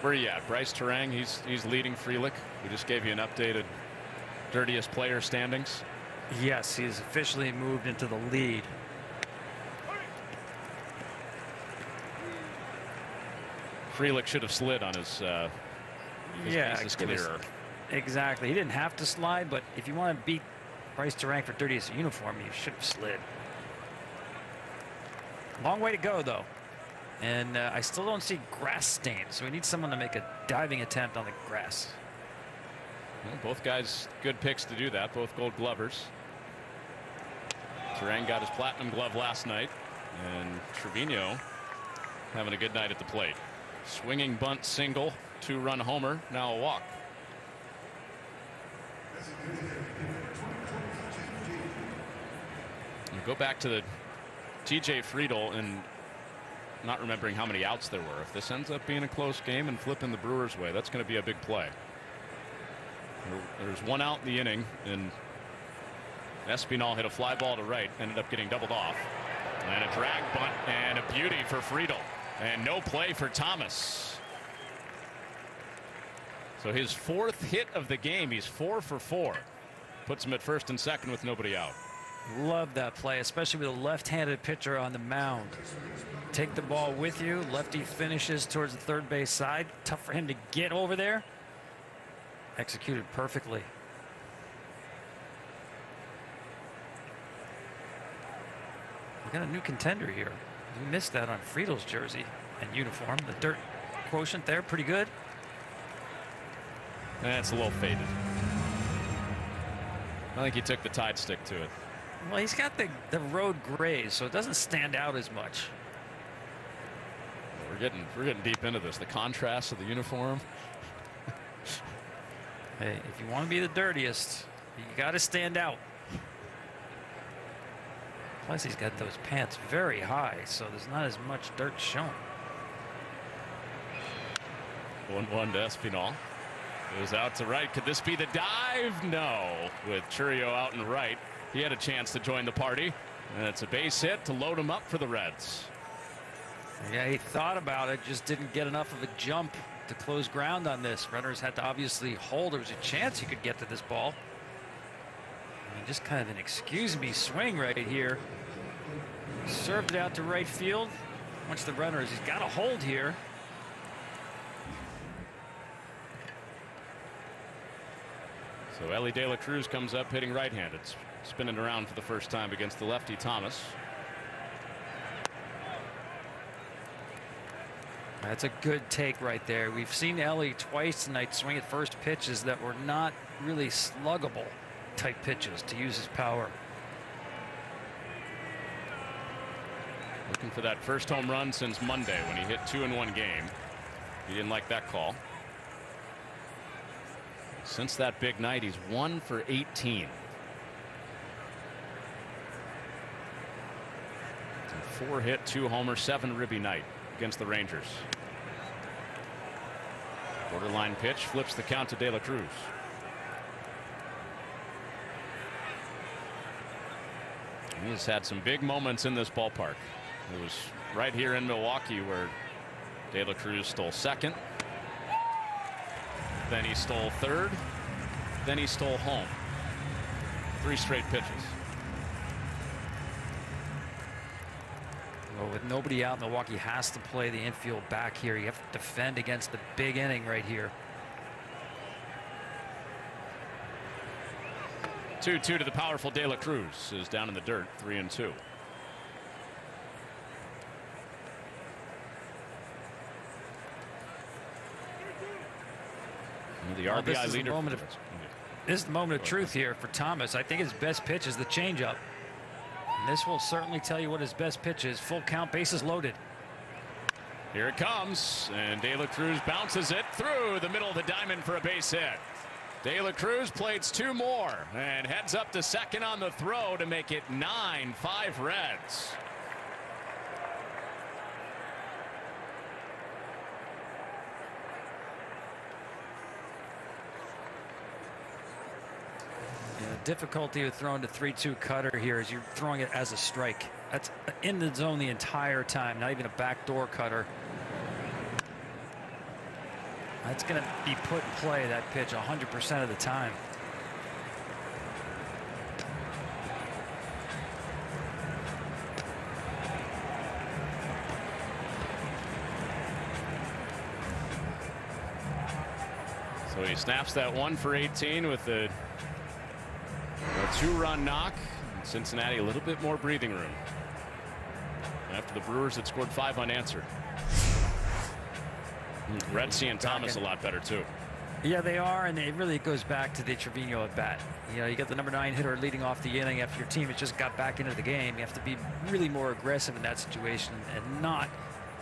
where are you at? Bryce Terang, he's leading Frelick. We just gave you an updated dirtiest player standings. Yes, he's officially moved into the lead. Frelick should have slid on his bases clearer. Exactly. He didn't have to slide, but if you want to beat Bryce Terang for dirtiest uniform, you should have slid. Long way to go, though. And I still don't see grass stains, so we need someone to make a diving attempt on the grass. Well, both guys good picks to do that, both Gold Glovers. Terang got his platinum glove last night, and Trevino having a good night at the plate. Swinging bunt single, 2-run homer, now a walk. We'll go back to the TJ Friedel and not remembering how many outs there were. If this ends up being a close game and flipping the Brewers' way, that's going to be a big play. There's 1 out in the inning, and Espinal hit a fly ball to right, ended up getting doubled off. And a drag bunt and a beauty for Friedel. And no play for Thomas. So his 4th hit of the game, he's 4 for 4. Puts him at first and second with nobody out. Love that play, especially with a left-handed pitcher on the mound. Take the ball with you. Lefty finishes towards the third base side. Tough for him to get over there. Executed perfectly. We got a new contender here. We missed that on Friedel's jersey and uniform. The dirt quotient there, pretty good. That's a little faded. I think he took the Tide stick to it. Well, he's got the road grays, so it doesn't stand out as much. We're getting deep into this. The contrast of the uniform. Hey, if you want to be the dirtiest, you got to stand out. Plus, he's got those pants very high, so there's not as much dirt shown. 1-1 to Espinal. Goes out to right. Could this be the dive? No. With Churio out and right, he had a chance to join the party. And it's a base hit to load him up for the Reds. Yeah, he thought about it, just didn't get enough of a jump to close ground on this. Runners had to obviously hold. There was a chance he could get to this ball. And just kind of an excuse me swing right here. Served it out to right field. Once the runners, he's got a hold here. So Ellie De La Cruz comes up hitting right-handed, spinning around for the first time against the lefty Thomas. That's a good take right there. We've seen Ellie twice tonight swing at first pitches that were not really sluggable type pitches to use his power. Looking for that first home run since Monday when he hit 2 in 1 game. He didn't like that call. Since that big night, he's 1 for 18. It's a 4-hit, 2-homer, 7-ribby night against the Rangers. Borderline pitch, flips the count to De La Cruz. He's had some big moments in this ballpark. It was right here in Milwaukee where De La Cruz stole second. Then he stole third. Then he stole home. 3 straight pitches. Well, with nobody out, Milwaukee has to play the infield back here. You have to defend against the big inning right here. 2-2 to the powerful De La Cruz is down in the dirt, 3-2. The RBI leader. This is the moment of truth here for Thomas. I think his best pitch is the changeup. And this will certainly tell you what his best pitch is. Full count, bases loaded. Here it comes, and De La Cruz bounces it through the middle of the diamond for a base hit. De La Cruz plates 2 more and heads up to second on the throw to make it 9-5 Reds. Difficulty with throwing the 3-2 cutter here is you're throwing it as a strike. That's in the zone the entire time, not even a backdoor cutter. That's going to be put in play, that pitch, 100% of the time. So he snaps that 1 for 18 with a 2-run knock. Cincinnati a little bit more breathing room after the Brewers had scored 5 unanswered. Reds seeing Thomas a lot better too. Yeah, they are, and it really goes back to the Trevino at bat. You know, you get the number 9 hitter leading off the inning after your team has just got back into the game. You have to be really more aggressive in that situation and not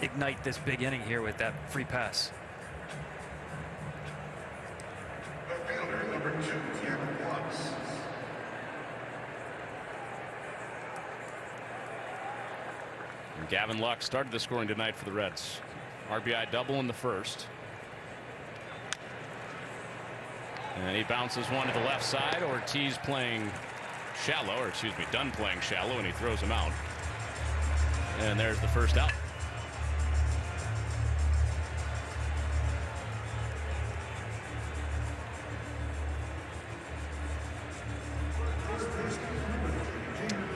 ignite this big inning here with that free pass. Number 2, Gavin Lux started the scoring tonight for the Reds. RBI double in the first. And he bounces one to the left side. Ortiz playing shallow, or excuse me, Dunn playing shallow, and he throws him out. And there's the first out.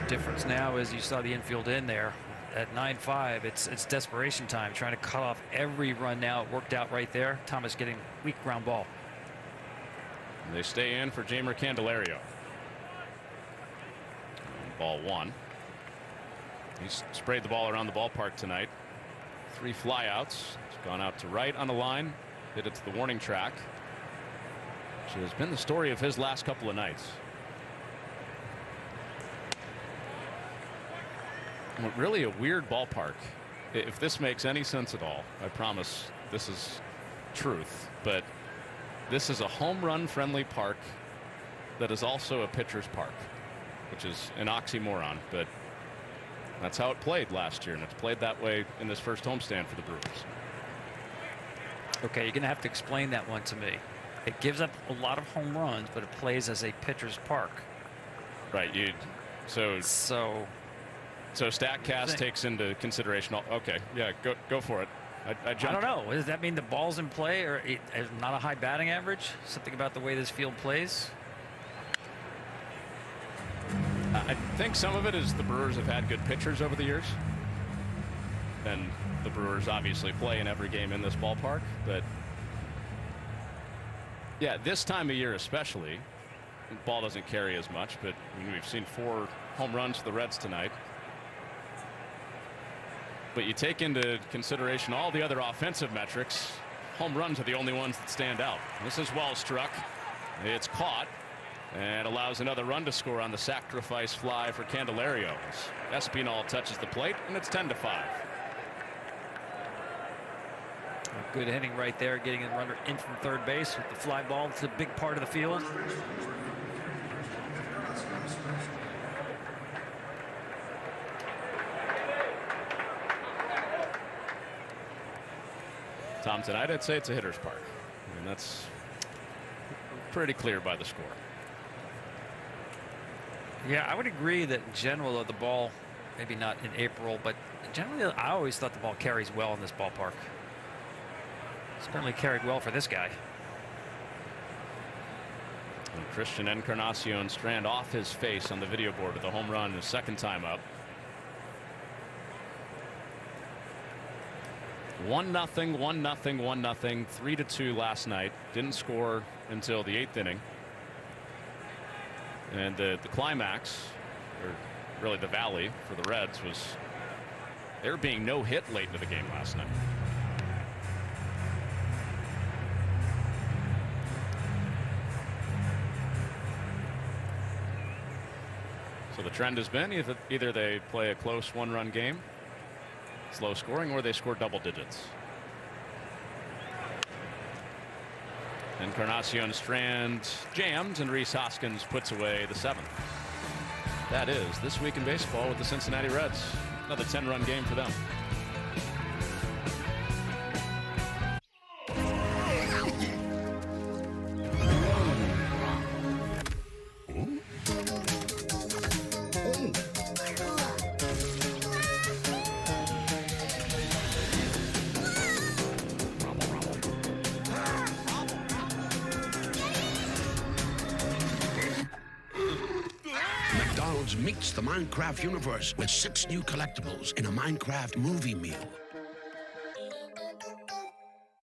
Difference now is you saw the infield in there. At 9-5, it's desperation time, trying to cut off every run now. It worked out right there. Thomas getting weak ground ball. They stay in for Jeimer Candelario. Ball 1. He's sprayed the ball around the ballpark tonight. 3 flyouts. It's gone out to right on the line, hit it to the warning track, which has been the story of his last couple of nights. Really a weird ballpark. If this makes any sense at all, I promise this is truth. But this is a home run friendly park that is also a pitcher's park, which is an oxymoron. But that's how it played last year, and it's played that way in this first homestand for the Brewers. Okay, you're going to have to explain that one to me. It gives up a lot of home runs, but it plays as a pitcher's park. Right. So StatCast takes into consideration. Okay, yeah, go for it. I don't know. Does that mean the ball's in play, or not a high batting average? Something about the way this field plays? I think some of it is the Brewers have had good pitchers over the years, and the Brewers obviously play in every game in this ballpark. But yeah, this time of year especially, the ball doesn't carry as much. But we've seen 4 home runs for the Reds tonight. But you take into consideration all the other offensive metrics. Home runs are the only ones that stand out. This is well struck. It's caught and allows another run to score on the sacrifice fly for Candelario. Espinal touches the plate, and it's 10-5. A good inning right there, getting a runner in from third base with the fly ball. It's a big part of the field. Tom, tonight I'd say it's a hitter's park. I mean, that's pretty clear by the score. Yeah, I would agree that in general the ball, maybe not in April, but generally I always thought the ball carries well in this ballpark. It's certainly carried well for this guy. And Christian Encarnacion strand off his face on the video board with a home run his second time up. 1-0, 1-0, 1-0, 3-2 last night. Didn't score until the 8th inning. And the climax, or really the valley for the Reds, was there being no hit late into the game last night. So the trend has been either they play a close 1-run game, slow scoring, or they score double digits. Encarnacion Strand jammed, and Rhys Hoskins puts away the 7th. That is This Week in Baseball with the Cincinnati Reds. Another 10-run game for them. McDonald's meets the Minecraft universe with 6 new collectibles in a Minecraft movie meal.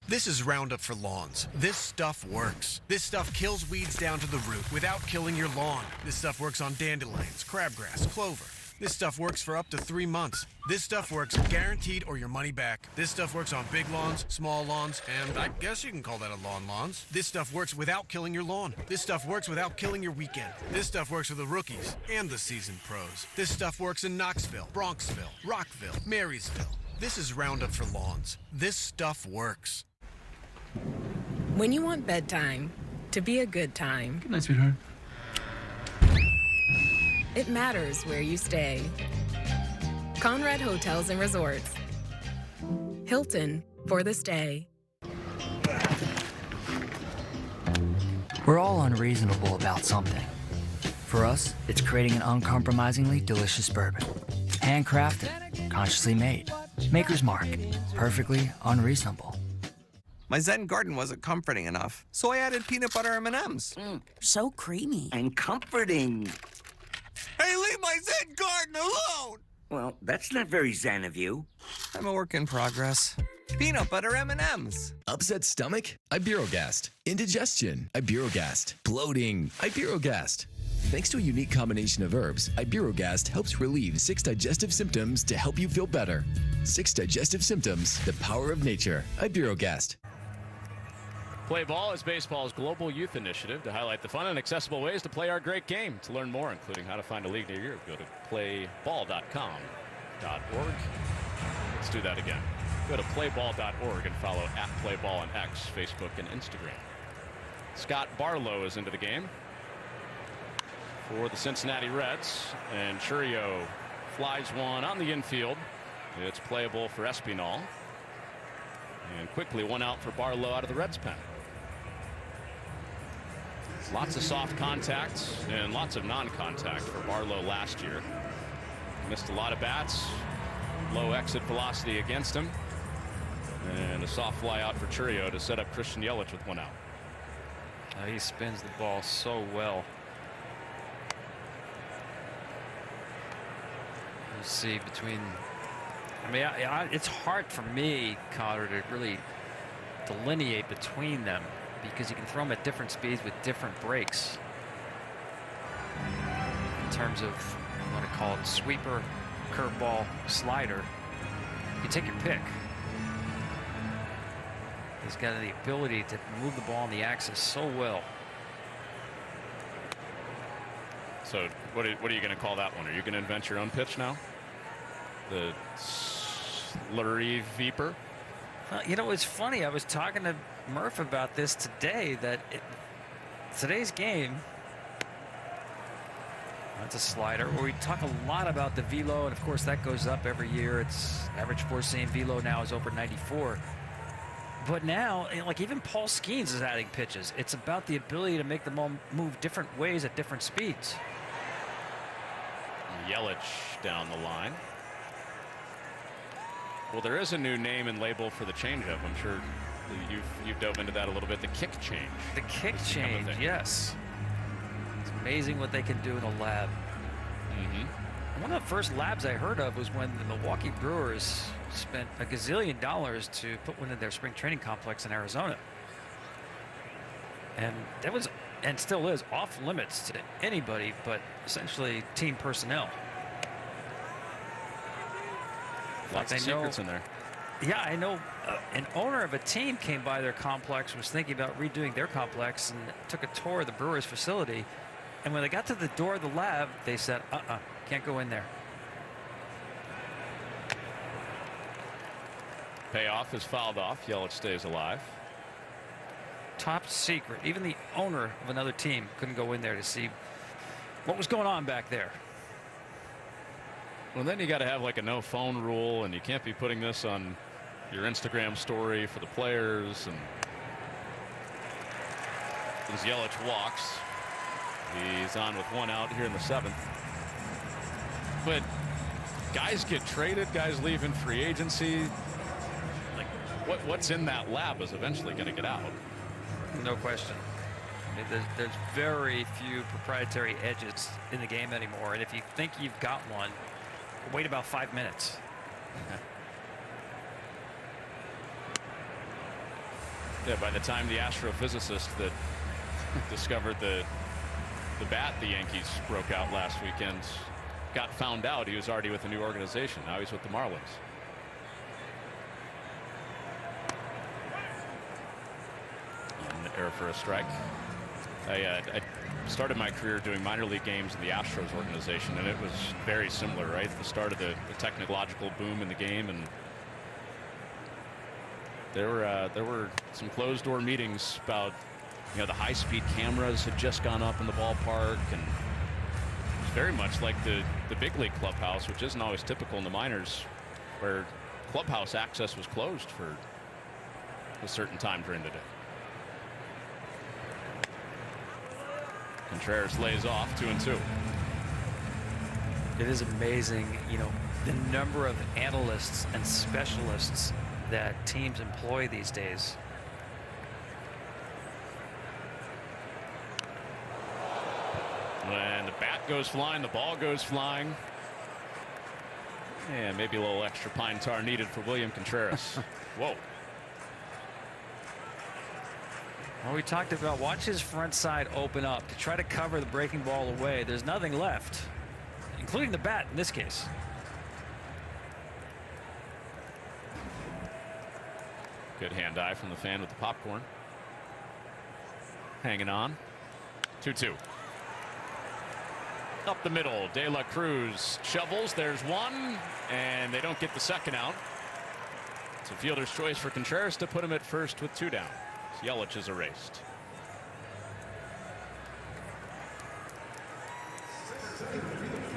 This is Roundup for Lawns. This stuff works. This stuff kills weeds down to the root without killing your lawn. This stuff works on dandelions, crabgrass, clover. This stuff works for up to 3 months. This stuff works guaranteed or your money back. This stuff works on big lawns, small lawns, and I guess you can call that a lawns. This stuff works without killing your lawn. This stuff works without killing your weekend. This stuff works for the rookies and the seasoned pros. This stuff works in Knoxville, Bronxville, Rockville, Marysville. This is Roundup for Lawns. This stuff works. When you want bedtime to be a good time. Good night, sweetheart. It matters where you stay. Conrad Hotels and Resorts. Hilton for the stay. We're all unreasonable about something. For us, it's creating an uncompromisingly delicious bourbon. Handcrafted, consciously made. Maker's Mark. Perfectly unreasonable. My Zen garden wasn't comforting enough, so I added peanut butter M&Ms. So creamy. And comforting. Hey, leave my Zen garden alone! Well, that's not very Zen of you. I'm a work in progress. Peanut butter M&Ms. Upset stomach? Iberogast. Indigestion? Iberogast. Bloating? Iberogast. Thanks to a unique combination of herbs, Iberogast helps relieve 6 digestive symptoms to help you feel better. 6 digestive symptoms, the power of nature. Iberogast. Play Ball is baseball's global youth initiative to highlight the fun and accessible ways to play our great game. To learn more, including how to find a league near you, go to playball.com.org. Let's do that again. Go to playball.org and follow @playball on X, Facebook, and Instagram. Scott Barlow is into the game for the Cincinnati Reds, and Churio flies one on the infield. It's playable for Espinal, and quickly one out for Barlow out of the Reds pen. Lots of soft contact and lots of non-contact for Barlow last year. Missed a lot of bats, low exit velocity against him, and a soft fly out for Churio to set up Christian Yelich with one out. He spins the ball so well. We'll see between. I mean, it's hard for me, Connor, to really delineate between them because you can throw them at different speeds with different breaks. In terms of, you want to call it sweeper, curveball, slider, you take your pick. He's got the ability to move the ball on the axis so well. So what are you going to call that one? Are you going to invent your own pitch now? The slurry Viper? You know, it's funny. I was talking to Murph about this today, that today's game, that's a slider, where we talk a lot about the velo, and of course that goes up every year. It's average four-seam velo now is over 94. But now, like even Paul Skeens is adding pitches. It's about the ability to make the ball move different ways at different speeds. Yelich down the line. Well, there is a new name and label for the changeup. I'm sure you've dove into that a little bit. The kick change. The kick change, yes. It's amazing what they can do in a lab. Mm-hmm. One of the first labs I heard of was when the Milwaukee Brewers spent $1 gazillion to put one in their spring training complex in Arizona. And that was and still is off limits to anybody but essentially team personnel. Lots of secrets in there. Yeah, I know an owner of a team came by their complex, was thinking about redoing their complex, and took a tour of the Brewers facility. And when they got to the door of the lab, they said, can't go in there. Payoff is fouled off. Yelich stays alive. Top secret. Even the owner of another team couldn't go in there to see what was going on back there. Well, then you got to have like a no phone rule, and you can't be putting this on your Instagram story for the players. And as Yelich walks, he's on with 1 out here in the 7th. But guys get traded, guys leave in free agency. Like what's in that lab is eventually going to get out. No question. I mean, there's very few proprietary edges in the game anymore, and if you think you've got one, wait about 5 minutes. Yeah, by the time the astrophysicist that discovered the bat the Yankees broke out last weekend got found out, he was already with a new organization. Now he's with the Marlins. And the error for a strike. I started my career doing minor league games in the Astros organization, and it was very similar, right? At the start of the technological boom in the game, and there were some closed door meetings about, the high-speed cameras had just gone up in the ballpark, and it was very much like the big league clubhouse, which isn't always typical in the minors, where clubhouse access was closed for a certain time during the day. Contreras lays off 2-2. It is amazing, the number of analysts and specialists that teams employ these days. And the bat goes flying, the ball goes flying. And maybe a little extra pine tar needed for William Contreras. Whoa. Well, we talked about watch his front side open up to try to cover the breaking ball away. There's nothing left, including the bat in this case. Good hand eye from the fan with the popcorn. Hanging on. 2-2. Up the middle, De La Cruz shovels. There's one, and they don't get the second out. It's a fielder's choice for Contreras to put him at first with 2 down. Yelich is erased.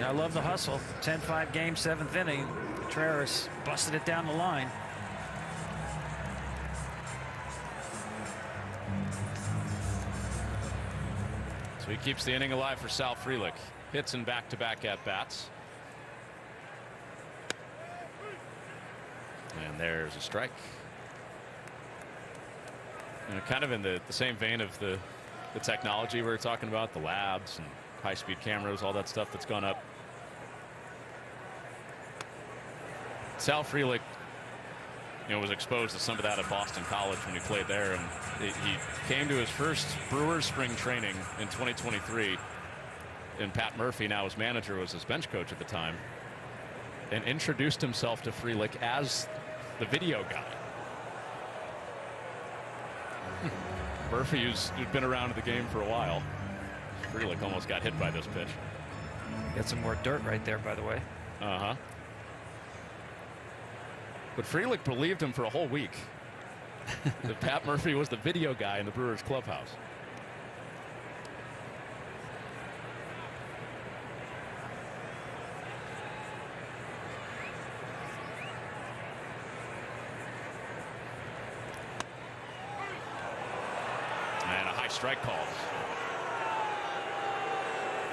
I love the hustle. 10-5 game, 7th inning. Contreras busted it down the line. So he keeps the inning alive for Sal Frelick. Hits in back-to-back at-bats. And there's a strike. Kind of in the same vein of the technology we were talking about, the labs and high-speed cameras, all that stuff that's gone up. Sal Frelick, was exposed to some of that at Boston College when he played there, and he came to his first Brewers spring training in 2023, and Pat Murphy, now his manager, was his bench coach at the time, and introduced himself to Frelick as the video guy. Murphy, who's been around the game for a while. Frelick almost got hit by this pitch. Got some more dirt right there, by the way. Uh-huh. But Frelick believed him for a whole week. That Pat Murphy was the video guy in the Brewers clubhouse. And a high strike call.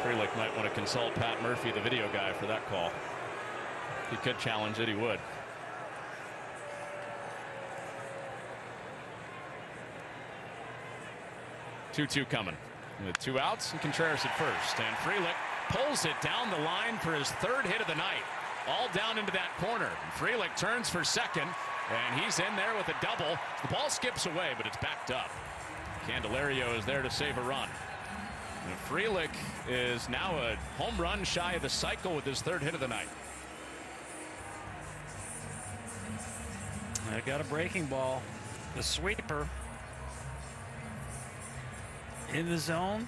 Frelick might want to consult Pat Murphy, the video guy, for that call. He could challenge it, he would. Two coming with 2 outs and Contreras at first, and Frelick pulls it down the line for his 3rd hit of the night, all down into that corner. And Frelick turns for second, and he's in there with a double. The ball skips away, but it's backed up. Candelario is there to save a run. And Frelick is now a home run shy of the cycle with his 3rd hit of the night. I got a breaking ball. The sweeper in the zone.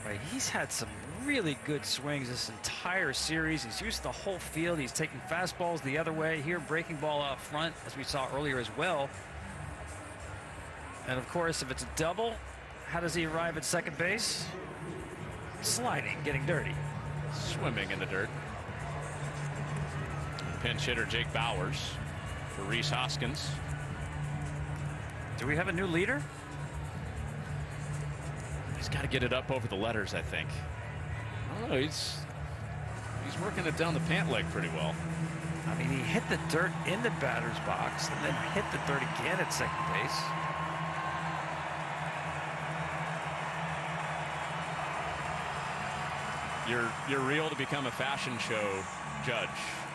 Right, he's had some really good swings this entire series. He's used the whole field. He's taking fastballs the other way. Here, breaking ball out front, as we saw earlier as well. And of course, if it's a double, how does he arrive at second base? Sliding, getting dirty. Swimming in the dirt. Pinch hitter Jake Bowers for Rhys Hoskins. Do we have a new leader? He's got to get it up over the letters, I think. I don't know. He's working it down the pant leg pretty well. I mean, he hit the dirt in the batter's box and then hit the dirt again at second base. Your reel to become a fashion show judge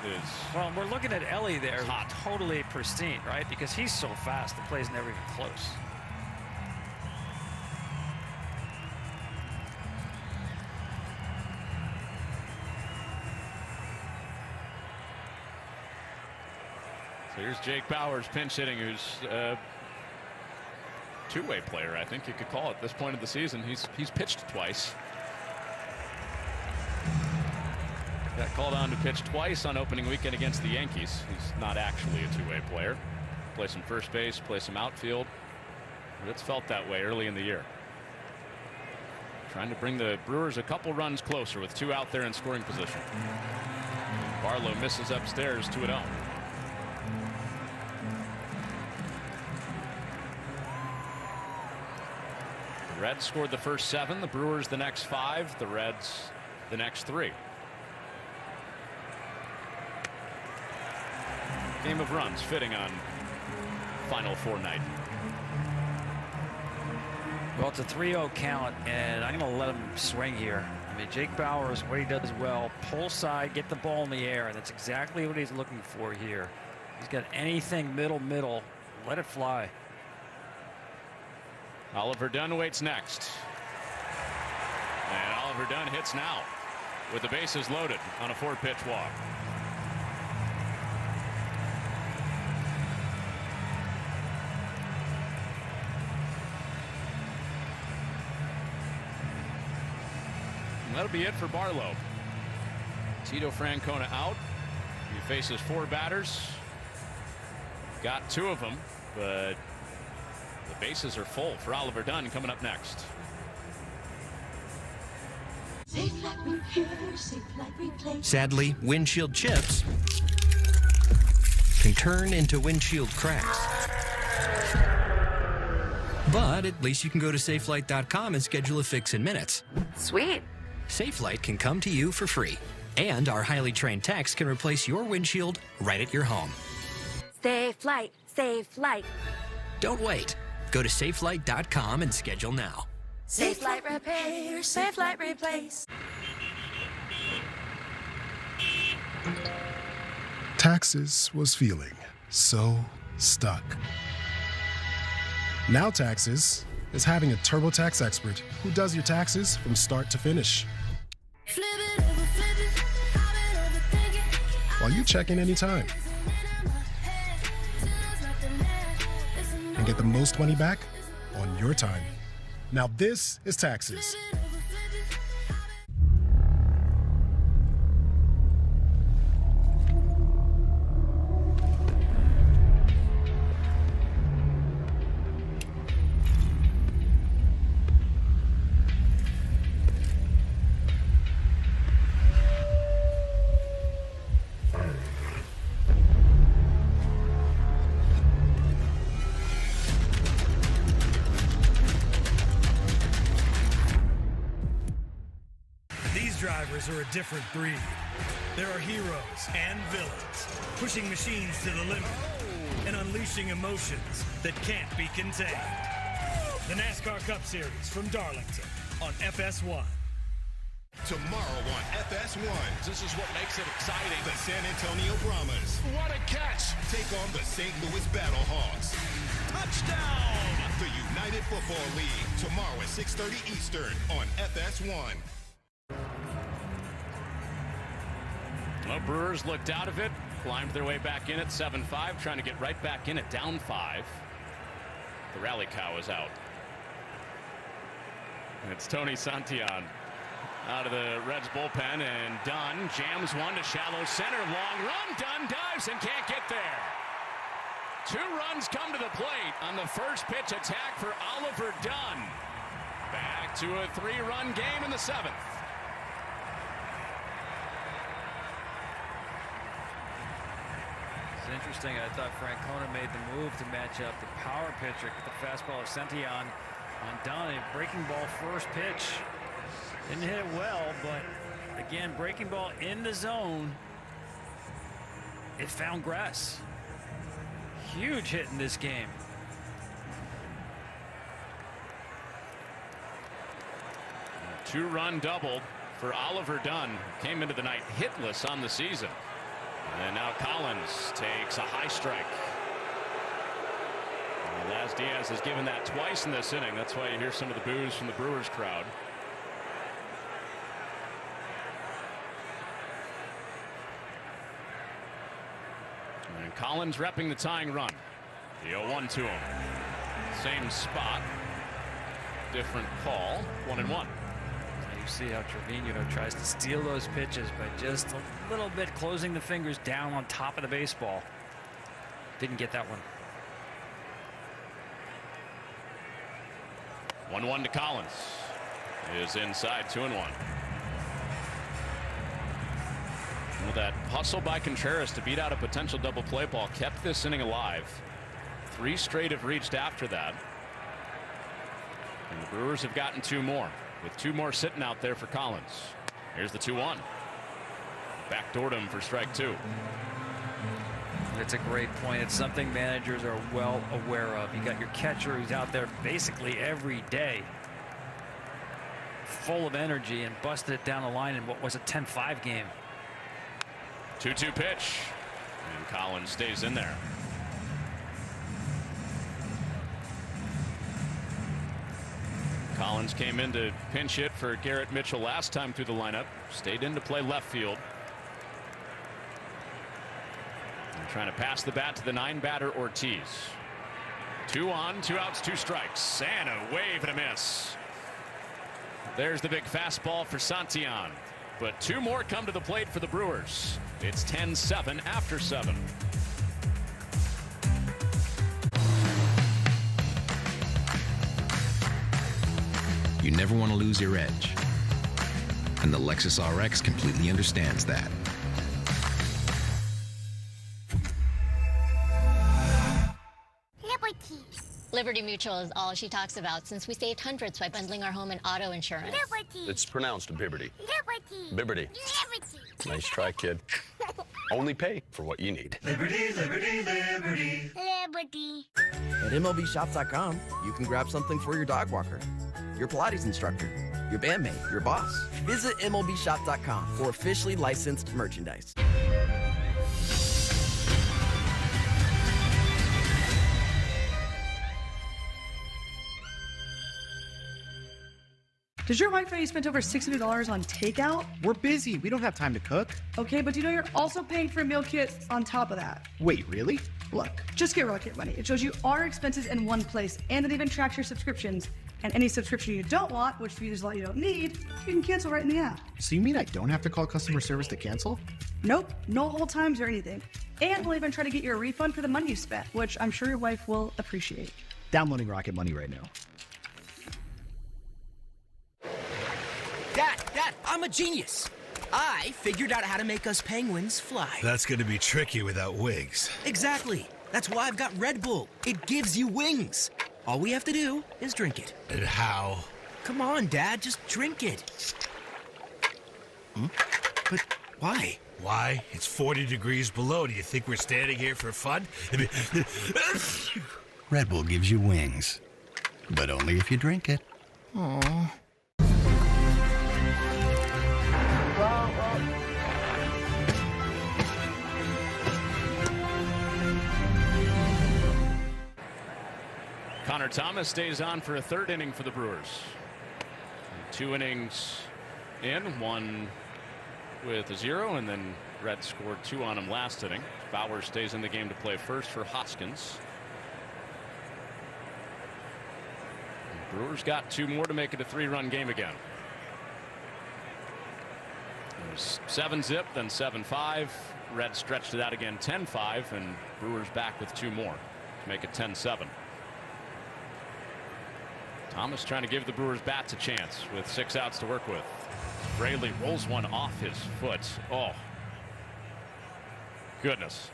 is... Well, we're looking at Ellie there, totally pristine, right? Because he's so fast, the play's never even close. So here's Jake Bowers pinch hitting, who's a two-way player, I think you could call it at this point of the season. He's pitched twice. Got called on to pitch twice on opening weekend against the Yankees. He's not actually a two-way player. Play some first base, play some outfield. But it's felt that way early in the year. Trying to bring the Brewers a couple runs closer with 2 out there in scoring position. Barlow misses upstairs, 2-0. The Reds scored the first 7, the Brewers the next 5, the Reds the next 3. Game of runs fitting on Final Four night. Well, it's a 3-0 count, and I'm going to let him swing here. I mean, Jake Bowers, what he does well, pull side, get the ball in the air, and that's exactly what he's looking for here. He's got anything middle, let it fly. Oliver Dunn waits next. And Oliver Dunn hits now with the bases loaded on a 4-pitch walk. That'll be it for Barlow. Tito Francona out. He faces 4 batters. Got 2 of them, but the bases are full for Oliver Dunn coming up next. Sadly, windshield chips can turn into windshield cracks. But at least you can go to SafeLight.com and schedule a fix in minutes. Sweet. SafeLight can come to you for free. And our highly trained techs can replace your windshield right at your home. SafeLight, SafeLight. Don't wait. Go to SafeLight.com and schedule now. SafeLight repair, SafeLight replace. Taxes was feeling so stuck. Now Taxes is having a TurboTax expert who does your taxes from start to finish. While you check in anytime and get the most money back on your time. Now this is Taxes. Are a different breed. There are heroes and villains, pushing machines to the limit and unleashing emotions that can't be contained. The NASCAR Cup Series from Darlington on FS1. Tomorrow on FS1. This is what makes it exciting. The San Antonio Brahmas. What a catch! Take take on the St. Louis Battlehawks. Touchdown! The United Football League, tomorrow at 6:30 Eastern on FS1. Well, Brewers looked out of it, climbed their way back in at 7-5, trying to get right back in at down 5. The rally cow is out. And it's Tony Santillan out of the Reds bullpen, and Dunn jams one to shallow center. Long run. Dunn dives and can't get there. 2 runs come to the plate on the first pitch attack for Oliver Dunn. Back to a 3-run game in the 7th. It's interesting. I thought Francona made the move to match up the power pitcher, the fastball of Santillan on Dunn. A breaking ball first pitch. Didn't hit it well, but again, breaking ball in the zone. It found grass. Huge hit in this game. A 2-run double for Oliver Dunn. Came into the night hitless on the season. And now Collins takes a high strike. And Laz Diaz has given that twice in this inning. That's why you hear some of the boos from the Brewers crowd. And Collins repping the tying run. The 0-1 to him. Same spot. Different call. 1-1. You see how Trevino tries to steal those pitches by just a little bit closing the fingers down on top of the baseball. Didn't get that one. 1-1 to Collins. Is inside. 2-1. Well, that hustle by Contreras to beat out a potential double play ball kept this inning alive. 3 straight have reached after that. And the Brewers have gotten 2 more, with 2 more sitting out there for Collins. Here's the 2-1. Backdoored him for strike 2. That's a great point. It's something managers are well aware of. You got your catcher who's out there basically every day, full of energy, and busted it down the line in what was a 10-5 game. 2-2 pitch. And Collins stays in there. Collins came in to pinch hit for Garrett Mitchell last time through the lineup. Stayed in to play left field. And trying to pass the bat to the 9-batter Ortiz. 2 on, 2 outs, 2 strikes. And a wave and a miss. There's the big fastball for Santillan. But 2 more come to the plate for the Brewers. It's 10-7 after 7. You never want to lose your edge. And the Lexus RX completely understands that. Liberty Mutual is all she talks about since we saved hundreds by bundling our home and auto insurance. Liberty. It's pronounced Bibberty. Liberty. Bibberty. Liberty. Nice try, kid. Only pay for what you need. Liberty, liberty, liberty. Liberty. At MLBShop.com, you can grab something for your dog walker, your Pilates instructor, your bandmate, your boss. Visit MLBShop.com for officially licensed merchandise. Does your wife know you spent over $600 on takeout? We're busy. We don't have time to cook. Okay, but do you know you're also paying for a meal kit on top of that? Wait, really? Look, just get Rocket Money. It shows you all your expenses in one place, and it even tracks your subscriptions. And any subscription you don't want, which features a lot you don't need, you can cancel right in the app. So you mean I don't have to call customer service to cancel? Nope, no hold times or anything. And we'll even try to get you a refund for the money you spent, which I'm sure your wife will appreciate. Downloading Rocket Money right now. Dad, I'm a genius. I figured out how to make us penguins fly. That's going to be tricky without wings. Exactly. That's why I've got Red Bull. It gives you wings. All we have to do is drink it. And how? Come on, Dad, just drink it. But why? Why? It's 40 degrees below. Do you think we're standing here for fun? Red Bull gives you wings, but only if you drink it. Aww. Connor Thomas stays on for a third inning for the Brewers. 2 innings in, 1 with a 0, and then Reds scored 2 on him last inning. Bauer stays in the game to play first for Hoskins. And Brewers got 2 more to make it a 3-run game again. It was 7-zip, then 7-5. Reds stretched it out again 10-5, and Brewers back with 2 more to make it 10-7. Thomas trying to give the Brewers bats a chance with 6 outs to work with. Fraley rolls one off his foot. Oh, goodness.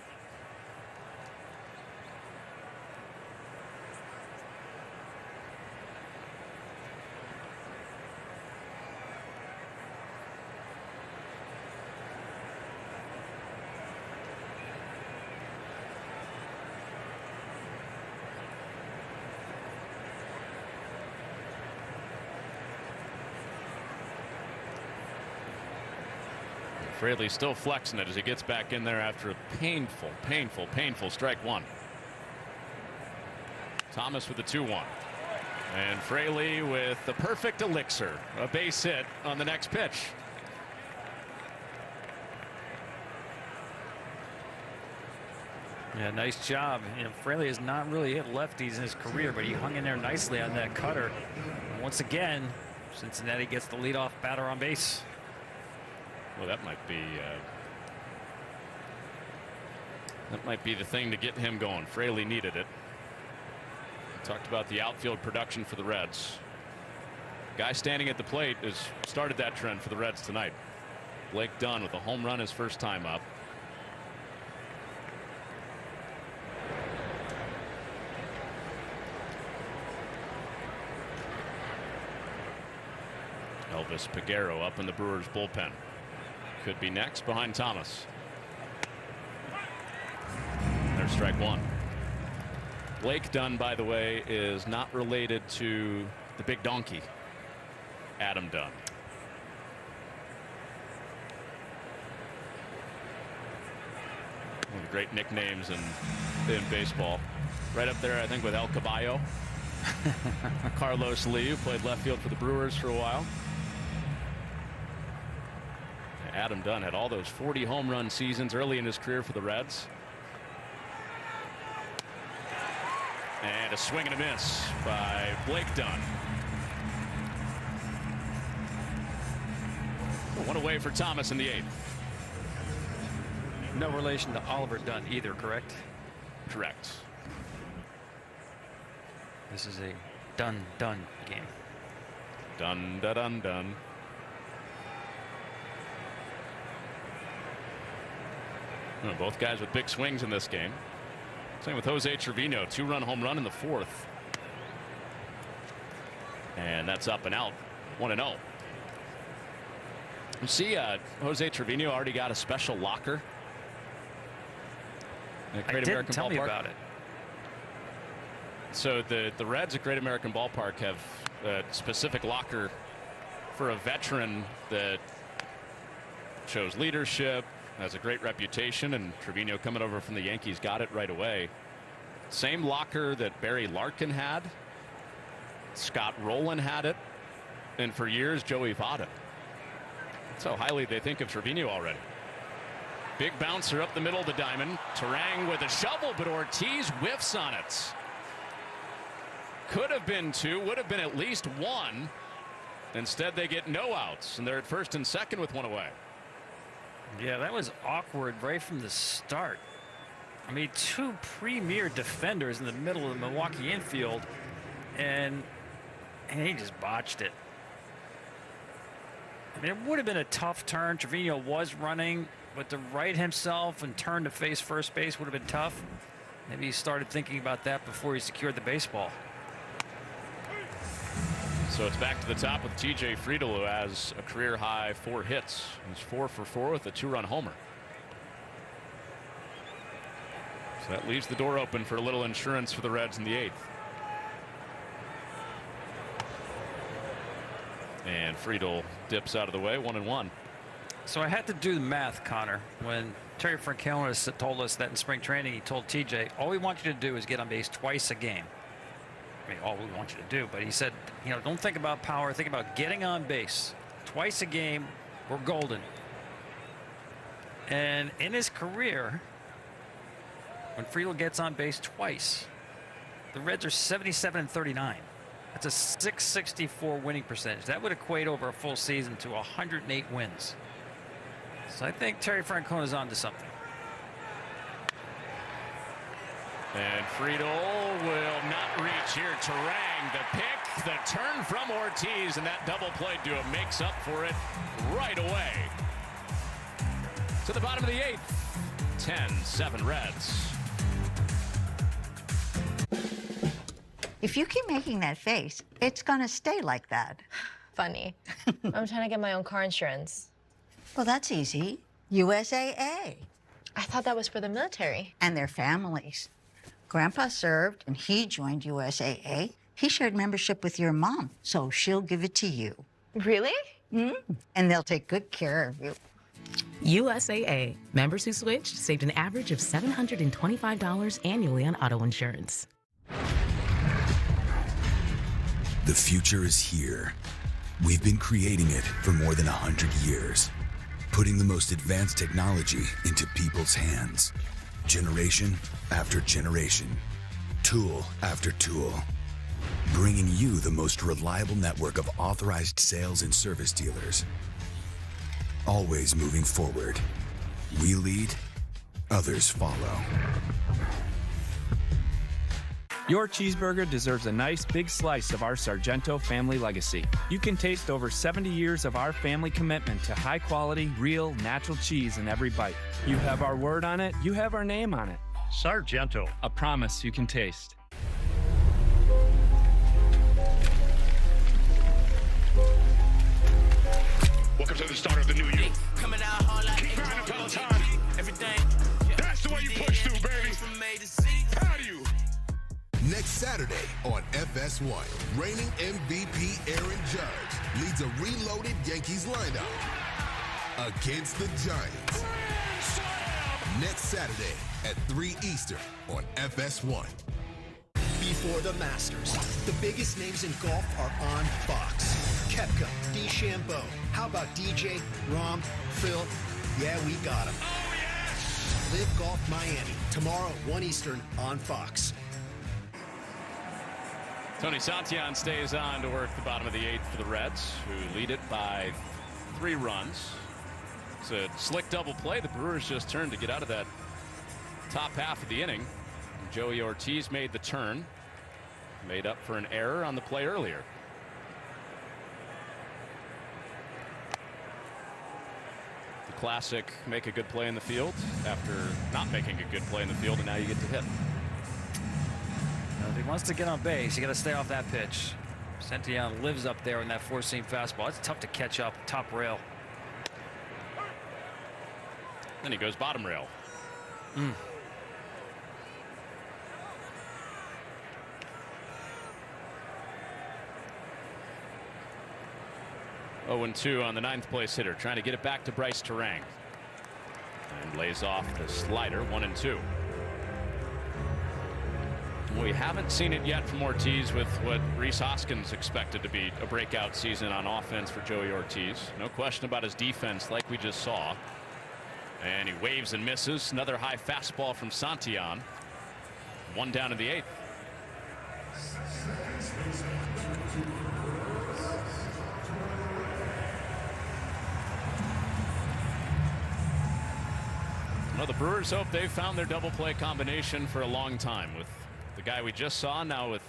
Fraley still flexing it as he gets back in there after a painful strike 1. Thomas with the 2-1. And Fraley with the perfect elixir, a base hit on the next pitch. Yeah, nice job. You know, Fraley has not really hit lefties in his career, but he hung in there nicely on that cutter. And once again, Cincinnati gets the leadoff batter on base. Well, that might be the thing to get him going. Fraley needed it. We talked about the outfield production for the Reds. Guy standing at the plate has started that trend for the Reds tonight. Blake Dunn with a home run his first time up. Elvis Peguero up in the Brewers bullpen. Could be next behind Thomas. There's strike 1. Blake Dunn, by the way, is not related to the big donkey, Adam Dunn. One of the great nicknames in baseball. Right up there, I think, with El Caballo. Carlos Lee, who played left field for the Brewers for a while. Adam Dunn had all those 40 home run seasons early in his career for the Reds. And a swing and a miss by Blake Dunn. One away for Thomas in the 8th. No relation to Oliver Dunn either, correct? Correct. This is a Dunn game. Dun da dun dun. Both guys with big swings in this game. Same with Jose Trevino, 2-run home run in the 4th. And that's up and out, 1-0. You see, Jose Trevino already got a special locker at Great American tell Ballpark. Me about it. So the Reds at Great American Ballpark have a specific locker for a veteran that shows leadership, has a great reputation, and Trevino, coming over from the Yankees, got it right away. Same locker that Barry Larkin had, Scott Rowland had it, and for years Joey Votto. That's how highly they think of Trevino already. Big bouncer up the middle of the diamond. Terang with a shovel, but Ortiz whiffs on it. Could have been 2, would have been at least 1. Instead, they get no outs, and they're at first and second with 1 away. Yeah, that was awkward right from the start. I mean, 2 premier defenders in the middle of the Milwaukee infield, and he just botched it. I mean, it would have been a tough turn. Trevino was running, but to right himself and turn to face first base would have been tough. Maybe he started thinking about that before he secured the baseball. So it's back to the top with TJ Friedel, who has a career high 4 hits. He's 4 for 4 with a 2-run homer. So that leaves the door open for a little insurance for the Reds in the 8th. And Friedel dips out of the way, 1-1. So I had to do the math, Connor. When Terry Francona told us that in spring training, he told TJ, all we want you to do is get on base twice a game. all we want you to do, but he said, don't think about power, think about getting on base. Twice a game, we're golden. And in his career, when Friedl gets on base twice, the Reds are 77-39. That's a .664 winning percentage. That would equate over a full season to 108 wins. So I think Terry Francona's onto something. And Friedl will not reach here. Turang, the pick, the turn from Ortiz, and that double play do it makes up for it right away. To the bottom of the 8th, 10-7 Reds. If you keep making that face, it's gonna stay like that. Funny. I'm trying to get my own car insurance. Well, that's easy. USAA. I thought that was for the military. And their families. Grandpa served, and he joined USAA. He shared membership with your mom, so she'll give it to you. Really? And they'll take good care of you. USAA. Members who switched saved an average of $725 annually on auto insurance. The future is here. We've been creating it for more than 100 years, putting the most advanced technology into people's hands, generation after generation, tool after tool, bringing you the most reliable network of authorized sales and service dealers. Always moving forward. We lead, others follow. Your cheeseburger deserves a nice big slice of our Sargento family legacy. You can taste over 70 years of our family commitment to high quality, real, natural cheese in every bite. You have our word on it, you have our name on it. Sargento, a promise you can taste. Welcome to the start of the new year. Coming out hard like keep grinding, Peloton. Everything. That's the way you push through, baby. Proud of you. Next Saturday on FS1, reigning MVP Aaron Judge leads a reloaded Yankees lineup against the Giants. Next Saturday at 3 Eastern on FS1. Before the Masters, the biggest names in golf are on Fox. Koepka, DeChambeau. How about DJ, Rahm, Phil? Yeah, we got him. Oh, yes! Live Golf Miami, tomorrow at 1 Eastern on Fox. Tony Santillan stays on to work the bottom of the 8th for the Reds, who lead it by 3 runs. It's a slick double play. The Brewers just turned to get out of that top half of the inning. Joey Ortiz made the turn, made up for an error on the play earlier. The classic make a good play in the field after not making a good play in the field, and now you get to hit. If he wants to get on base, you got to stay off that pitch. Santillan lives up there in that four-seam fastball. It's tough to catch up top rail. Then he goes bottom rail. 0-2 on the 9th place hitter, trying to get it back to Bryce Turang. And lays off the slider, 1-2. We haven't seen it yet from Ortiz with what Rhys Hoskins expected to be a breakout season on offense for Joey Ortiz. No question about his defense like we just saw. And he waves and misses. Another high fastball from Santillan. 1 down in the 8th. Well, the Brewers hope they've found their double play combination for a long time with the guy we just saw, now with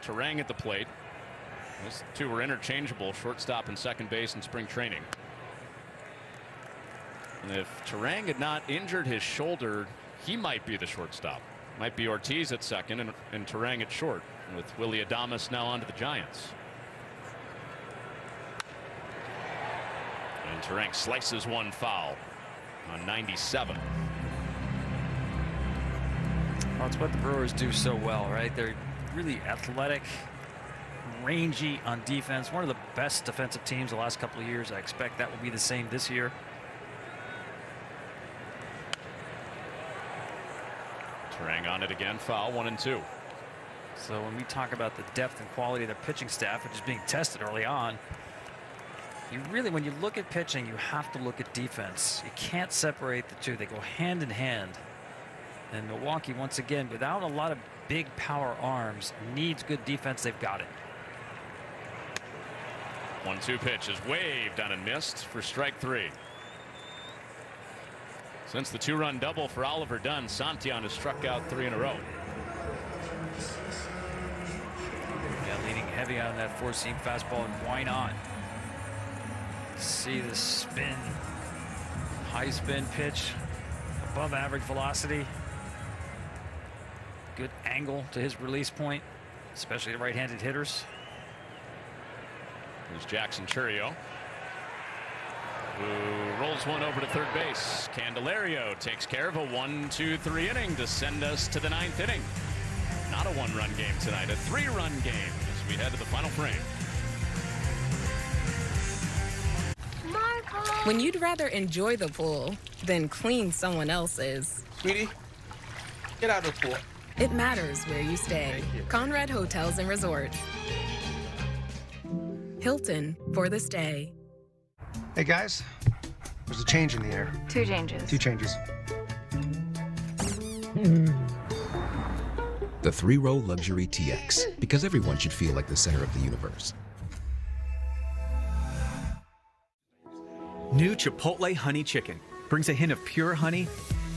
Turang at the plate. Those two were interchangeable, shortstop and second base in spring training. And if Turang had not injured his shoulder, he might be the shortstop. Might be Ortiz at second and Turang at short, with Willy Adames now on to the Giants. And Turang slices one foul on 97. Well, it's what the Brewers do so well, right? They're really athletic, rangy on defense. One of the best defensive teams the last couple of years. I expect that will be the same this year. Turang on it again, foul, 1-2. So when we talk about the depth and quality of their pitching staff, which is being tested early on, you really, when you look at pitching, you have to look at defense. You can't separate the two. They go hand in hand. And Milwaukee, once again, without a lot of big power arms, needs good defense. They've got it. 1-2 pitch is waved on and missed for strike 3. Since the 2-run double for Oliver Dunn, Santillan has struck out 3 in a row. Yeah, leaning heavy on that 4-seam fastball, and why not? See the spin, high spin pitch, above average velocity. Good angle to his release point, especially the right-handed hitters. Here's Jackson Churio, who rolls one over to third base. Candelario takes care of a 1-2-3 inning to send us to the 9th inning. Not a 1-run game tonight, a 3-run game as we head to the final frame. When you'd rather enjoy the pool than clean someone else's. Sweetie, get out of the pool. It matters where you stay. Conrad Hotels and Resorts. Hilton for the stay. Hey guys, there's a change in the air. 2 changes. 2 changes. The 3-row luxury TX, because everyone should feel like the center of the universe. New Chipotle Honey Chicken brings a hint of pure honey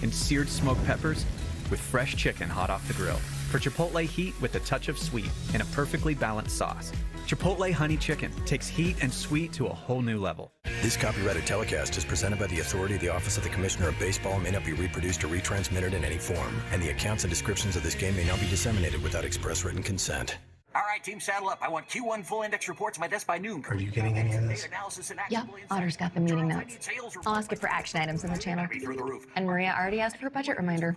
and seared smoked peppers with fresh chicken hot off the grill. For Chipotle heat with a touch of sweet and a perfectly balanced sauce. Chipotle Honey Chicken takes heat and sweet to a whole new level. This copyrighted telecast is presented by the authority of the Office of the Commissioner of Baseball and may not be reproduced or retransmitted in any form. And the accounts and descriptions of this game may not be disseminated without express written consent. All right, team, saddle up. I want Q1 full index reports to my desk by noon. Are you getting any of this? Yep, Otter's got the meeting notes. I'll ask it for action items in the channel. And Maria already asked for a budget reminder.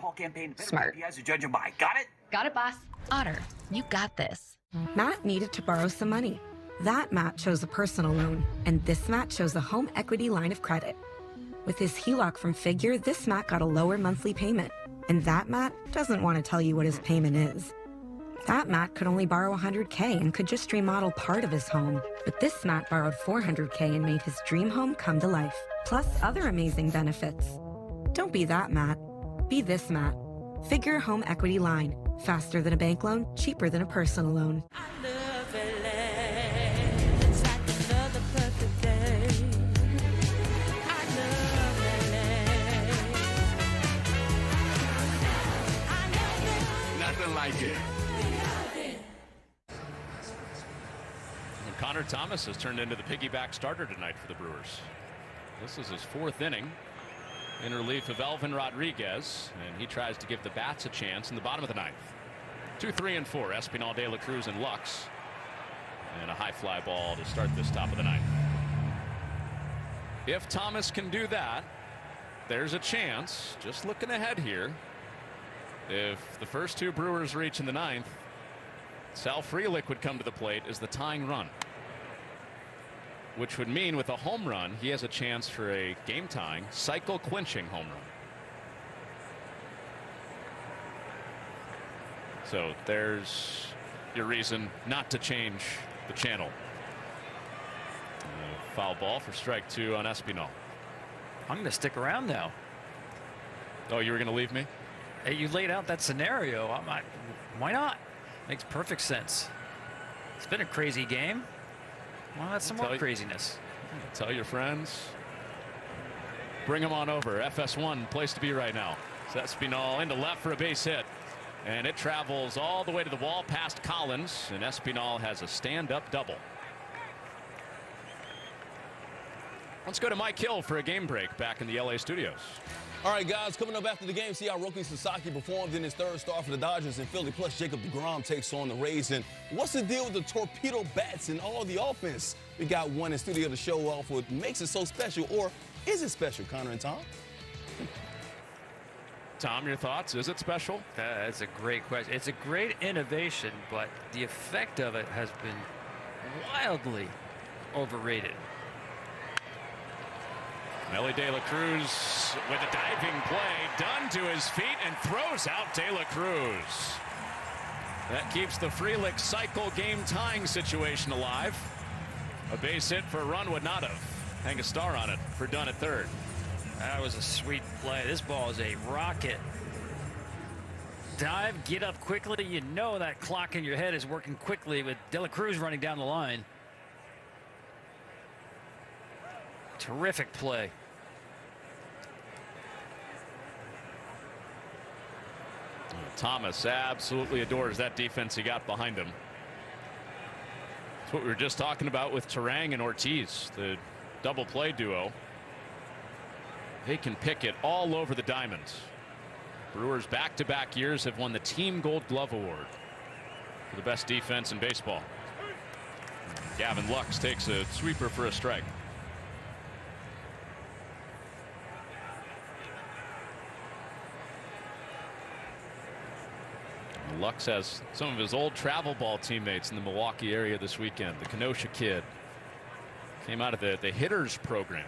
Smart. Got it? Got it, boss. Otter, you got this. Matt needed to borrow some money. That Matt chose a personal loan, and this Matt chose a home equity line of credit. With his HELOC from Figure, this Matt got a lower monthly payment, and that Matt doesn't want to tell you what his payment is. That Matt could only borrow $100K and could just remodel part of his home, but this Matt borrowed $400K and made his dream home come to life, plus other amazing benefits. Don't be that Matt. Be this Matt. Figure home equity line. Faster than a bank loan, cheaper than a personal loan. Nothing like it. And Connor Thomas has turned into the piggyback starter tonight for the Brewers. This is his 4th inning in relief of Elvin Rodriguez, and he tries to give the bats a chance in the bottom of the 9th. 2, 3, and 4. Espinal, De La Cruz, and Lux, and a high fly ball to start this top of the 9th. If Thomas can do that, there's a chance. Just looking ahead here, if the first 2 Brewers reach in the 9th, Sal Frelick would come to the plate as the tying run, which would mean with a home run, he has a chance for a game-tying, cycle-clinching home run. So there's your reason not to change the channel. Foul ball for strike 2 on Espinal. I'm going to stick around now. Oh, you were going to leave me? Hey, you laid out that scenario. Why not? Makes perfect sense. It's been a crazy game. Well, that's some more craziness. Tell your friends. Bring them on over. FS1, place to be right now. Espinal into left for a base hit. And it travels all the way to the wall past Collins, and Espinal has a stand-up double. Let's go to Mike Hill for a game break back in the LA studios. All right, guys, coming up after the game, see how Roki Sasaki performed in his 3rd start for the Dodgers in Philly. Plus, Jacob deGrom takes on the Rays. And what's the deal with the torpedo bats and all the offense? We got one in studio to show off what makes it so special, or is it special, Connor and Tom? Tom, your thoughts? Is it special? That's a great question. It's a great innovation, but the effect of it has been wildly overrated. Ellie De La Cruz with a diving play, done to his feet, and throws out De La Cruz. That keeps the Frelick cycle game tying situation alive. A base hit for a run would not have. Hang a star on it for Dunn at third. That was a sweet play. This ball is a rocket. Dive, get up quickly. You know that clock in your head is working quickly with De La Cruz running down the line. Terrific play. Thomas absolutely adores that defense he got behind him. That's what we were just talking about with Terang and Ortiz, the double play duo. They can pick it all over the diamonds. Brewers back-to-back years have won the Team Gold Glove Award for the best defense in baseball. Gavin Lux takes a sweeper for a strike. Lux has some of his old travel ball teammates in the Milwaukee area this weekend. The Kenosha kid came out of the hitters program.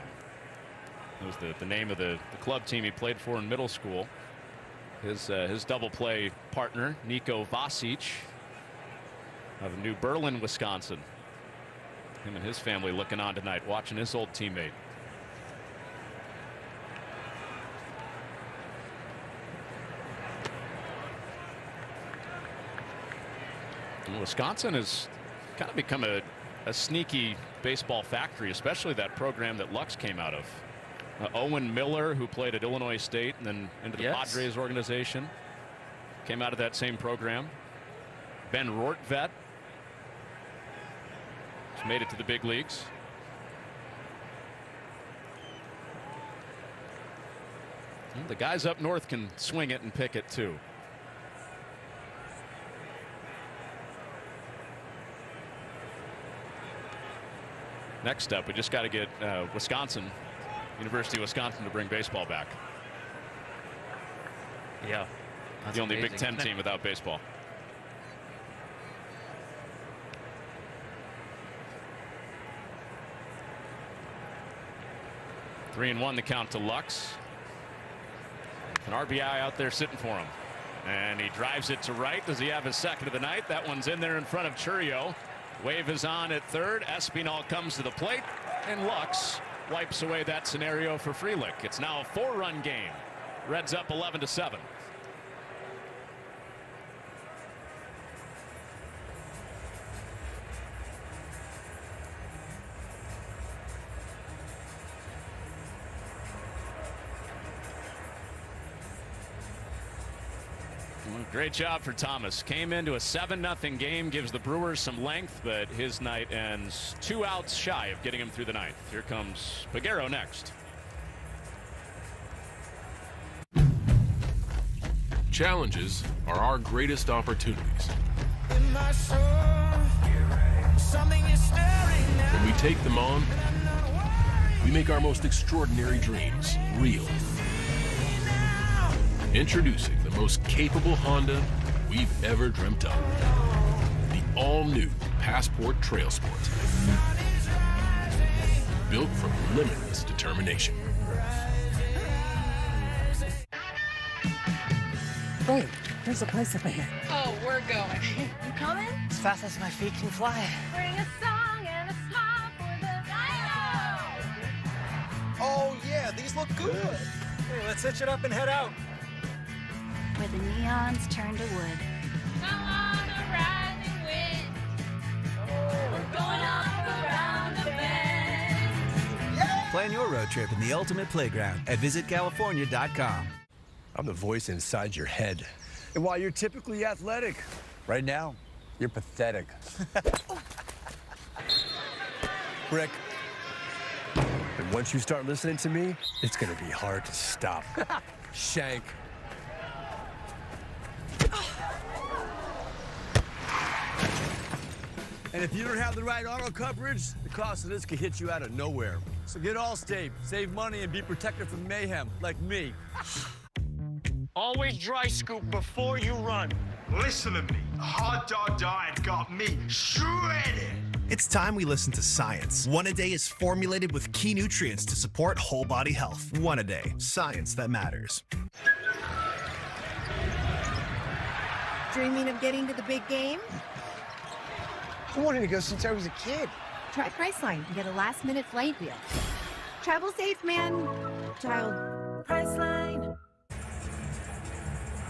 That was the name of the club team he played for in middle school. His double play partner, Nico Vasic, of New Berlin, Wisconsin. Him and his family looking on tonight, watching his old teammate. Wisconsin has kind of become a sneaky baseball factory, especially that program that Lux came out of. Owen Miller, who played at Illinois State and then into the Padres organization, came out of that same program. Ben Rortvedt has made it to the big leagues. And the guys up north can swing it and pick it too. Next up, we just got to get University of Wisconsin to bring baseball back. Yeah. The only Big Ten team without baseball. Three and one the count to Lux. An RBI out there sitting for him. And he drives it to right. Does he have his second of the night? That one's in there in front of Churio. Wave is on at third. Espinal comes to the plate, and Lux wipes away that scenario for Frelick. It's now a 4-run game. Reds up 11-7. Great job for Thomas. Came into a 7-0 game, gives the Brewers some length, but his night ends 2 outs shy of getting him through the ninth. Here comes Peguero next. Challenges are our greatest opportunities. When we take them on, we make our most extraordinary dreams real. Introducing the most capable Honda we've ever dreamt of. The all-new Passport Trail Sport. Built from limitless determination. Wait, there's a place up ahead. Oh, we're going. You coming? As fast as my feet can fly. Bring a song and a smile for the dino. Oh yeah, these look good. Hey, let's hitch it up and head out. Where the neons turn to wood. Come on the rising wind. We're going off around the bend. Plan your road trip in the ultimate playground at visitcalifornia.com. I'm the voice inside your head. And while you're typically athletic, right now, you're pathetic. Rick. And once you start listening to me, it's gonna be hard to stop. Shank. And if you don't have the right auto coverage, the cost of this could hit you out of nowhere. So get Allstate, save money, and be protected from mayhem, like me. Always dry scoop before you run. Listen to me. A hot dog diet got me shredded. It's time we listen to science. One A Day is formulated with key nutrients to support whole body health. One A Day, science that matters. Dreaming of getting to the big game? I wanted to go since I was a kid. Try Priceline and get a last-minute flight deal. Travel safe, man. Child. Priceline.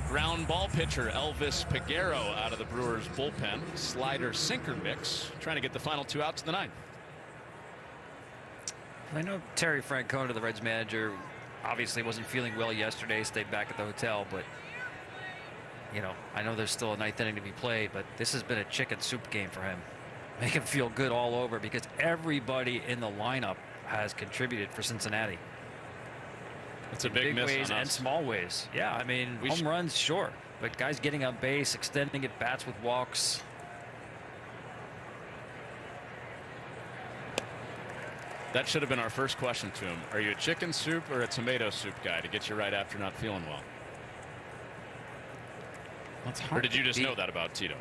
Ground ball pitcher Elvis Peguero out of the Brewers bullpen. Slider sinker mix, trying to get the final 2 outs in the 9th. I know Terry Francona, the Reds manager, obviously wasn't feeling well yesterday, stayed back at the hotel, but you know, I know there's still a 9th inning to be played, but this has been a chicken soup game for him. Make him feel good all over because everybody in the lineup has contributed for Cincinnati. It's a big miss ways on and us. small ways. Yeah, I mean, home runs, sure, but guys getting on base, extending at bats with walks. That should have been our first question to him. Are you a chicken soup or a tomato soup guy to get you right after not feeling well? That's hard. Or did you just to know that about Tito?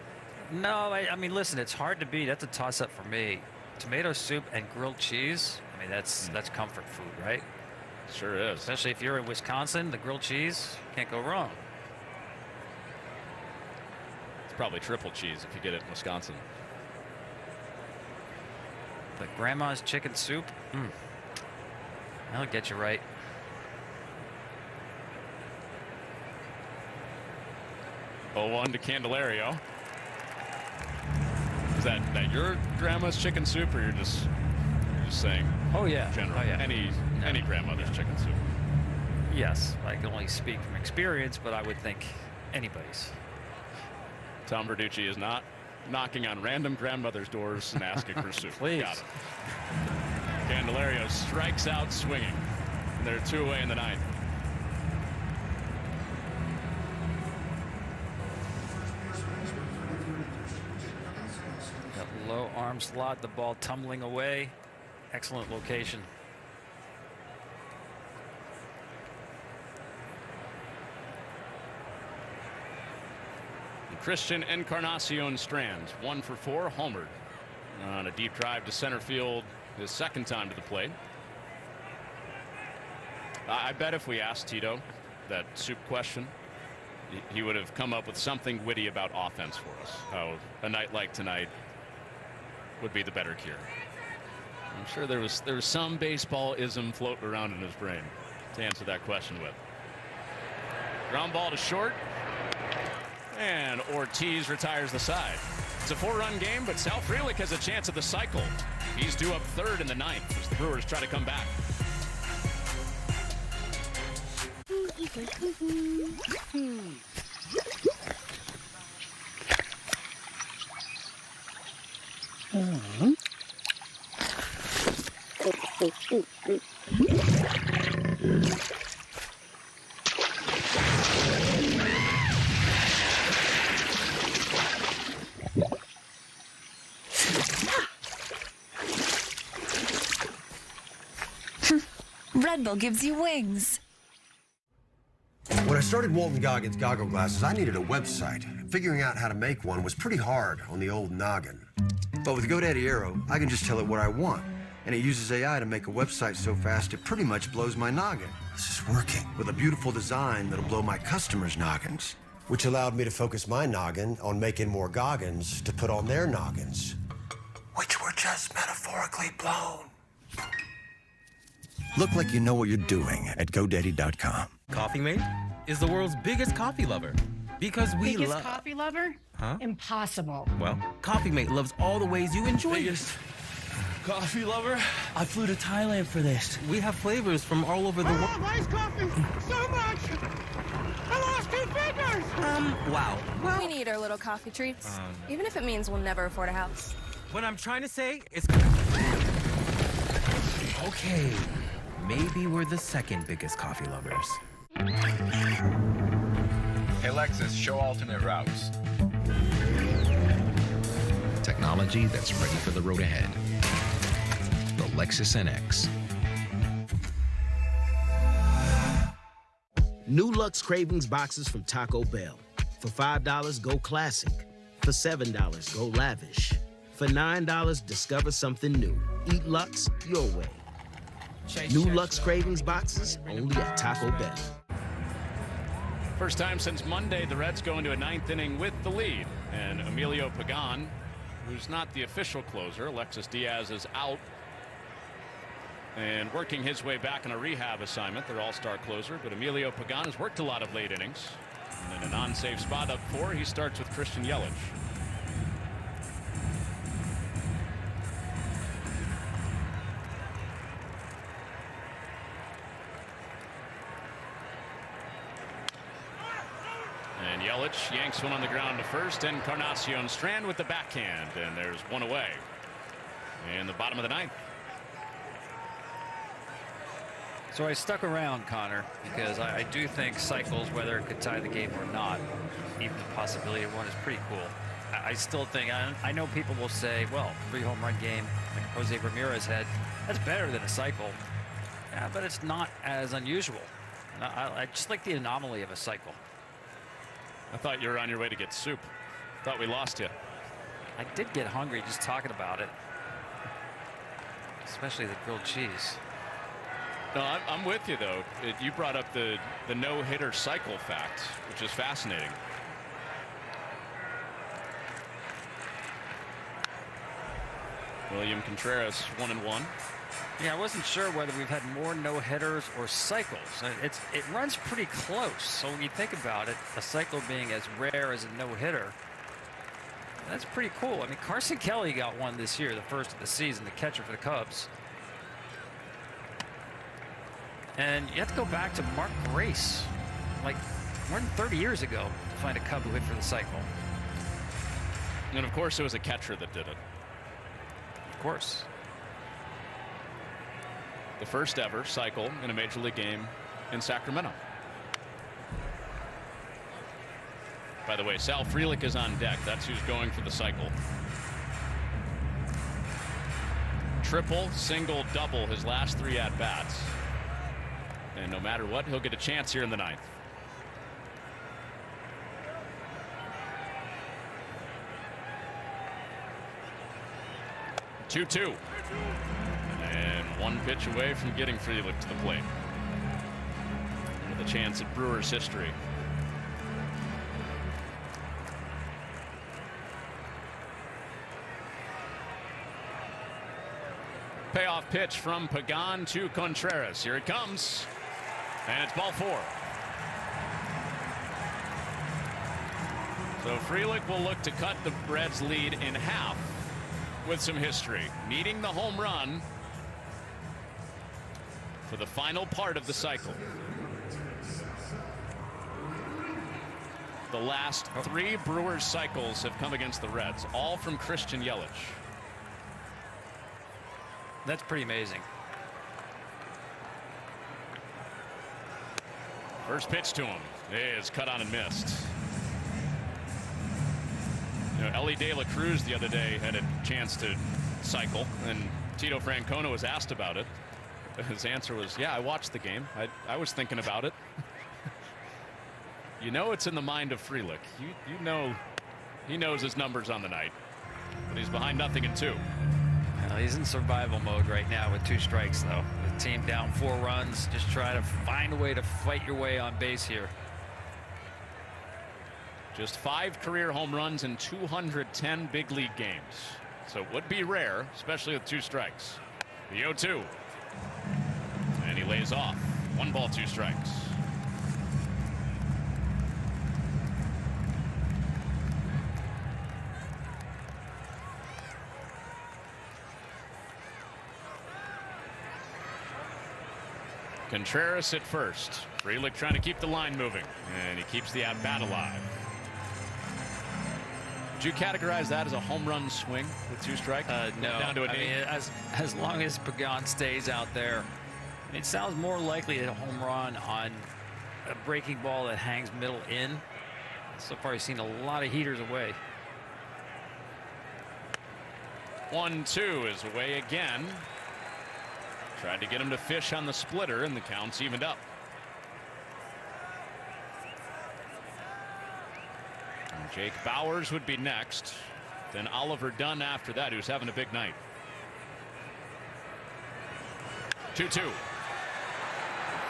No, I mean, listen, it's hard to beat. That's a toss-up for me. Tomato soup and grilled cheese. I mean, that's comfort food, right? Sure is. Especially if you're in Wisconsin, the grilled cheese can't go wrong. It's probably triple cheese if you get it in Wisconsin. But grandma's chicken soup, that'll get you right. Oh, 1 to Candelario. Is that your grandma's chicken soup, or you're just saying? Oh yeah. General. Oh yeah. Any grandmother's chicken soup. Yes, I can only speak from experience, but I would think anybody's. Tom Verducci is not knocking on random grandmother's doors and asking for soup. Please. Got it. Candelario strikes out swinging. And they're 2 away in the 9th. That low arm slot, the ball tumbling away. Excellent location. Christian Encarnacion Strand, 1 for 4, homered on a deep drive to center field, his second time to the plate. I bet if we asked Tito that soup question, he would have come up with something witty about offense for us. How a night like tonight would be the better cure. I'm sure there was some baseball-ism floating around in his brain to answer that question with. Ground ball to short. And Ortiz retires the side. It's a 4-run game, but Sal Frelick has a chance at the cycle. He's due up 3rd in the 9th as the Brewers try to come back. Red Bull gives you wings. When I started Walton Goggins goggle glasses, I needed a website. Figuring out how to make one was pretty hard on the old noggin. But with GoDaddy Aero, I can just tell it what I want. And it uses AI to make a website so fast it pretty much blows my noggin. This is working. With a beautiful design that'll blow my customers' noggins. Which allowed me to focus my noggin on making more goggins to put on their noggins. Which were just metaphorically blown. Look like you know what you're doing at GoDaddy.com. Coffee Mate is the world's biggest coffee lover because we biggest love. coffee lover? Huh? Impossible. Well, Coffee Mate loves all the ways you enjoy Biggest coffee lover? I flew to Thailand for this. We have flavors from all over the world. I love iced coffee so much. I lost 2 fingers. Wow. Well, We need our little coffee treats, even if it means we'll never afford a house. what I'm trying to say is. Okay, maybe we're the second biggest coffee lovers. Hey Lexus, show alternate routes. Technology that's ready for the road ahead. The Lexus NX. New Lux Cravings boxes from Taco Bell. For $5, go classic. For $7, go lavish. For $9, discover something new. Eat Lux your way. New Lux Cravings boxes only at Taco Bell. First time since Monday, the Reds go into a 9th inning with the lead. And Emilio Pagan, who's not the official closer, Alexis Diaz is out and working his way back on a rehab assignment, their all-star closer. But Emilio Pagan has worked a lot of late innings. And in a non-safe spot up 4, he starts with Christian Yelich. And Yelich yanks one on the ground to first. Encarnacion Strand with the backhand. And there's one away. In the bottom of the 9th. So I stuck around, Connor, because I do think cycles, whether it could tie the game or not, even the possibility of one is pretty cool. I still think, I know people will say, well, 3 home run game like Jose Ramirez had, that's better than a cycle. Yeah, but it's not as unusual. And I just like the anomaly of a cycle. I thought you were on your way to get soup. Thought we lost you. I did get hungry just talking about it. Especially the grilled cheese. No, I'm with you, though. You brought up the no-hitter cycle fact, which is fascinating. William Contreras, 1-1. Yeah, I wasn't sure whether we've had more no-hitters or cycles. It runs pretty close. So when you think about it, a cycle being as rare as a no-hitter, that's pretty cool. I mean, Carson Kelly got one this year, the first of the season, the catcher for the Cubs. And you have to go back to Mark Grace, like more than 30 years ago, to find a Cub who hit for the cycle. And of course, it was a catcher that did it. Of course. The first ever cycle in a major league game in Sacramento. By the way, Sal Frelick is on deck. That's who's going for the cycle. Triple, single, double his last 3 at-bats. And no matter what, he'll get a chance here in the 9th. Two-two. And one pitch away from getting Frelick to the plate. With a chance at Brewers history. Payoff pitch from Pagan to Contreras. Here it comes. And it's ball 4. So Frelick will look to cut the Reds' lead in half with some history. Needing the home run for the final part of the cycle. The last 3 Brewers cycles have come against the Reds, all from Christian Yelich. That's pretty amazing. First pitch to him is cut on and missed. You know, Ellie De La Cruz the other day had a chance to cycle, and Tito Francona was asked about it. His answer was, yeah, I watched the game. I was thinking about it. You know it's in the mind of Frelick. You know he knows his numbers on the night. But he's behind 0-2. Well, he's in survival mode right now with 2 strikes, though. The team down 4 runs. Just try to find a way to fight your way on base here. Just 5 career home runs in 210 big league games. So it would be rare, especially with 2 strikes. The 0-2. And he lays off. 1 ball, 2 strikes. Contreras at first. Frelick trying to keep the line moving, and he keeps the at-bat alive. Would you categorize that as a home run swing with 2 strikes? No. Down to a knee? I mean, as long as Pagan stays out there, it sounds more likely a home run on a breaking ball that hangs middle in. So far, he's seen a lot of heaters away. 1-2 is away again. Tried to get him to fish on the splitter, and the count's evened up. And Jake Bauers would be next. Then Oliver Dunn after that, who's having a big night. 2-2.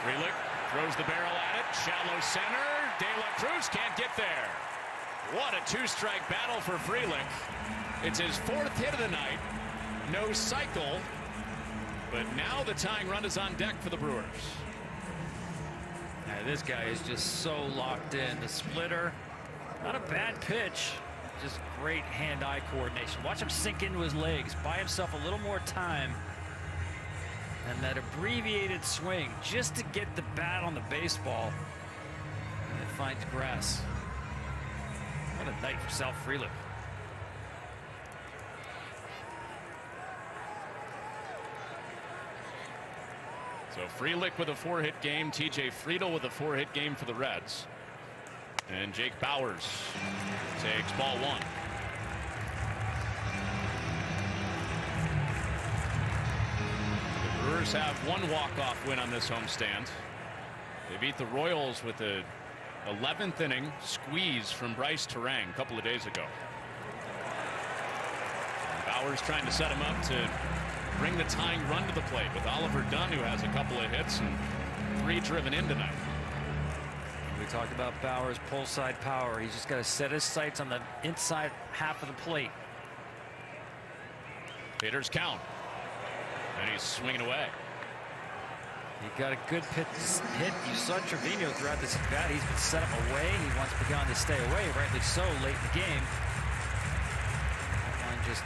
Frelick throws the barrel at it. Shallow center. De La Cruz can't get there. What a two-strike battle for Frelick. It's his 4th hit of the night. No cycle. But now the tying run is on deck for the Brewers. Yeah, this guy is just so locked in. The splitter, not a bad pitch. Just great hand-eye coordination. Watch him sink into his legs. Buy himself a little more time. And that abbreviated swing just to get the bat on the baseball. And it finds grass. What a night for Sal Frelick. So Frelick with a 4-hit game. TJ Friedel with a 4-hit game for the Reds. And Jake Bauers takes ball 1. The Brewers have one walk-off win on this homestand. They beat the Royals with a 11th inning squeeze from Bryce Terang a couple of days ago. And Bauers trying to set him up to bring the tying run to the plate with Oliver Dunn, who has a couple of hits and 3 driven in tonight. We talked about Bauers' pull side power. He's just got to set his sights on the inside half of the plate. Hitters count. And he's swinging away. He got a good hit. You saw Trevino throughout this at bat. He's been set up away. He wants Pagan to stay away, rightly so, late in the game. One just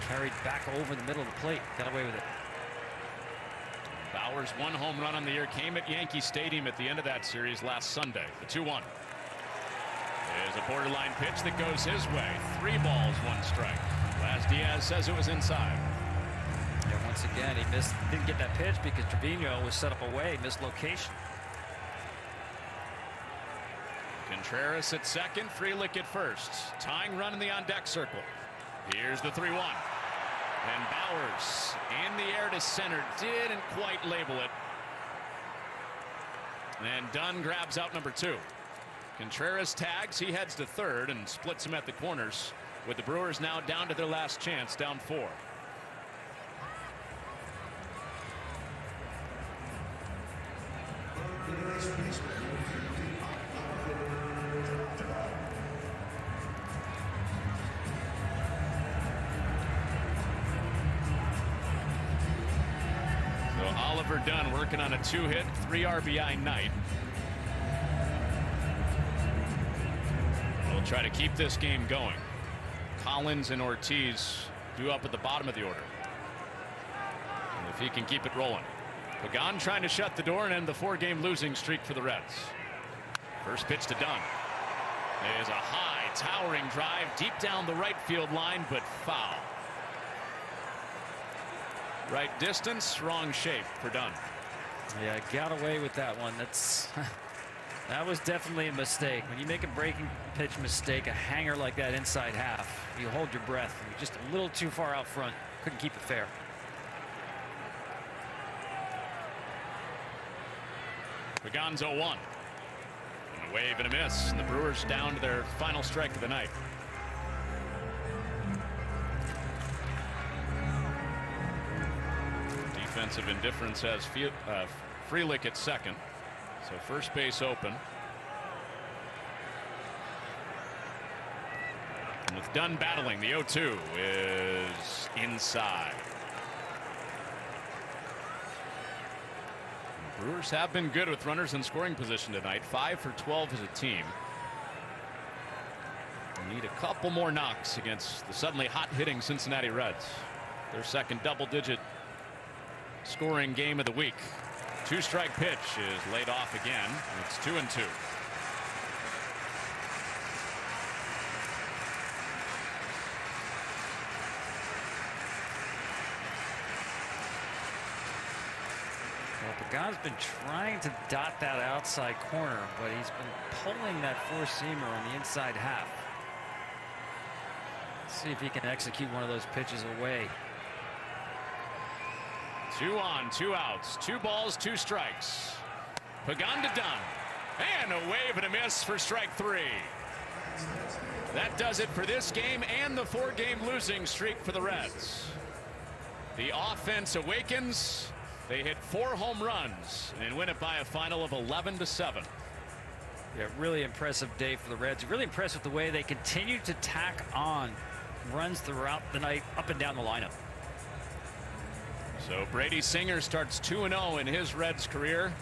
carried back over the middle of the plate. Got away with it. Bauers' 1 home run on the year came at Yankee Stadium at the end of that series last Sunday. The 2-1. There's a borderline pitch that goes his way. 3 balls, 1 strike. Laz Diaz says it was inside. Yeah, once again, he didn't get that pitch because Trevino was set up away, missed location. Contreras at second, Frelick at first. Tying run in the on-deck circle. Here's the 3-1. And Bauers in the air to center, didn't quite label it. And Dunn grabs out number 2. Contreras tags, he heads to third and splits him at the corners, with the Brewers now down to their last chance, down 4. Oliver Dunn working on a 2-hit, 3 RBI night. We'll try to keep this game going. Collins and Ortiz due up at the bottom of the order. And if he can keep it rolling. Pagan trying to shut the door and end the 4-game losing streak for the Reds. First pitch to Dunn. There's a high towering drive deep down the right field line, but foul. Right distance, wrong shape for Dunn. Yeah, got away with that one. That was definitely a mistake. When you make a breaking pitch mistake, a hanger like that inside half, you hold your breath. You're just a little too far out front. Couldn't keep it fair. Pagan's 0-1. And a wave and a miss. And the Brewers down to their final strike of the night. Defensive indifference has Frelick at second. So first base open. And with Dunn battling, the 0-2 is inside. The Brewers have been good with runners in scoring position tonight. 5 for 12 as a team. They need a couple more knocks against the suddenly hot hitting Cincinnati Reds. Their second double-digit scoring game of the week. 2-strike pitch is laid off again. It's 2-2. Well, Pagan's been trying to dot that outside corner, but he's been pulling that 4-seamer on the inside half. Let's see if he can execute one of those pitches away. 2 on, 2 outs, 2 balls, 2 strikes. Pagan to Dunn. And a wave and a miss for strike 3. That does it for this game and the 4-game losing streak for the Reds. The offense awakens. They hit 4 home runs and win it by a final of 11-7. Yeah, really impressive day for the Reds. Really impressed with the way they continue to tack on runs throughout the night, up and down the lineup. So Brady Singer starts 2-0 in his Reds career.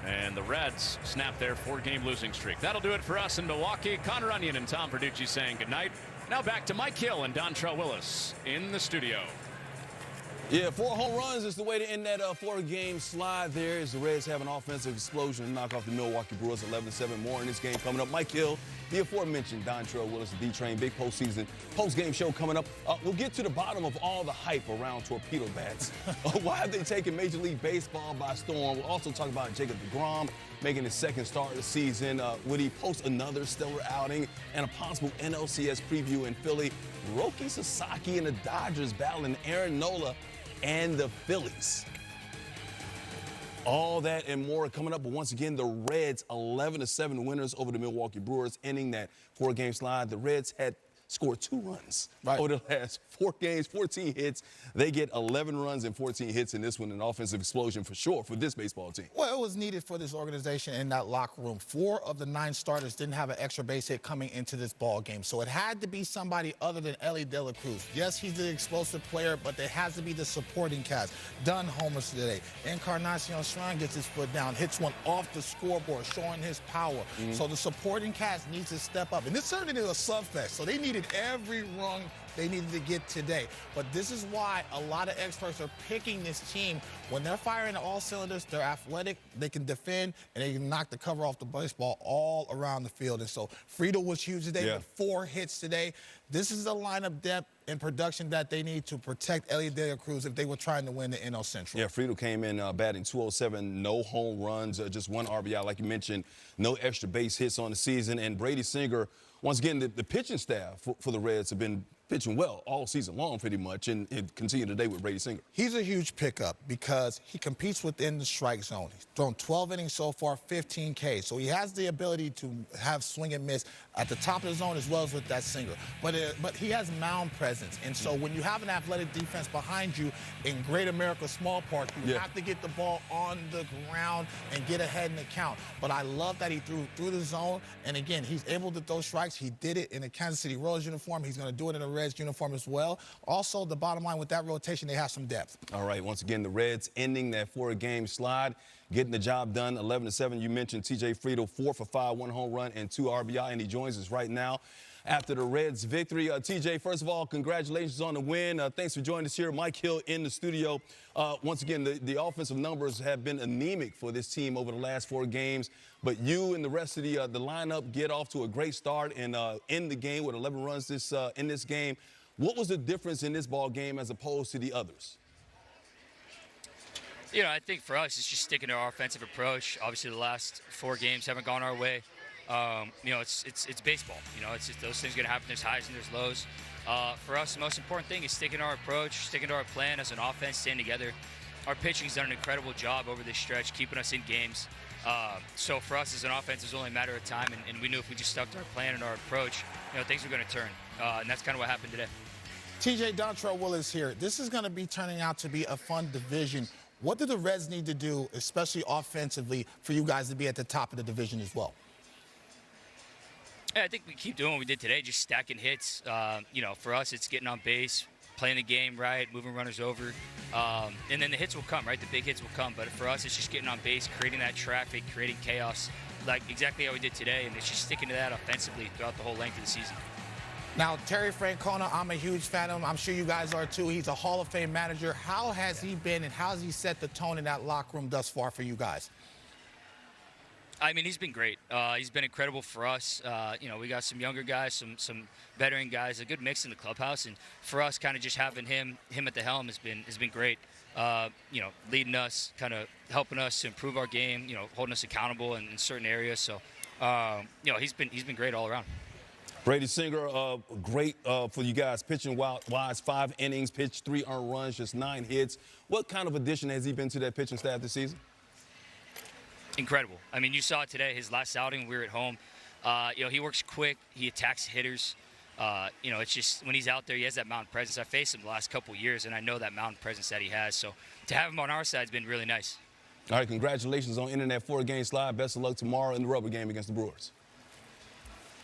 And the Reds snap their 4-game losing streak. That'll do it for us in Milwaukee. Connor Onion and Tom Verducci saying goodnight. Now back to Mike Hill and Dontrell Willis in the studio. Yeah, 4 home runs is the way to end that 4-game slide there as the Reds have an offensive explosion and knock off the Milwaukee Brewers 11-7. More in this game coming up. Mike Hill, the aforementioned Dontrell Willis, the D-Train, big postseason post-game show coming up. We'll get to the bottom of all the hype around torpedo bats. Why have they taken Major League Baseball by storm? We'll also talk about Jacob deGrom making his second start of the season. Would he post another stellar outing? And a possible NLCS preview in Philly. Roki Sasaki and the Dodgers battling Aaron Nola and the Phillies. All that and more coming up. But once again, the Reds 11-7 winners over the Milwaukee Brewers, ending that 4-game slide. The Reds had scored 2 runs over the last 4 games, 14 hits. They get 11 runs and 14 hits in this one, an offensive explosion for sure for this baseball team. Well, it was needed for this organization in that locker room. 4 of the 9 starters didn't have an extra base hit coming into this ball game, so it had to be somebody other than Ellie De La Cruz. Yes, he's the explosive player, but there has to be the supporting cast. Dunn homers today. Encarnacion Strand gets his foot down, hits one off the scoreboard, showing his power. So the supporting cast needs to step up, and this certainly is a slugfest, so they needed every rung they needed to get today. But this is why a lot of experts are picking this team. When they're firing all cylinders, they're athletic, they can defend, and they can knock the cover off the baseball all around the field. And so Friedel was huge today with 4 hits today. This is the lineup depth and production that they need to protect Ellie De La Cruz if they were trying to win the NL Central. Yeah, Friedel came in batting .207, no home runs, just 1 RBI, like you mentioned, no extra base hits on the season. And Brady Singer, once again, the pitching staff for the Reds have been pitching well all season long pretty much, and continue today with Brady Singer. He's a huge pickup because he competes within the strike zone. He's thrown 12 innings so far, 15 Ks. So he has the ability to have swing and miss at the top of the zone as well as with that sinker. But he has mound presence. And so when you have an athletic defense behind you in Great America Small Park, you have to get the ball on the ground and get ahead in the count. But I love that he threw through the zone. And again, he's able to throw strikes. He did it in the Kansas City Royals uniform. He's going to do it in a Reds uniform as well. Also, the bottom line with that rotation, they have some depth. All right, once again, the Reds ending that 4-game slide, getting the job done, 11-7. You mentioned T.J. Friedel, 4 for 5, 1 home run and 2 RBI, and he joins us right now after the Reds' victory. T.J., first of all, congratulations on the win. Thanks for joining us here. Mike Hill in the studio. Once again, the offensive numbers have been anemic for this team over the last 4 games, but you and the rest of the lineup get off to a great start and end the game with 11 runs in this game. What was the difference in this ball game as opposed to the others? You know, I think for us, it's just sticking to our offensive approach. Obviously, the last 4 games haven't gone our way. You know, it's baseball. You know, it's just, those things are going to happen. There's highs and there's lows. For us, the most important thing is sticking to our approach, sticking to our plan as an offense, staying together. Our pitching's done an incredible job over this stretch, keeping us in games. So for us as an offense, it's only a matter of time, and we knew if we just stuck to our plan and our approach, you know, things were going to turn. And that's kind of what happened today. T.J. Dontrell Willis here. This is going to be turning out to be a fun division. What do the Reds need to do, especially offensively, for you guys to be at the top of the division as well? Yeah, I think we keep doing what we did today, just stacking hits. You know, for us, it's getting on base, playing the game right, moving runners over. And then the hits will come, right? The big hits will come. But for us, it's just getting on base, creating that traffic, creating chaos, like exactly how we did today. And it's just sticking to that offensively throughout the whole length of the season. Now, Terry Francona, I'm a huge fan of him. I'm sure you guys are too. He's a Hall of Fame manager. How has he been and how has he set the tone in that locker room thus far for you guys? I mean, he's been great. He's been incredible for us. You know, we got some younger guys, some veteran guys, a good mix in the clubhouse. And for us, kind of just having him at the helm has been great. You know, leading us, kind of helping us to improve our game. You know, holding us accountable in certain areas. So, you know, he's been great all around. Brady Singer, great for you guys pitching wise, 5 innings, pitched 3 earned runs, just 9 hits. What kind of addition has he been to that pitching staff this season? Incredible. I mean, you saw it today, his last outing, we were at home. You know, he works quick, he attacks hitters. You know, it's just when he's out there, he has that mountain presence. I faced him the last couple of years, and I know that mountain presence that he has. So to have him on our side has been really nice. All right, congratulations on ending that 4-game slide. Best of luck tomorrow in the rubber game against the Brewers.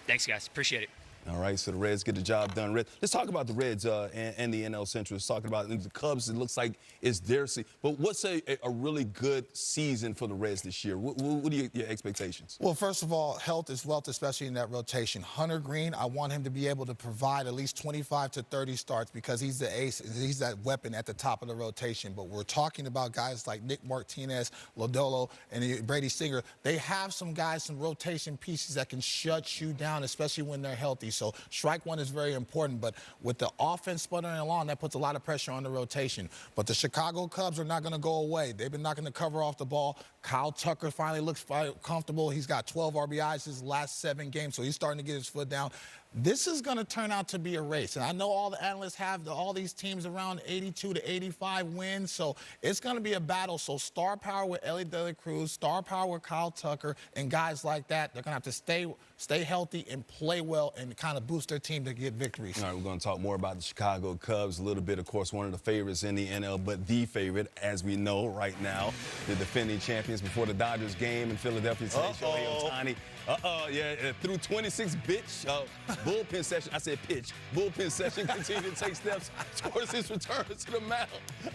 Thanks, guys. Appreciate it. All right, so the Reds get the job done. Let's talk about the Reds and the NL Central. Let's talk about the Cubs. It looks like it's their season. But what's a really good season for the Reds this year? What are your expectations? Well, first of all, health is wealth, especially in that rotation. Hunter Green, I want him to be able to provide at least 25 to 30 starts because he's the ace. He's that weapon at the top of the rotation. But we're talking about guys like Nick Martinez, Lodolo, and Brady Singer. They have some guys, some rotation pieces that can shut you down, especially when they're healthy. So strike one is very important, but with the offense sputtering along, that puts a lot of pressure on the rotation. But the Chicago Cubs are not going to go away. They've been knocking the cover off the ball. Kyle Tucker finally looks comfortable. He's got 12 RBIs his last 7 games, so he's starting to get his foot down. This is going to turn out to be a race. And I know all the analysts have all these teams around 82 to 85 wins, so it's going to be a battle. So star power with Ellie De La Cruz, star power with Kyle Tucker, and guys like that, they're going to have to stay healthy and play well and kind of boost their team to get victories. All right, we're going to talk more about the Chicago Cubs a little bit. Of course, one of the favorites in the NL, but the favorite, as we know right now, the defending champions before the Dodgers game in Philadelphia today. Shohei Ohtani. Through 26 bullpen session. I said pitch. Bullpen session continued to take steps towards his return to the mound.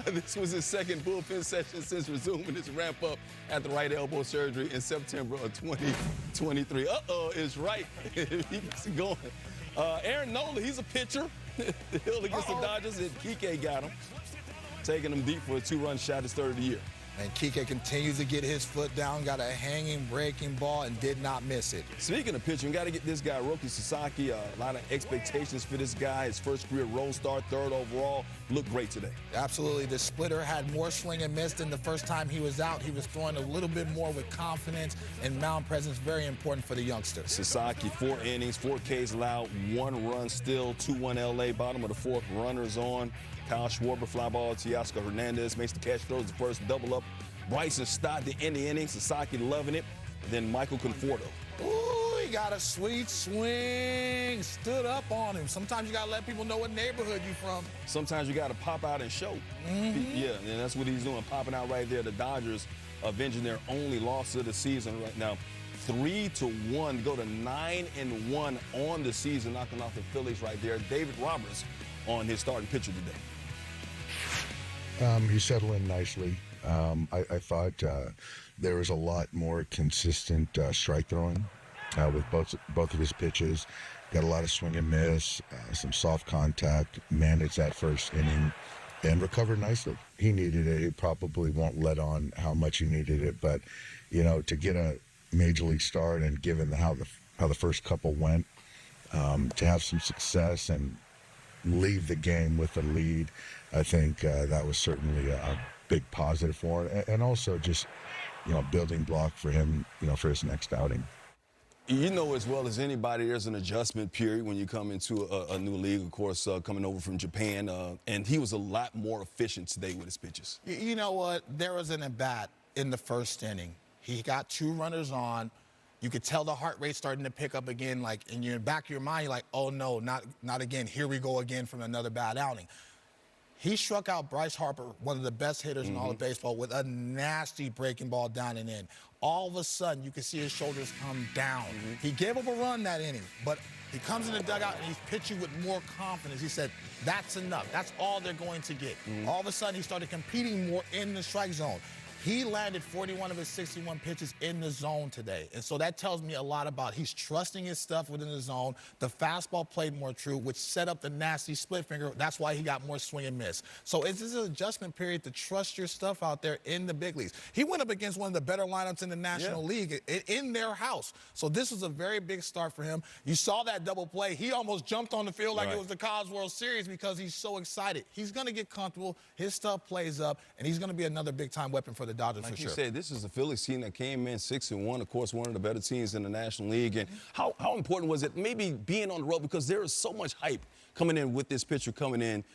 This was his second bullpen session since resuming his ramp up at the right elbow surgery in September of 2023. Is right. He keeps it going. Aaron Nola, he's a pitcher. The hill against the Dodgers, and Kike got him. Taking him deep for a 2-run shot, his third of the year. And Kike continues to get his foot down, got a hanging, breaking ball, and did not miss it. Speaking of pitching, got to get this guy, Roki Sasaki. A lot of expectations for this guy. His first career Role Star, 3rd overall. Looked great today. Absolutely. The splitter had more swing and miss than the first time he was out. He was throwing a little bit more with confidence and mound presence. Very important for the youngster. Sasaki, 4 innings, 4 Ks allowed, 1 run still, 2-1 LA. Bottom of the 4th, runners on. Kyle Schwarber, fly ball to Teoscar Hernandez, makes the catch, throws the first double up. Bryson Stott, the end of the inning. Sasaki loving it. And then Michael Conforto. Ooh, he got a sweet swing. Stood up on him. Sometimes you got to let people know what neighborhood you from. Sometimes you got to pop out and show. Yeah, and that's what he's doing, popping out right there. The Dodgers avenging their only loss of the season right now. 3-1, go to 9-1 on the season, knocking off the Phillies right there. David Roberts on his starting pitcher today. He settled in nicely. I thought there was a lot more consistent strike throwing with both of his pitches. Got a lot of swing and miss, some soft contact, managed that first inning, and recovered nicely. He needed it. He probably won't let on how much he needed it, but to get a major league start and given how the first couple went, to have some success and leave the game with a lead, I think that was certainly a big positive for him, and also just building block for him for his next outing. You know as well as anybody, there's an adjustment period when you come into a new league, of course, coming over from Japan, and he was a lot more efficient today with his pitches. You know what? There was an at-bat in the first inning. He got 2 runners on. You could tell the heart rate starting to pick up again, like in your back of your mind, you're like, oh no, not again. Here we go again from another bad outing. He struck out Bryce Harper, one of the best hitters in all of baseball, with a nasty breaking ball down and in. All of a sudden, you can see his shoulders come down. He gave up a run that inning, but he comes in the dugout and he's pitching with more confidence. He said, that's enough. That's all they're going to get. All of a sudden, he started competing more in the strike zone. He landed 41 of his 61 pitches in the zone today. And so that tells me a lot about he's trusting his stuff within the zone. The fastball played more true, which set up the nasty split finger. That's why he got more swing and miss. So it's just an adjustment period to trust your stuff out there in the big leagues. He went up against one of the better lineups in the National League in their house. So this was a very big start for him. You saw that double play. He almost jumped on the field like it was the Cubs World Series because he's so excited. He's going to get comfortable. His stuff plays up, and he's going to be another big-time weapon for the Dodgers, like for you sure. said, this is a Phillies team that came in 6-1, of course, one of the better teams in the National League. And how important was it maybe being on the road, because there is so much hype coming in with this pitcher coming in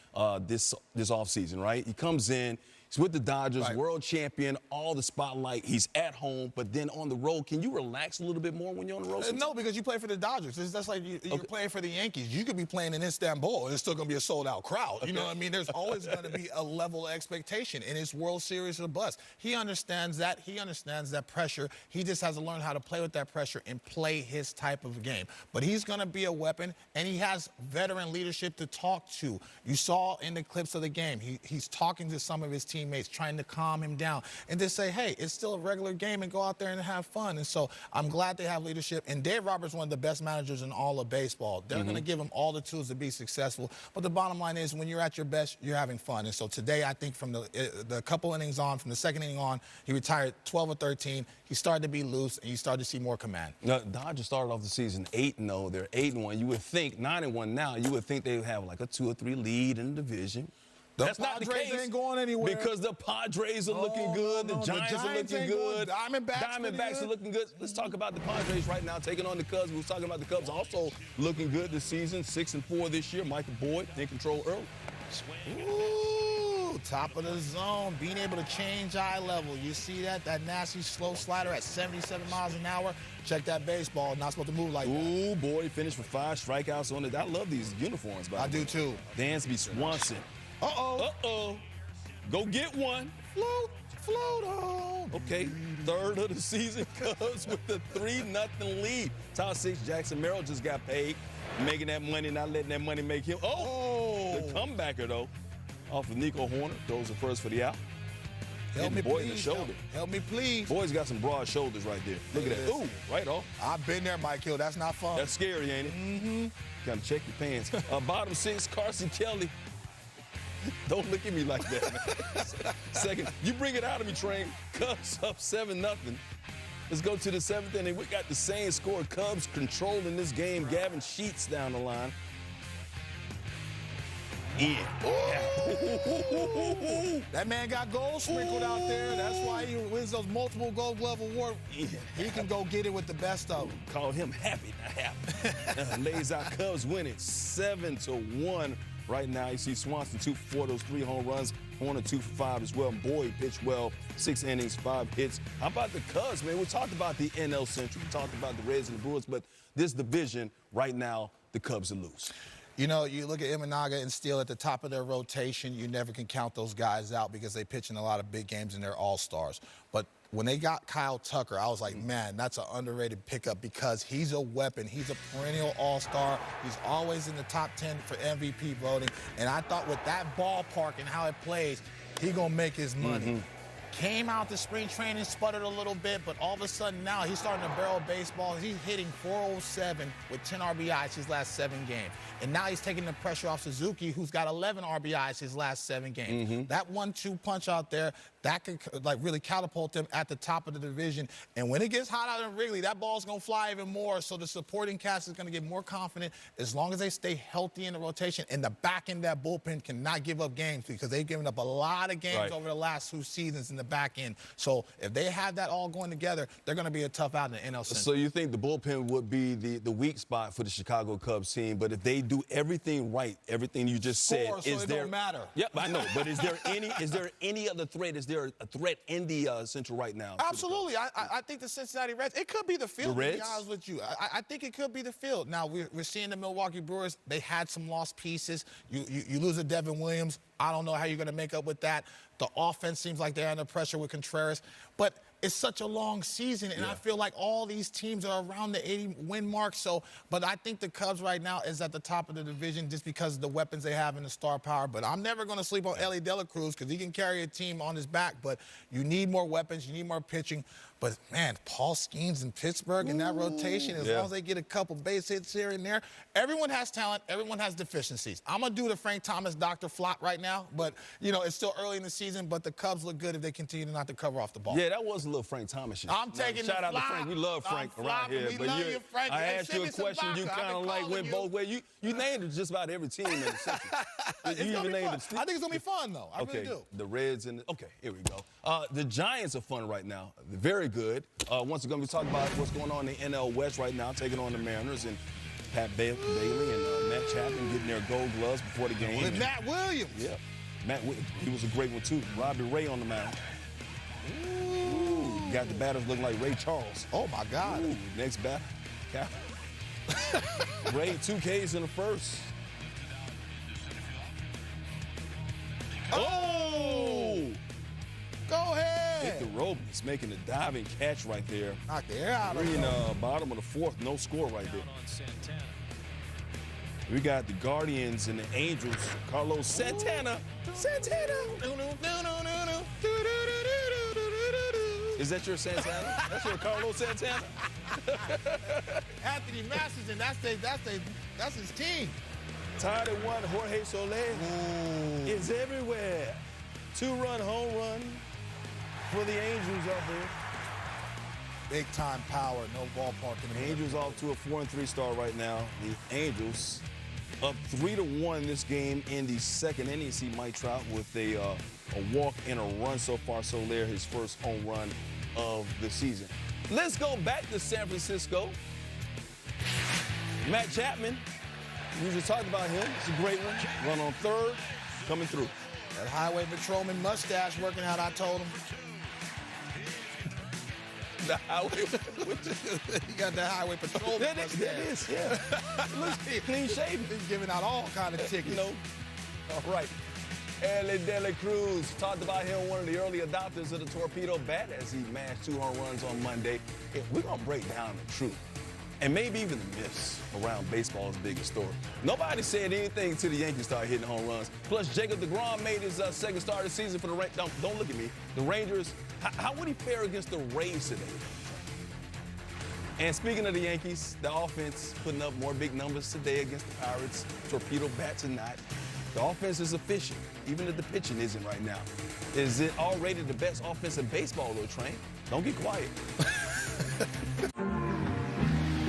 this offseason, right? He comes in, He's with the Dodgers, Right. world champion, all the spotlight. He's at home, but then on the road. Can you relax a little bit more when you're on the road? No, because you play for the Dodgers. That's like you're playing for the Yankees. You could be playing in Istanbul, and it's still going to be a sold-out crowd. You know what I mean? There's always going to be a level of expectation, and it's World Series or bust. He understands that. He understands that pressure. He just has to learn how to play with that pressure and play his type of game. But he's going to be a weapon, and he has veteran leadership to talk to. You saw in the clips of the game, he's talking to some of his teammates, trying to calm him down, and just say, hey, it's still a regular game, and go out there and have fun. And so I'm glad they have leadership. And Dave Roberts is one of the best managers in all of baseball. They're going to give him all the tools to be successful. But the bottom line is, when you're at your best, you're having fun. And so today, I think from the couple innings on, from the second inning on, he retired 12 or 13. He started to be loose, and you started to see more command. Now, Dodgers started off the season 8-0. They're 8-1. You would think 9-1 now. You would think they would have like a 2 or 3 lead in the division. That's not the case. Ain't going anywhere. Because the Padres are looking good. The Giants are looking good. Diamondbacks are looking good. Let's talk about the Padres right now, taking on the Cubs. We were talking about the Cubs also looking good this season, 6-4 this year. Michael Boyd in control early. Ooh, top of the zone, being able to change eye level. You see that nasty slow slider at 77 miles an hour. Check that baseball. Not supposed to move like that. Ooh, boy, finished with 5 strikeouts on it. I love these uniforms, by the way. I do too. Dansby Swanson. Uh-oh. Go get one. Float on. Okay, third of the season Cubs with a 3-0 lead. Top 6, Jackson Merrill just got paid. Making that money, not letting that money make him. The comebacker, though, off of Nico Horner. Throws the first for the out. Help me, Boyd please. in the shoulder. Help me, please. Boyd's got some broad shoulders right there. Look at that. Ooh, right off. I've been there, Mike Hill. That's not fun. That's scary, ain't it? Mm-hmm. Gotta check your pants. Bottom 6, Carson Kelly. Don't look at me like that, man. Second, you bring it out of me, Train. Cubs up 7-0. Let's go to the 7th inning. We got the same score. Cubs controlling this game. Gavin Sheets down the line. That man got gold sprinkled out there. That's why he wins those multiple Gold Glove awards. He can go get it with the best of them. Call him happy, not happy. Lays out Cubs winning 7-1. Right now, you see Swanson 2 for 4, those 3 home runs. Horner 2 for 5 as well. Boyd pitched well, 6 innings, 5 hits. How about the Cubs, man? We talked about the NL Central. We talked about the Reds and the Brewers, but this division right now, the Cubs are loose. You know, you look at Imanaga and Steele at the top of their rotation. You never can count those guys out because they pitch in a lot of big games and they're all-stars. But when they got Kyle Tucker, I was like, man, that's an underrated pickup because he's a weapon. He's a perennial all-star. He's always in the top 10 for MVP voting. And I thought with that ballpark and how it plays, he going to make his money. Came out to spring training, sputtered a little bit, but all of a sudden now he's starting to barrel baseball. He's hitting .407 with 10 RBIs his last 7 games. And now he's taking the pressure off Suzuki, who's got 11 RBIs his last 7 games. That 1-2 punch out there, that could like really catapult him at the top of the division. And when it gets hot out in Wrigley, that ball's going to fly even more. So the supporting cast is going to get more confident as long as they stay healthy in the rotation. And the back end of that bullpen cannot give up games because they've given up a lot of games over the last 2 seasons in the back end. So if they have that all going together, they're going to be a tough out in the NL Central. So you think the bullpen would be the weak spot for the Chicago Cubs team, but if they do everything right, everything you just said, is there? Don't matter. Yep, I know. But is there any other threat? Is there a threat in the Central right now? Absolutely. I think the Cincinnati Reds. It could be the field. The Reds? To be honest with you, I think it could be the field. Now we're seeing the Milwaukee Brewers. They had some lost pieces. You lose a Devin Williams. I don't know how you're going to make up with that. The offense seems like they're under pressure with Contreras. But it's such a long season, and I feel like all these teams are around the 80-win mark. But I think the Cubs right now is at the top of the division just because of the weapons they have and the star power. But I'm never going to sleep on Ellie De La Cruz because he can carry a team on his back. But you need more weapons. You need more pitching. But, man, Paul Skeens in Pittsburgh in that rotation, as long as they get a couple base hits here and there. Everyone has talent. Everyone has deficiencies. I'm going to do the Frank Thomas Dr. Flop right now. But, you know, it's still early in the season. But the Cubs look good if they continue not to cover off the ball. Yeah, that was a little Frank Thomas shit. I'm taking shout the out to Frank. We love Frank around here. We love you, Frank. I asked you a question. You kind of like went both ways. You named it just about every team in the Central. You even named it. I think it's going to be fun, though. I really do. The Reds and okay, here we go. The Giants are fun right now. They're very good. Once again, we talk about what's going on in the NL West right now, taking on the Mariners and Pat Bailey and Matt Chapman getting their gold gloves before the game. With Matt Williams. Yeah. Matt Whit, he was a great one too. Robbie Ray on the mound. Ooh, got the batters looking like Ray Charles. Oh my God. Ooh, next batter. Yeah. Ray 2 Ks in the first. Oh! Go ahead. Victor Robles making a diving catch right there. Knock the air out of We're in him. bottom of the fourth, no score right there. We got the Guardians and the Angels. Carlos Santana. Santana. Is that your Santana? That's your Carlos Santana? Anthony Masterson, that's his team. Tied at 1, Jorge Soler is everywhere. 2-run home run for the Angels out there. Big time power, no ballpark in the Angels off to a 4-3 start right now. The Angels up 3-1 this game in the second inning. See Mike Trout with a walk and a run so far. Soler, his first home run of the season. Let's go back to San Francisco. Matt Chapman, we just talked about him. It's a great one. Run on third, coming through. That highway patrolman mustache working out, I told him. The highway. He got that highway patrolman mustache. That is, yeah. Looks clean shaven. He's giving out all kind of tickets. All right. Ellie De La Cruz, talked about him, one of the early adopters of the torpedo bat as he mashed 2 home runs on Monday. We're going to break down the truth and maybe even the myths around baseball's biggest story. Nobody said anything until the Yankees started hitting home runs. Plus, Jacob deGrom made his second start of the season for the Rangers. Don't look at me. The Rangers, how would he fare against the Rays today? And speaking of the Yankees, the offense putting up more big numbers today against the Pirates. Torpedo bats or not. The offense is efficient, even if the pitching isn't right now. Is it already the best offense in baseball, though, Train? Don't get quiet.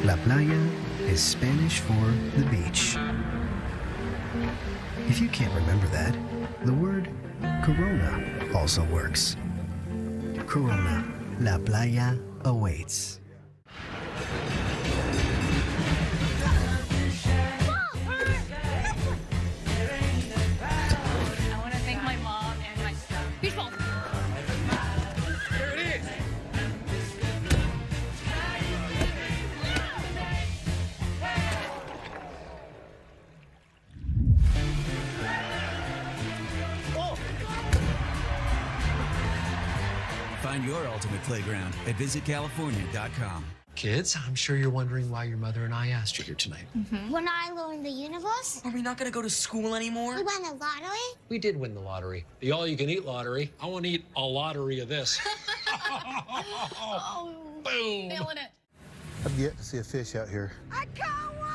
La playa is Spanish for the beach. If you can't remember that, the word Corona also works. Corona, La playa awaits. I want to thank my mom and my beach ball. There it is. Find your ultimate playground at visitcalifornia.com. Kids, I'm sure you're wondering why your mother and I asked you here tonight. We're not alone in the universe. Are we not going to go to school anymore? We won the lottery. We did win the lottery. The all-you-can-eat lottery. I want to eat a lottery of this. Oh, boom. Feeling it. I've yet to see a fish out here. I caught one!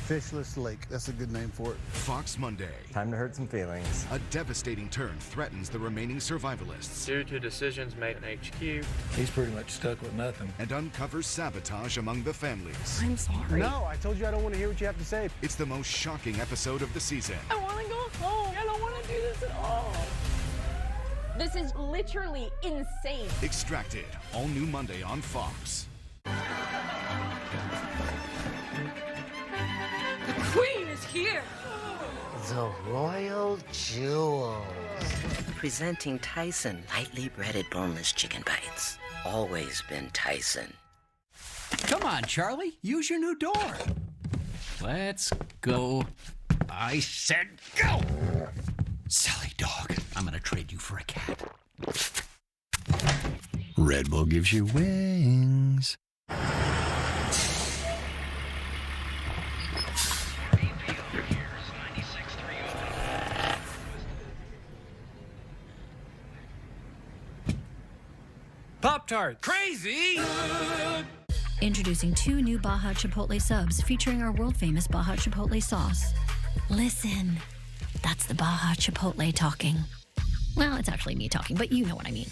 Fishless Lake, that's a good name for it. Fox Monday. Time to hurt some feelings. A devastating turn threatens the remaining survivalists. Due to decisions made in HQ. He's pretty much stuck with nothing. And uncovers sabotage among the families. I'm sorry. No, I told you I don't want to hear what you have to say. It's the most shocking episode of the season. I want to go home. I don't want to do this at all. This is literally insane. Extracted. All new Monday on Fox. The queen is here. The Royal Jewels. Presenting Tyson lightly breaded boneless chicken bites. Always been Tyson. Come on, Charlie. Use your new door. Let's go. I said go! Silly dog. I'm gonna trade you for a cat. Red Bull gives you wings. Pop-Tart. Crazy! Introducing 2 new Baja Chipotle subs featuring our world-famous Baja Chipotle sauce. Listen, that's the Baja Chipotle talking. Well, it's actually me talking, but you know what I mean.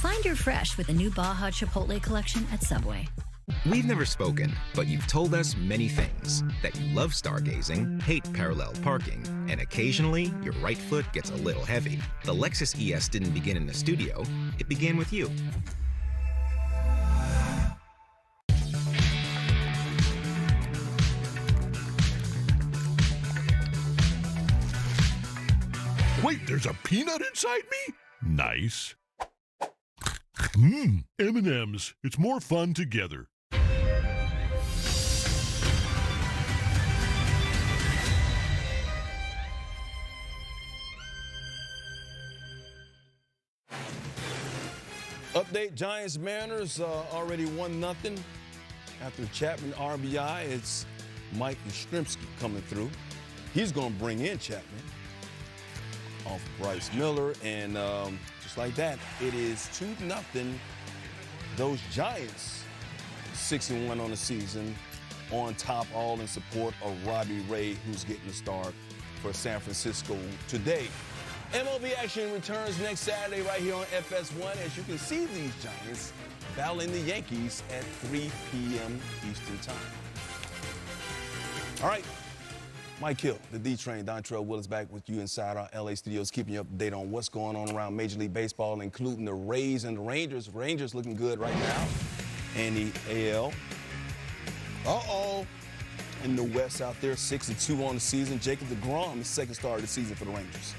Find your fresh with the new Baja Chipotle collection at Subway. We've never spoken, but you've told us many things. That you love stargazing, hate parallel parking, and occasionally your right foot gets a little heavy. The Lexus ES didn't begin in the studio, it began with you. The Wait, there's a peanut inside me? Nice. M&M's. It's more fun together. Update, Giants Mariners already 1-0 after Chapman RBI. It's Mike Yastrzemski coming through. He's going to bring in Chapman off Bryce Miller, and just like that, it is 2-0. Those Giants 6-1 on the season, on top, all in support of Robbie Ray, who's getting the start for San Francisco today. MLB action returns next Saturday right here on FS1. As you can see, these Giants battling the Yankees at 3 p.m. Eastern time. All right, Mike Hill, the D-Train, Dontrell Willis back with you inside our LA studios, keeping you up to date on what's going on around Major League Baseball, including the Rays and the Rangers. Rangers looking good right now. And the AL. In the West out there, 6-2 on the season. Jacob deGrom, the second star of the season for the Rangers.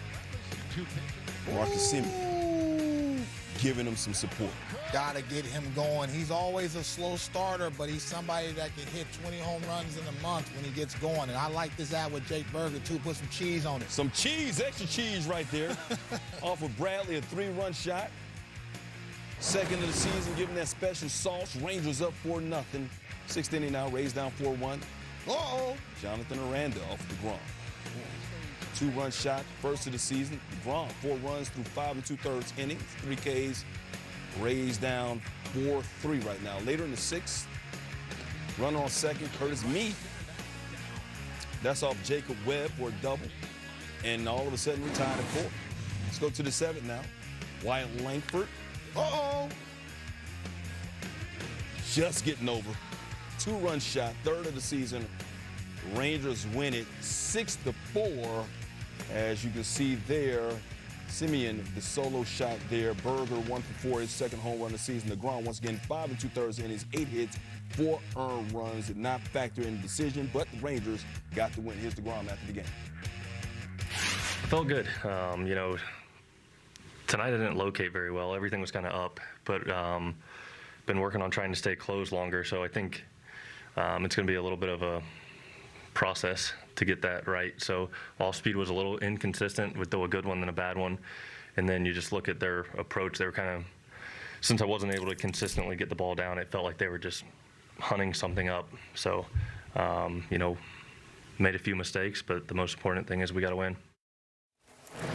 Marcus Semien giving him some support. Gotta get him going. He's always a slow starter, but he's somebody that can hit 20 home runs in a month when he gets going. And I like this ad with Jake Berger, too. Put some cheese on it. Some cheese, extra cheese right there. Off of Bradley, a 3-run shot. Second of the season, giving that special sauce. Rangers up 4-0. Sixth inning now, Rays down 4-1. Jonathan Aranda off DeGrom. 2-run shot, first of the season. DeGrom, 4 runs through 5 2/3 innings, 3 Ks. Rays down 4-3 right now. Later in the 6th, runner on second, Curtis Meade. That's off Jacob Webb for a double. And all of a sudden, we're tied at 4. Let's go to the 7th now. Wyatt Langford. Just getting over. 2-run shot, third of the season. Rangers win it 6-4. As you can see there, Semien, the solo shot there. Berger, 1 for 4, his second home run of the season. DeGrom, once again, 5 2/3 innings, 8 hits, 4 earned runs. Did not factor in the decision, but the Rangers got the win. Here's DeGrom after the game. I felt good. Tonight I didn't locate very well. Everything was kind of up, but been working on trying to stay closed longer. So I think it's going to be a little bit of a process to get that right. So off speed was a little inconsistent with a good one and a bad one. And then you just look at their approach. They were kind of, since I wasn't able to consistently get the ball down, it felt like they were just hunting something up. So, made a few mistakes, but the most important thing is we got to win.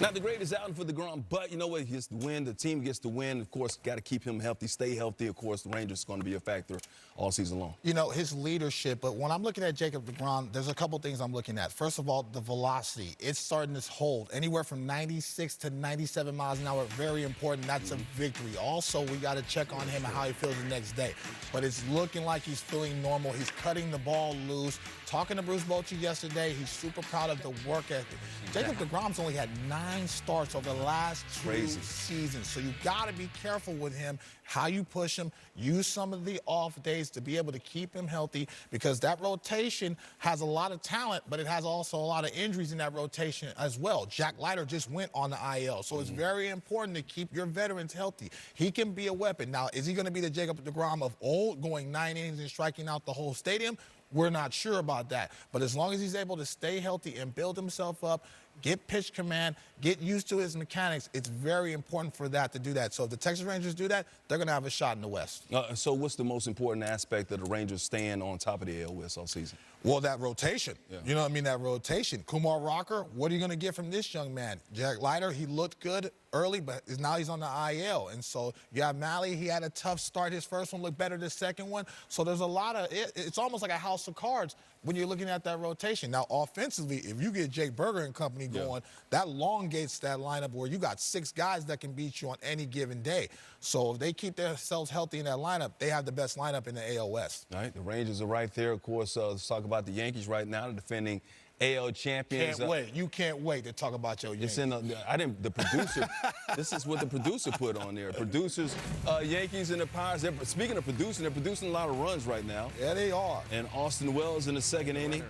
Not the greatest outing for DeGrom, but you know what? He gets the win. The team gets the win. Of course, got to keep him healthy, stay healthy. Of course, the Rangers are going to be a factor all season long. You know, his leadership, but when I'm looking at Jacob deGrom, there's a couple things I'm looking at. First of all, the velocity. It's starting to hold anywhere from 96 to 97 miles an hour. Very important. That's a victory. Also, we got to check on him and how he feels the next day. But it's looking like he's feeling normal. He's cutting the ball loose. Talking to Bruce Bochy yesterday, he's super proud of the work ethic. Jacob deGrom's only had 9 starts over the last 2 seasons. So you got to be careful with him, how you push him, use some of the off days to be able to keep him healthy, because that rotation has a lot of talent, but it has also a lot of injuries in that rotation as well. Jack Leiter just went on the IL. So it's very important to keep your veterans healthy. He can be a weapon. Now, is he going to be the Jacob deGrom of old, going 9 innings and striking out the whole stadium? We're not sure about that. But as long as he's able to stay healthy and build himself up, get pitch command, get used to his mechanics, it's very important for that to do that. So if the Texas Rangers do that, they're going to have a shot in the West. So what's the most important aspect of the Rangers staying on top of the AL West all season? Well, that rotation. Yeah. You know what I mean? That rotation. Kumar Rocker, what are you going to get from this young man? Jack Leiter, he looked good early, but now he's on the IL. And so you have Malley. He had a tough start. His first one looked better than the second one. So there's a lot of it's almost like a house of cards when you're looking at that rotation. Now, offensively, if you get Jake Berger and company going, that elongates that lineup where you got 6 guys that can beat you on any given day. So if they keep themselves healthy in that lineup, they have the best lineup in the AL West. All right, the Rangers are right there. Of course, let's talk about the Yankees right now, the defending AL champions. Can't wait. You can't wait to talk about your Yankees. The producer, this is what the producer put on there. Producers, Yankees and the Pirates. Speaking of producing, they're producing a lot of runs right now. Yeah, they are. And Austin Wells in the second inning,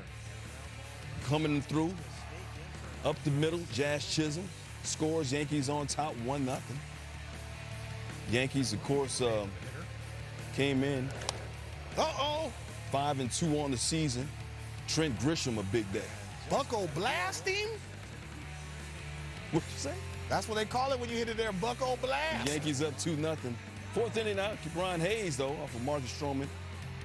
coming through, up the middle, Jazz Chisholm. scores. Yankees on top 1-0. Yankees, of course, came in 5-2 on the season. Trent Grisham, a big day. Bucko blast him? What you say? That's what they call it when you hit it there, Bucko blast. Yankees up 2-0. Fourth inning out, Brian Hayes, though, off of Marcus Stroman.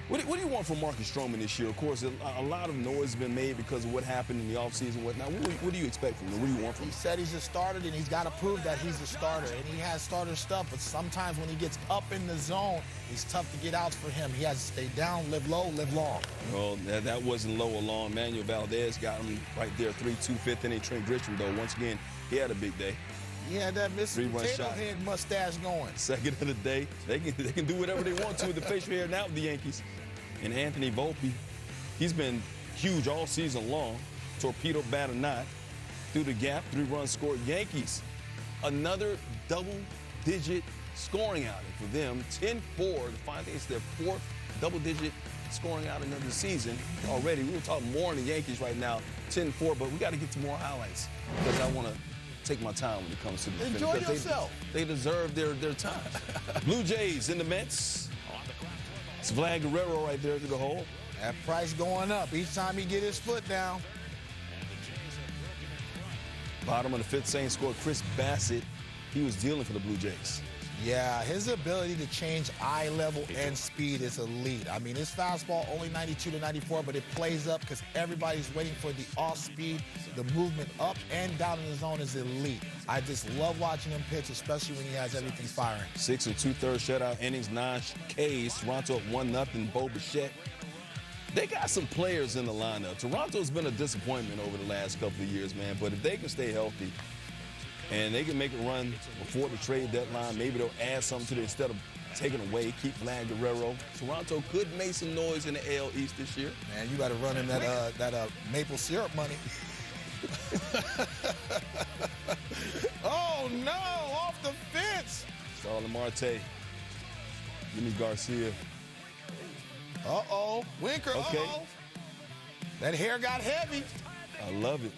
What do you want from Marcus Stroman this year? Of course, a lot of noise has been made because of what happened in the offseason and whatnot. What do you expect from him? What do you want from him? He said he's a starter, and he's got to prove that he's a starter. And he has starter stuff, but sometimes when he gets up in the zone, it's tough to get outs for him. He has to stay down, live low, live long. Well, that wasn't low or long. Manuel Valdez got him right there, 3-2, fifth inning. Trent Grisham, though, once again, he had a big day. He had that Mr. Potato Head mustache going. Second of the day. They can do whatever they want to with the facial hair now with the Yankees. And Anthony Volpe, he's been huge all season long. Torpedo bat or not. Through the gap, 3 runs scored. Yankees, another double-digit scoring outing for them. 10-4. I think it's their 4th double-digit scoring outing of the season already. We will talk more on the Yankees right now, 10-4, but we got to get to more highlights because I want to take my time when it comes to the defense. Enjoy yourself. They deserve their time. Blue Jays in the Mets. It's Vlad Guerrero right there through the hole. That price going up each time he get his foot down. Bottom of the 5th, same score, Chris Bassett. He was dealing for the Blue Jays. Yeah, his ability to change eye level and speed is elite. I mean, his fastball only 92 to 94, but it plays up because everybody's waiting for the off speed. The movement up and down in the zone is elite. I just love watching him pitch, especially when he has everything firing. 6 2/3 shutout innings, 9 Ks. Toronto up 1-0. Bo Bichette. They got some players in the lineup. Toronto's been a disappointment over the last couple of years, man. But if they can stay healthy and they can make a run before the trade deadline, maybe they'll add something to it instead of taking away, keep Vlad Guerrero. Toronto could make some noise in the AL East this year. Man, you got to run in that maple syrup money. Oh, no, off the fence. Starlin Marte, Jimmy Garcia. Uh-oh, Winker, okay. uh-oh. That hair got heavy. I love it.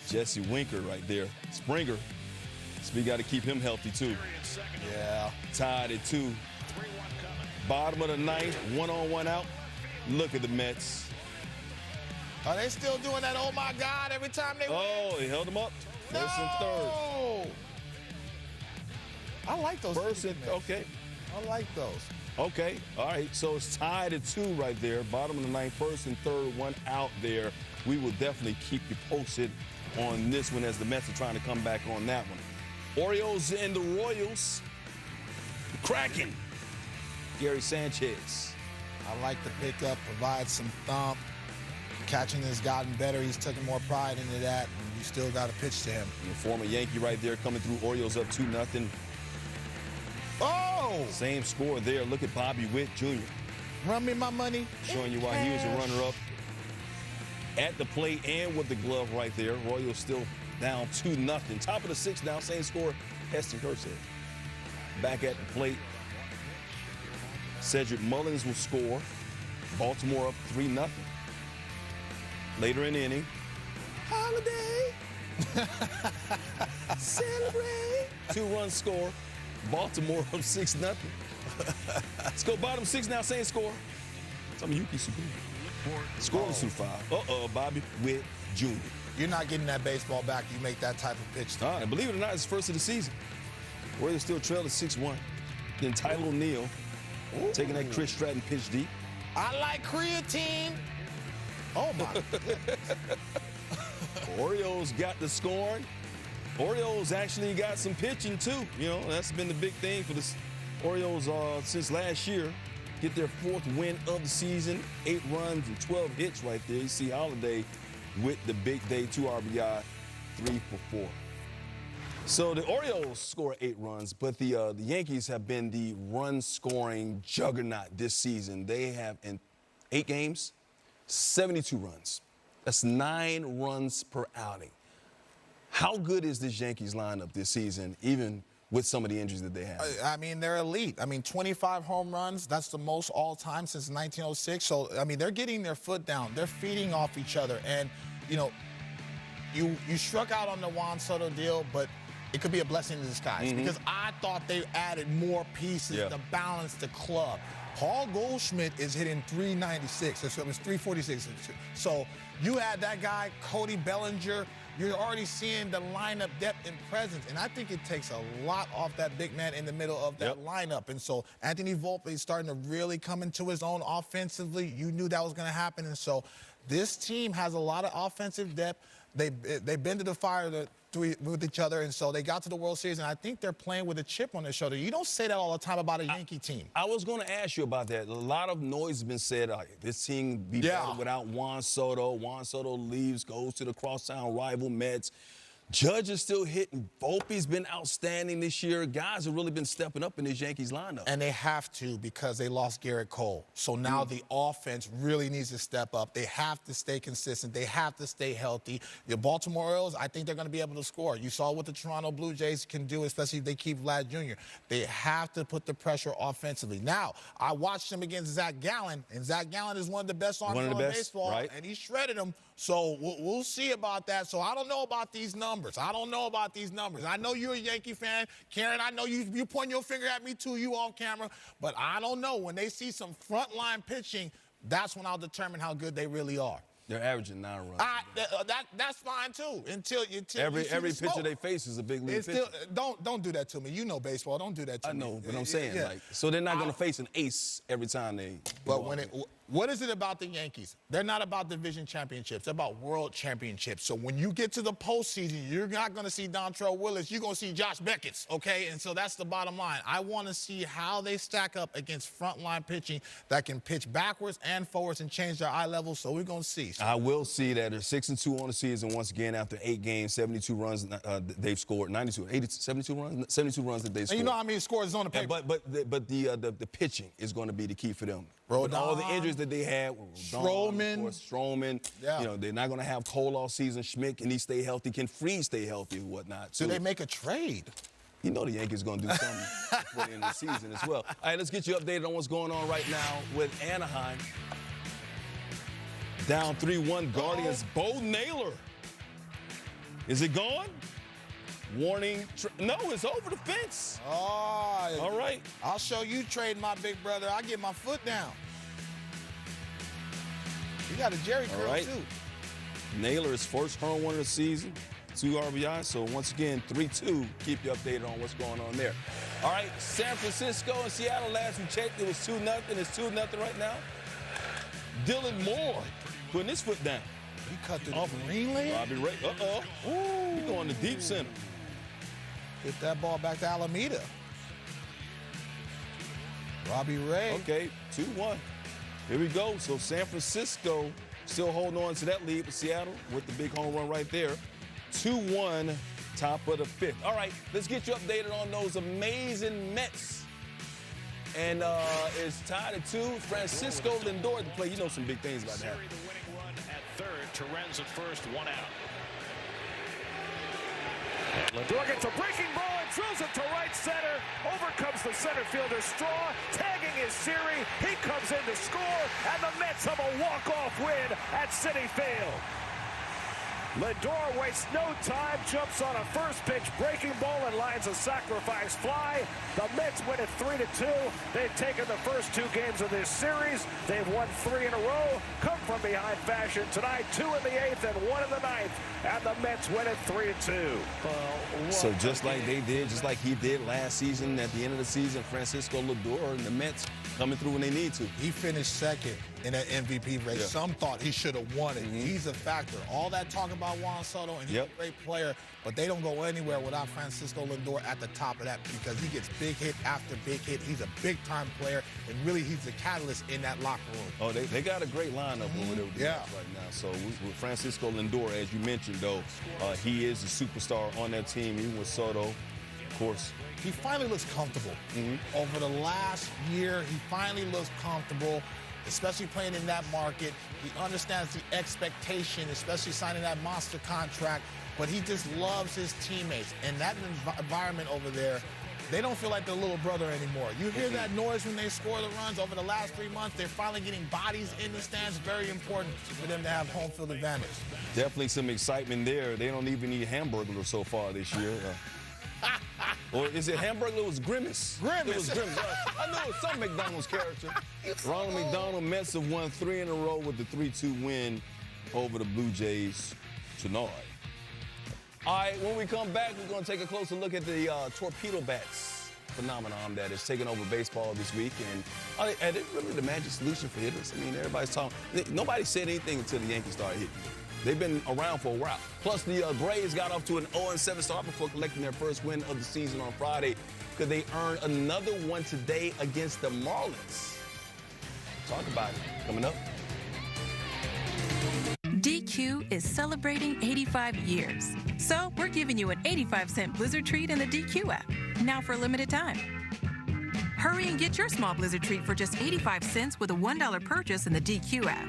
Jesse Winker right there. Springer. So we got to keep him healthy, too. Yeah. Tied at 2. Bottom of the 9th, 1-on-1 out. Look at the Mets. Are they still doing that, oh, my God, every time they win? Oh, he held him up. First and third. I like those. First and, okay. I like those. Okay, all right, so it's tied at 2 right there. Bottom of the 9th, first and third, 1 out there. We will definitely keep you posted on this one as the Mets are trying to come back on that one. Orioles and the Royals. The Kraken. Gary Sanchez. I like the pickup, provide some thump. Catching has gotten better. He's taking more pride into that, and you still got to pitch to him. And the former Yankee right there coming through. Orioles up 2-0. Oh! Same score there. Look at Bobby Witt Jr. Run me my money. Showing you why he was a runner-up at the plate and with the glove right there. Royals still down 2-0. Top of the 6th now, same score. Heston Kjerstad back at the plate. Cedric Mullins will score. Baltimore up 3-0. Later in the inning, Holiday, celebrate. 2-run score. Baltimore up 6-0. Let's go bottom 6 now, same score. Some Yuki Super. Scoreless through 5. Uh-oh, Bobby Witt Jr. You're not getting that baseball back. You make that type of pitch. All right, believe it or not, it's first of the season. Warriors still trail at 6-1. Then Tyler O'Neill taking that Chris Stratton pitch deep. I like creatine. Oh, my goodness. Orioles got the scoring. Orioles actually got some pitching, too. You know, that's been the big thing for the Orioles since last year. Get their 4th win of the season. 8 runs and 12 hits right there. You see Holiday with the big day, 2 RBI, 3 for 4. So the Orioles score 8 runs, but the Yankees have been the run-scoring juggernaut this season. They have, in 8 games, 72 runs. That's 9 runs per outing. How good is this Yankees lineup this season, even with some of the injuries that they have? I mean, they're elite. I mean, 25 home runs, that's the most all-time since 1906. So, I mean, they're getting their foot down. They're feeding off each other. And, you know, you struck out on the Juan Soto deal, but it could be a blessing in disguise because I thought they added more pieces to balance the club. Paul Goldschmidt is hitting 396. It's 346. So you add that guy, Cody Bellinger. You're already seeing the lineup depth and presence, and I think it takes a lot off that big man in the middle of that lineup. And so Anthony Volpe is starting to really come into his own offensively. You knew that was going to happen, and so this team has a lot of offensive depth. They've been to the fire with each other, and so they got to the World Series, and I think they're playing with a chip on their shoulder. You don't say that all the time about a Yankee team. I was going to ask you about that. A lot of noise has been said. This team be better without Juan Soto. Juan Soto leaves, goes to the crosstown rival Mets. Judge is still hitting. Volpe's been outstanding this year. Guys have really been stepping up in this Yankees lineup. And they have to because they lost Garrett Cole. So now the offense really needs to step up. They have to stay consistent. They have to stay healthy. The Baltimore Orioles, I think they're going to be able to score. You saw what the Toronto Blue Jays can do, especially if they keep Vlad Jr. They have to put the pressure offensively. Now, I watched him against Zach Gallen, and Zach Gallen is one of the best arms in baseball, and he shredded him. So we'll see about that. So I don't know about these numbers. I know you're a Yankee fan. Karen, I know you point your finger at me too, you off camera. But I don't know. When they see some frontline pitching, that's when I'll determine how good they really are. They're averaging 9 runs. That's fine too. Until every pitcher they face is a big league pitcher. Don't do that to me. You know baseball. Don't do that to me. I know, but I'm saying so they're not going to face an ace every time they. But what is it about the Yankees? They're not about division championships. They're about world championships. So when you get to the postseason, you're not going to see Dontrelle Willis. You're going to see Josh Beckett's, okay? And so that's the bottom line. I want to see how they stack up against frontline pitching that can pitch backwards and forwards and change their eye level. So we're going to see. I will see that they're 6-2 on the season once again after 8 games, 72 runs they've scored, 72 runs that they've scored. And you know how many scores is on the paper. But the pitching is going to be the key for them. With all the injuries that they had, Stroman, you know, they're not going to have Cole all season. Schmidt, can he stay healthy? Can Freed stay healthy and whatnot? Do they make a trade? You know the Yankees going to do something before the end of the season as well. All right, let's get you updated on what's going on right now with Anaheim. Down 3-1, Guardians. Bo Naylor. Is it gone? Warning. No, it's over the fence. Oh, all right. I'll show you trading my big brother. I get my foot down. You got a Jerry curl, too. Naylor is first home run of the season, 2 RBI. So, once again, 3-2. Keep you updated on what's going on there. All right, San Francisco and Seattle, last we checked, it was 2-0. It's 2-0 right now. Dylan Moore putting his foot down. He cut to the green lane? Robbie Ray. Ooh. He going to deep center. Hit that ball back to Alameda. Robbie Ray. Okay, 2-1. Here we go. So San Francisco still holding on to that lead with Seattle with the big home run right there. 2-1, top of the 5th. All right, let's get you updated on those amazing Mets. And it's tied at 2. Francisco Lindor to play. You know some big things about that. The winning run at third. Terrence at first, 1 out. Lindor gets a breaking ball and drills it to right center. Over comes the center fielder Straw, tagging is Siri. He comes in to score, and the Mets have a walk-off win at Citi Field. Lindor wastes no time, jumps on a first pitch breaking ball and lines a sacrifice fly. The Mets win it 3-2. They've taken the first 2 games of this series. They've won 3 in a row, come from behind fashion tonight, 2 in the 8th and 1 in the 9th, and the Mets win it 3-2. So just like they did, just like he did last season at the end of the season, Francisco Lindor and the Mets coming through when they need to. He finished second in that MVP race. Some thought he should have won it. He's a factor. All that talk about Juan Soto, and he's a great player, but they don't go anywhere without Francisco Lindor at the top of that because he gets big hit after big hit. He's a big-time player, and really he's the catalyst in that locker room. Oh, they got a great lineup over there with the Mets right now. So with Francisco Lindor, as you mentioned, though, he is a superstar on that team. Even with Soto, of course. He finally looks comfortable. Over the last year, he finally looks comfortable, especially playing in that market. He understands the expectation, especially signing that monster contract, but he just loves his teammates. And that environment over there, They don't feel like their little brother anymore. You hear that noise when they score the runs over the last 3 months. They're finally getting bodies in the stands. Very important for them to have home field advantage. Definitely some excitement there. They don't even need Hamburglar so far this year. Or is it Hamburglar? It was Grimace. Grimace. It was Grimace. I know it was some McDonald's character. Ronald McDonald Mets have won 3 in a row with the 3-2 win over the Blue Jays tonight. All right, when we come back, we're going to take a closer look at the torpedo bats phenomenon that is taking over baseball this week. And are they really the magic solution for hitters? I mean, everybody's talking. Nobody said anything until the Yankees started hitting. They've been around for a while. Plus, the Braves got off to an 0-7 start before collecting their first win of the season on Friday. Could they earn another one today against the Marlins? Talk about it. Coming up. DQ is celebrating 85 years. So we're giving you an 85-cent Blizzard treat in the DQ app, now for a limited time. Hurry and get your small Blizzard treat for just 85 cents with a $1 purchase in the DQ app.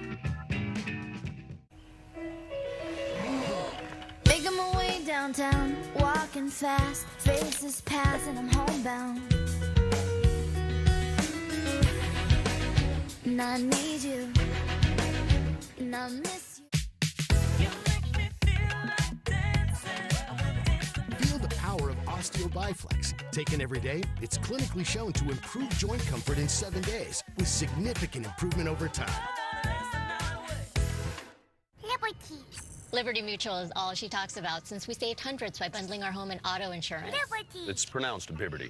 Making my way downtown, walking fast, faces pass and I'm homebound. And I need you, and I miss you. Feel the power of Osteo-Biflex. Taken every day, it's clinically shown to improve joint comfort in 7 days with significant improvement over time. Liberty Mutual is all she talks about since we saved hundreds by bundling our home and auto insurance. It's pronounced Biberty.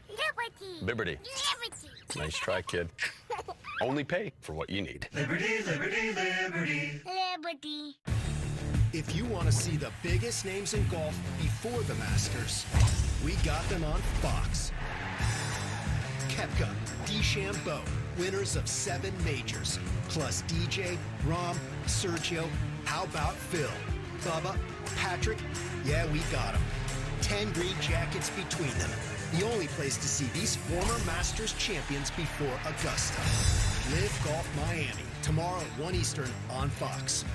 Liberty. Biberty. Nice try, kid. Only pay for what you need. Liberty, liberty, liberty. Liberty. If you want to see the biggest names in golf before the Masters, we got them on Fox. Koepka, DeChambeau, winners of 7 majors, plus DJ, Rahm, Sergio, how about Phil, Bubba, Patrick? Yeah, we got them. 10 green jackets between them. The only place to see these former Masters champions before Augusta. Live Golf Miami, tomorrow at 1 Eastern on Fox.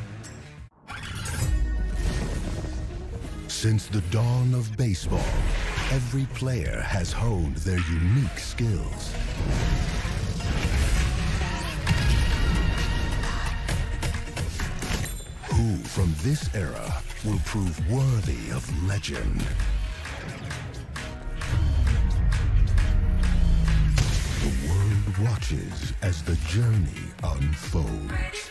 Since the dawn of baseball, every player has honed their unique skills. Who from this era will prove worthy of legend? The world watches as the journey unfolds.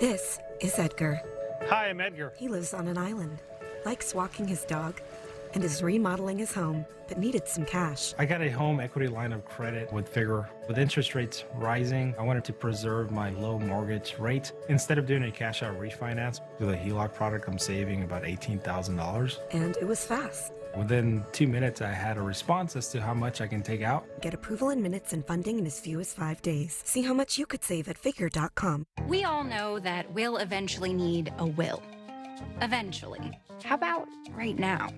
This is Edgar. Hi, I'm Edgar. He lives on an island, likes walking his dog, and is remodeling his home, but needed some cash. I got a home equity line of credit with Figure. With interest rates rising, I wanted to preserve my low mortgage rate. Instead of doing a cash-out refinance with a HELOC product, I'm saving about $18,000. And it was fast. Within 2 minutes, I had a response as to how much I can take out. Get approval in minutes and funding in as few as 5 days. See how much you could save at Figure.com. We all know that we'll eventually need a will. Eventually. How about right now?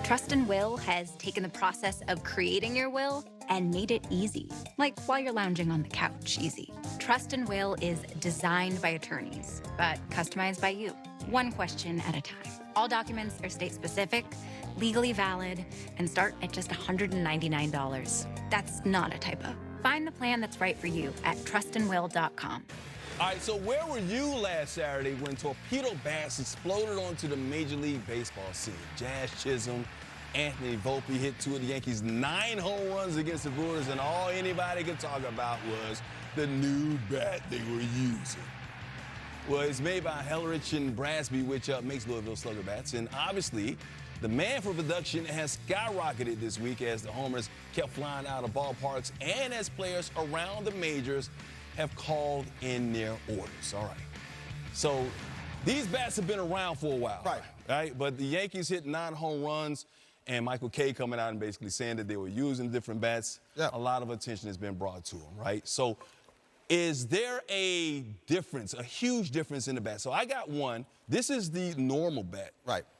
Trust and Will has taken the process of creating your will and made it easy. Like while you're lounging on the couch, easy. Trust and Will is designed by attorneys, but customized by you. One question at a time. All documents are state-specific, legally valid, and start at just $199. That's not a typo. Find the plan that's right for you at trustandwill.com. All right, so where were you last Saturday when torpedo bats exploded onto the Major League Baseball scene? Jazz Chisholm, Anthony Volpe hit 2 of the Yankees' 9 home runs against the Brewers, and all anybody could talk about was the new bat they were using. Well, it's made by Hellerich and Brasby, which makes Louisville Slugger bats, and obviously the demand for production has skyrocketed this week as the homers kept flying out of ballparks and as players around the majors have called in their orders. All right. So these bats have been around for a while. Right. But the Yankees hit 9 home runs, and Michael Kay coming out and basically saying that they were using different bats. Yeah. A lot of attention has been brought to them, right? So is there a difference, a huge difference in the bat? So I got one. This is the normal bat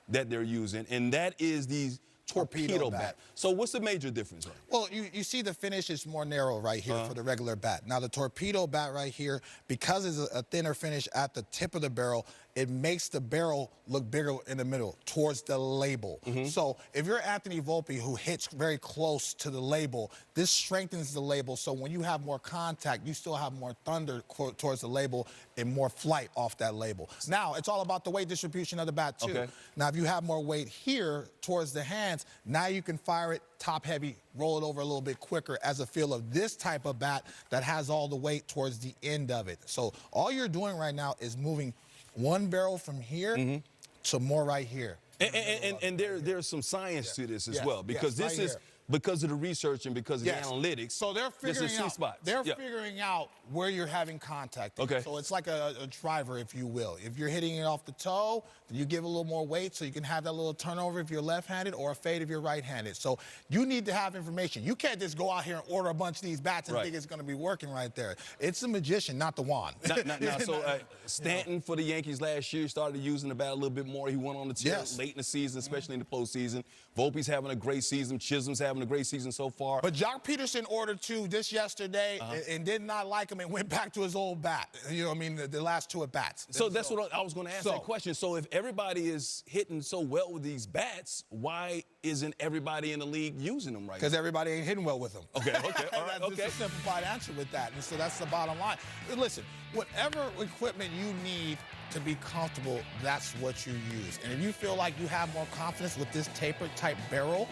that they're using, and that is the torpedo bat. So what's the major difference? Right? Well, you see the finish is more narrow right here for the regular bat. Now, the torpedo bat right here, because it's a thinner finish at the tip of the barrel, it makes the barrel look bigger in the middle towards the label. So if you're Anthony Volpe, who hits very close to the label, this strengthens the label. So when you have more contact, you still have more thunder towards the label and more flight off that label. Now, it's all about the weight distribution of the bat, too. Okay. Now, if you have more weight here towards the hands, now you can fire it top heavy, roll it over a little bit quicker as a feel of this type of bat that has all the weight towards the end of it. So all you're doing right now is moving one barrel from here to more right here. And there's some science to this as Yes, well, because yes, this right is here. because of the research and because of Yes. the analytics. So they're this figuring is sweet out. spots. They're Yeah. figuring out where you're having contact. Okay. So it's like a driver, if you will. If you're hitting it off the toe, then you give a little more weight so you can have that little turnover if you're left-handed, or a fade if you're right-handed. So you need to have information. You can't just go out here and order a bunch of these bats and Right. think it's going to be working right there. It's a magician, not the wand. So Stanton for the Yankees last year started using the bat a little bit more. He went on the tear Yes. late in the season, especially in the postseason. Volpe's having a great season. Chisholm's having a great season so far. But Jock Peterson ordered two this yesterday and did not like him and went back to his old bat. You know what I mean? The last two at bats. So that's what I was going to ask that question. So if everybody is hitting so well with these bats, why isn't everybody in the league using them right now? Because everybody ain't hitting well with them. Okay, all right, That's just a simplified answer with that. And so that's the bottom line. Listen, whatever equipment you need to be comfortable, that's what you use. And if you feel like you have more confidence with this tapered type barrel,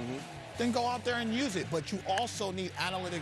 then go out there and use it. But you also need analytic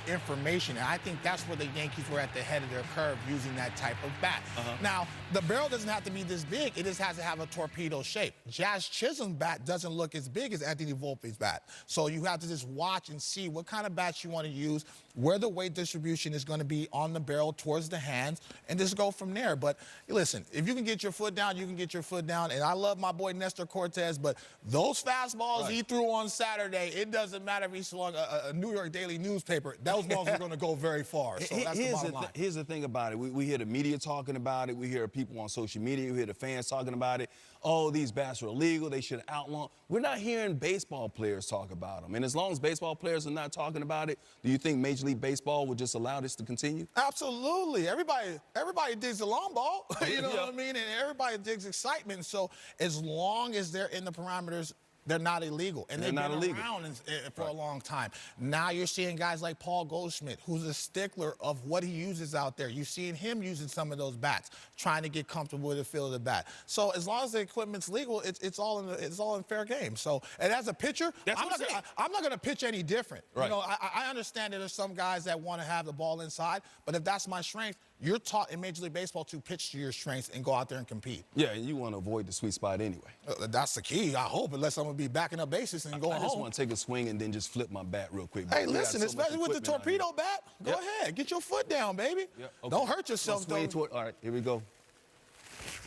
information. And I think that's where the Yankees were at the head of their curve using that type of bat. Now, the barrel doesn't have to be this big. It just has to have a torpedo shape. Jazz Chisholm's bat doesn't look as big as Anthony Volpe's bat. So you have to just watch and see what kind of bats you want to use, where the weight distribution is going to be on the barrel towards the hands, and just go from there. But listen, if you can get your foot down, you can get your foot down. And I love my boy Nestor Cortez, but those fastballs he threw on Saturday, it doesn't matter if he swung a New York Daily newspaper. Those balls are going to go very far. So that's the bottom line. Here's the thing about it. We hear the media talking about it. We hear people on social media. We hear the fans talking about it. Oh, these bats are illegal. They should outlaw. We're not hearing baseball players talk about them. And as long as baseball players are not talking about it, do you think Major League Baseball would just allow this to continue? Absolutely. Everybody digs the long ball. You know what I mean? And everybody digs excitement. So as long as they're in the parameters, they're not illegal. And they've been around for a long time. Now you're seeing guys like Paul Goldschmidt, who's a stickler of what he uses out there. You're seeing him using some of those bats, trying to get comfortable with the feel of the bat. So as long as the equipment's legal, it's all in fair game. So, and as a pitcher, I'm not gonna pitch any different. Right. You know, I understand that there's some guys that want to have the ball inside, but if that's my strength, you're taught in Major League Baseball to pitch to your strengths and go out there and compete. Yeah, and you want to avoid the sweet spot anyway. That's the key, I hope, unless I'm going to be backing up bases and going home. I just want to take a swing and then just flip my bat real quick. Hey, listen, especially with the torpedo bat, go ahead. Get your foot down, baby. Don't hurt yourself, though. All right, here we go.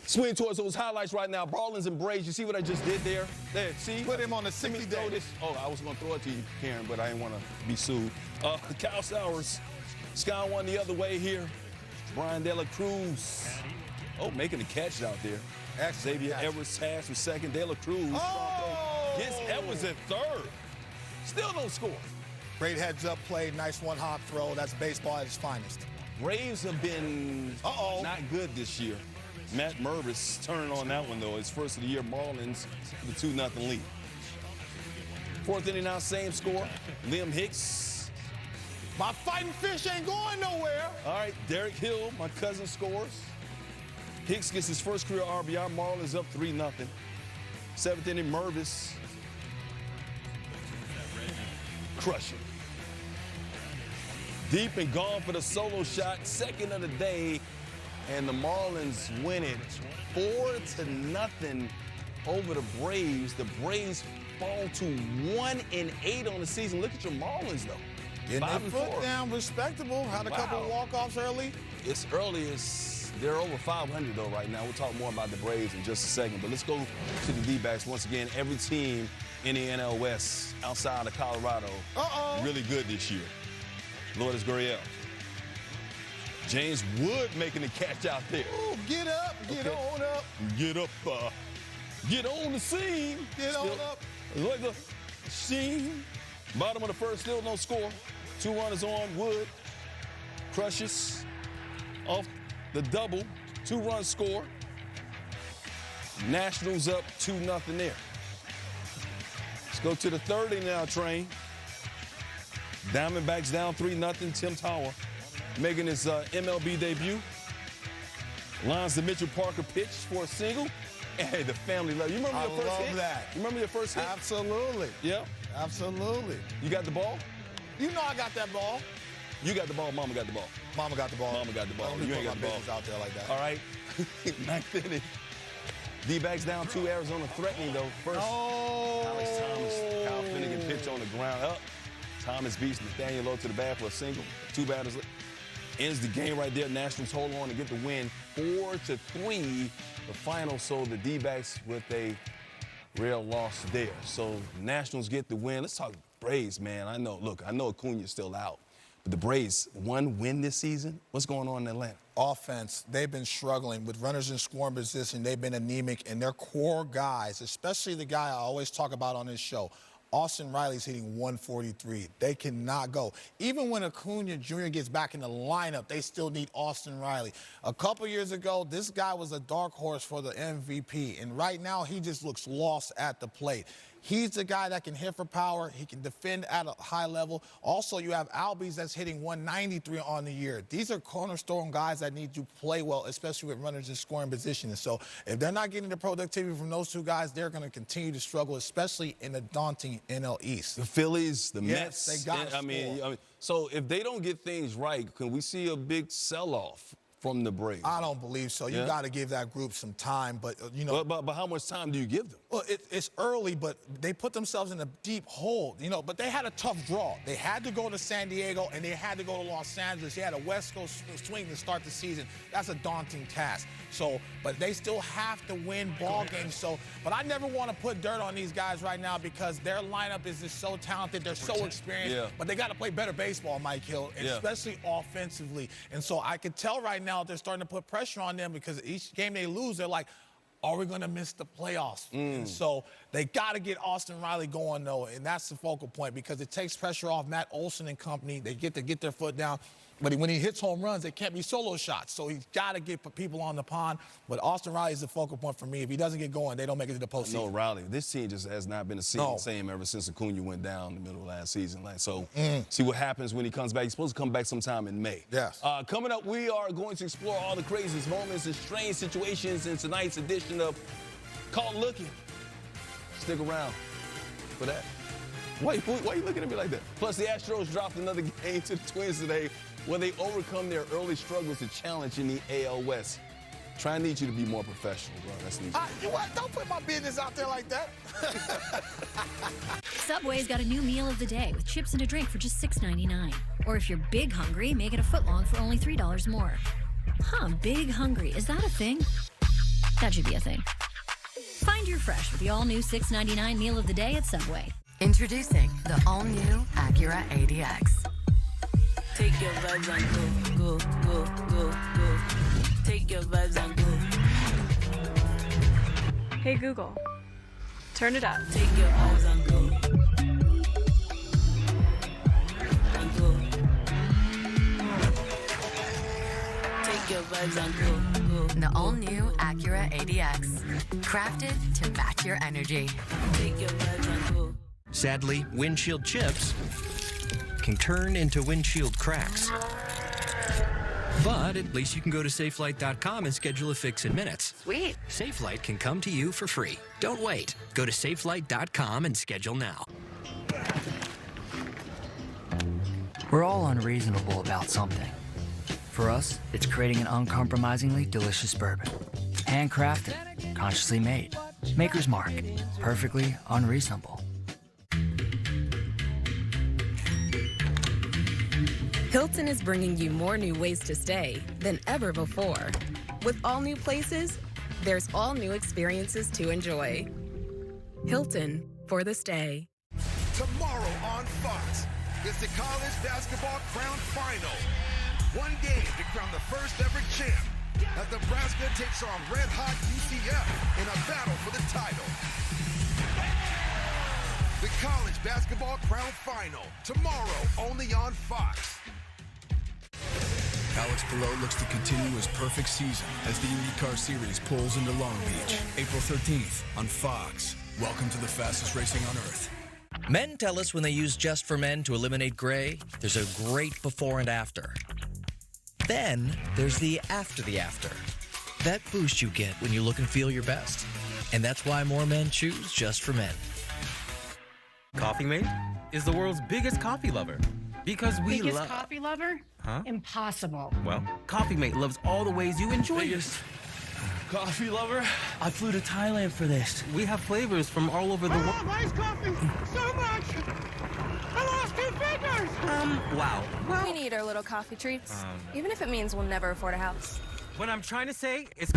Swing towards those highlights right now. Marlins and Braves. You see what I just did there? There, see? Put him on the 60 day. Oh, I was going to throw it to you, Karen, but I didn't want to be sued. Kyle Sowers. Sky one the other way here. Brian De La Cruz. Oh, making a catch out there. Xavier Edwards tasked with second. De La Cruz. Gets Edwards at third. Still no score. Great heads-up play. Nice one-hop throw. That's baseball at its finest. Braves have been not good this year. Matt Mervis turning on that one, though. His first of the year. Marlins with a 2-0 lead. Fourth inning now, same score. Liam Hicks. My fighting fish ain't going nowhere. All right, Derek Hill, my cousin, scores. Hicks gets his first career RBI. Marlins up 3-0. Seventh inning, Mervis. Crushing. Deep and gone for the solo shot. Second of the day. And the Marlins win it 4-0 over the Braves. The Braves fall to 1-8 on the season. Look at your Marlins, though. Getting their foot down, respectable. Had a couple of walk-offs early. It's early. They're over 500, though, right now. We'll talk more about the Braves in just a second. But let's go to the D-backs. Once again, every team in the NL West outside of Colorado really good this year. Lourdes Gurriel. James Wood making the catch out there. Ooh, get up, get on up. Get up, get on the scene. Get on up. Like the scene. Bottom of the first, still no score. 2 runners on. Wood crushes off the double. 2-run score. Nationals up 2-0 there. Let's go to the third inning now, Train. Diamondbacks down 3-0. Tim Tower making his MLB debut. Lines to Mitchell Parker pitch for a single. Hey, the family love. You remember your first hit? I love that. You remember your first hit? Absolutely. Yeah. Absolutely. You got the ball? You know I got that ball. You got the ball. Mama got the ball. Mama got the ball. Mama got the ball. You ain't got the ball out there like that. All right. Ninth inning. D-backs down 2. Arizona threatening though. First, Alex Thomas, Kyle Finnegan pitch on the ground up. Thomas beats Nathaniel Lowe to the bat for a single. 2 batters. Ends the game right there. Nationals hold on to get the win 4-3. The final. So the D-backs with a real loss there. So Nationals get the win. Let's talk Braves, man. I know Acuna's still out. But the Braves, 1 win this season. What's going on in Atlanta? Offense, they've been struggling with runners in scoring position. They've been anemic, and their core guys, especially the guy I always talk about on this show, Austin Riley's hitting 143. They cannot go. Even when Acuna Jr. gets back in the lineup, they still need Austin Riley. A couple years ago, this guy was a dark horse for the MVP, and right now he just looks lost at the plate. He's the guy that can hit for power. He can defend at a high level. Also, you have Albies that's hitting 193 on the year. These are cornerstone guys that need to play well, especially with runners in scoring position. And so if they're not getting the productivity from those 2 guys, they're going to continue to struggle, especially in the daunting NL East. The Phillies, the Mets. Mets. They got to I mean, so if they don't get things right, can we see a big sell-off from the Braves? I don't believe so. You got to give that group some time, but you know. But how much time do you give them? Well, it's early, but they put themselves in a deep hole, you know. But they had a tough draw. They had to go to San Diego and they had to go to Los Angeles. They had a West Coast swing to start the season. That's a daunting task. So, but they still have to win ball games. So, but I never want to put dirt on these guys right now because their lineup is just so talented. They're so experienced. Yeah. But they got to play better baseball, Mike Hill, especially offensively. And so I could tell right now they're starting to put pressure on them because each game they lose, they're like, are we going to miss the playoffs? And so they got to get Austin Riley going, though, and that's the focal point because it takes pressure off Matt Olson and company. They get to get their foot down. But when he hits home runs, they can't be solo shots. So he's got to get people on the pond. But Austin Riley is the focal point for me. If he doesn't get going, they don't make it to the postseason. No, Riley, this team just has not been the same ever since Acuna went down in the middle of last season. See what happens when he comes back. He's supposed to come back sometime in May. Yes. Coming up, we are going to explore all the craziest moments and strange situations in tonight's edition of Caught Looking. Stick around for that. Why are you looking at me like that? Plus, the Astros dropped another game to the Twins today where they overcome their early struggles to challenge in the AL West. I need you to be more professional, bro. That's neat. Don't put my business out there like that. Subway's got a new meal of the day with chips and a drink for just $6.99. Or if you're big hungry, make it a footlong for only $3 more. Big hungry. Is that a thing? That should be a thing. Find your fresh with the all-new $6.99 meal of the day at Subway. Introducing the all-new Acura ADX. Take your vibes and go, go, go, go, go. Take your vibes and go. Hey Google, turn it up. Take your vibes and go. And go. Take your vibes and go, go. The all-new Acura ADX. Crafted to match your energy. Take your vibes and go. Sadly, windshield chips can turn into windshield cracks. But at least you can go to SafeLight.com and schedule a fix in minutes. Sweet. SafeLight can come to you for free. Don't wait. Go to SafeLight.com and schedule now. We're all unreasonable about something. For us, it's creating an uncompromisingly delicious bourbon. Handcrafted, consciously made. Maker's Mark. Perfectly unreasonable. Hilton is bringing you more new ways to stay than ever before. With all new places, there's all new experiences to enjoy. Hilton for the stay. Tomorrow on Fox, it's the college basketball crown final. One game to crown the first ever champ as Nebraska takes on red-hot UCF in a battle for the title. The college basketball crown final, tomorrow only on Fox. Alex Palou looks to continue his perfect season as the IndyCar Series pulls into Long Beach. April 13th on Fox. Welcome to the fastest racing on Earth. Men tell us when they use Just for Men to eliminate gray, there's a great before and after. Then there's the after. That boost you get when you look and feel your best. And that's why more men choose Just for Men. Coffee Mate is the world's biggest coffee lover. Because we Biggest coffee lover? Huh? Impossible. Well, Coffee Mate loves all the ways you enjoy Biggest coffee lover? I flew to Thailand for this. We have flavors from all over the world. I love iced coffee so much. I lost 2 fingers. Wow. Well, We need our little coffee treats, even if it means we'll never afford a house. what I'm trying to say is...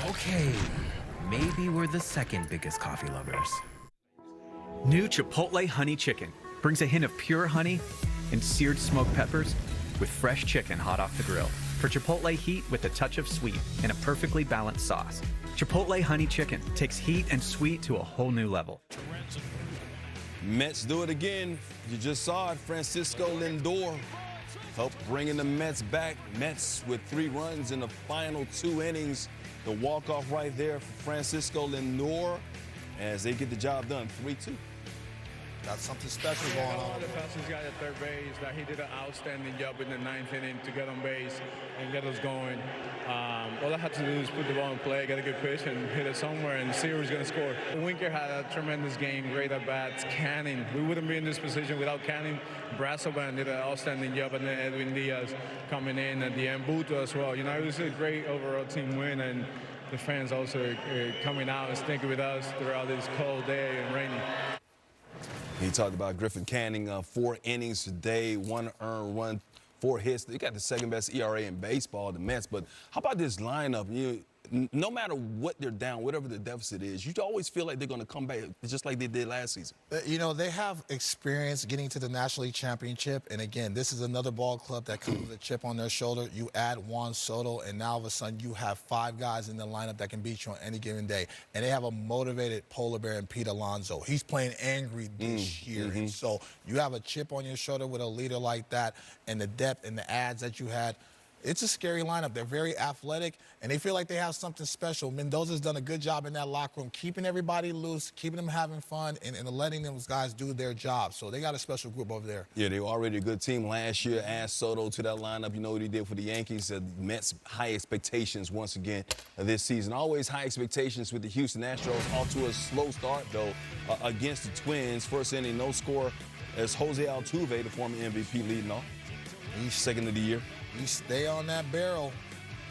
Okay, maybe we're the second biggest coffee lovers. New Chipotle Honey Chicken brings a hint of pure honey and seared smoked peppers with fresh chicken hot off the grill. For Chipotle heat with a touch of sweet and a perfectly balanced sauce. Chipotle Honey Chicken takes heat and sweet to a whole new level. Mets do it again. You just saw it. Francisco Lindor helped bringing the Mets back. Mets with 3 runs in the final 2 innings. The walk-off right there for Francisco Lindor as they get the job done, 3-2. Got something special going on. The fastest guy at third base, that he did an outstanding job in the 9th inning to get on base and get us going. All I had to do is put the ball in play, get a good pitch, and hit it somewhere and see who's going to score. Winker had a tremendous game, great at-bats. Canning, we wouldn't be in this position without Canning. Brasselband did an outstanding job, and then Edwin Diaz coming in at the end. Buto as well. You know, it was a great overall team win, and the fans also coming out and sticking with us throughout this cold day and rainy. He talked about Griffin Canning, 4 innings today, 1 earned run, 4 hits. They got the second best ERA in baseball, the Mets. But how about this lineup? No matter what they're down, whatever the deficit is, you always feel like they're going to come back just like they did last season. You know, they have experience getting to the National League Championship. And again, this is another ball club that comes with a chip on their shoulder. You add Juan Soto, and now all of a sudden you have 5 guys in the lineup that can beat you on any given day. And they have a motivated polar bear in Pete Alonso. He's playing angry this year. And so you have a chip on your shoulder with a leader like that, and the depth and the ads that you had. It's a scary lineup. They're very athletic, and they feel like they have something special. Mendoza's done a good job in that locker room, keeping everybody loose, keeping them having fun, and letting those guys do their job. So they got a special group over there. Yeah, they were already a good team last year. Add Soto to that lineup. You know what he did for the Yankees. Mets, high expectations once again this season. Always high expectations with the Houston Astros. Off to a slow start, though, against the Twins. First inning, no score as Jose Altuve, the former MVP, leading off. He's second of the year. He stay on that barrel,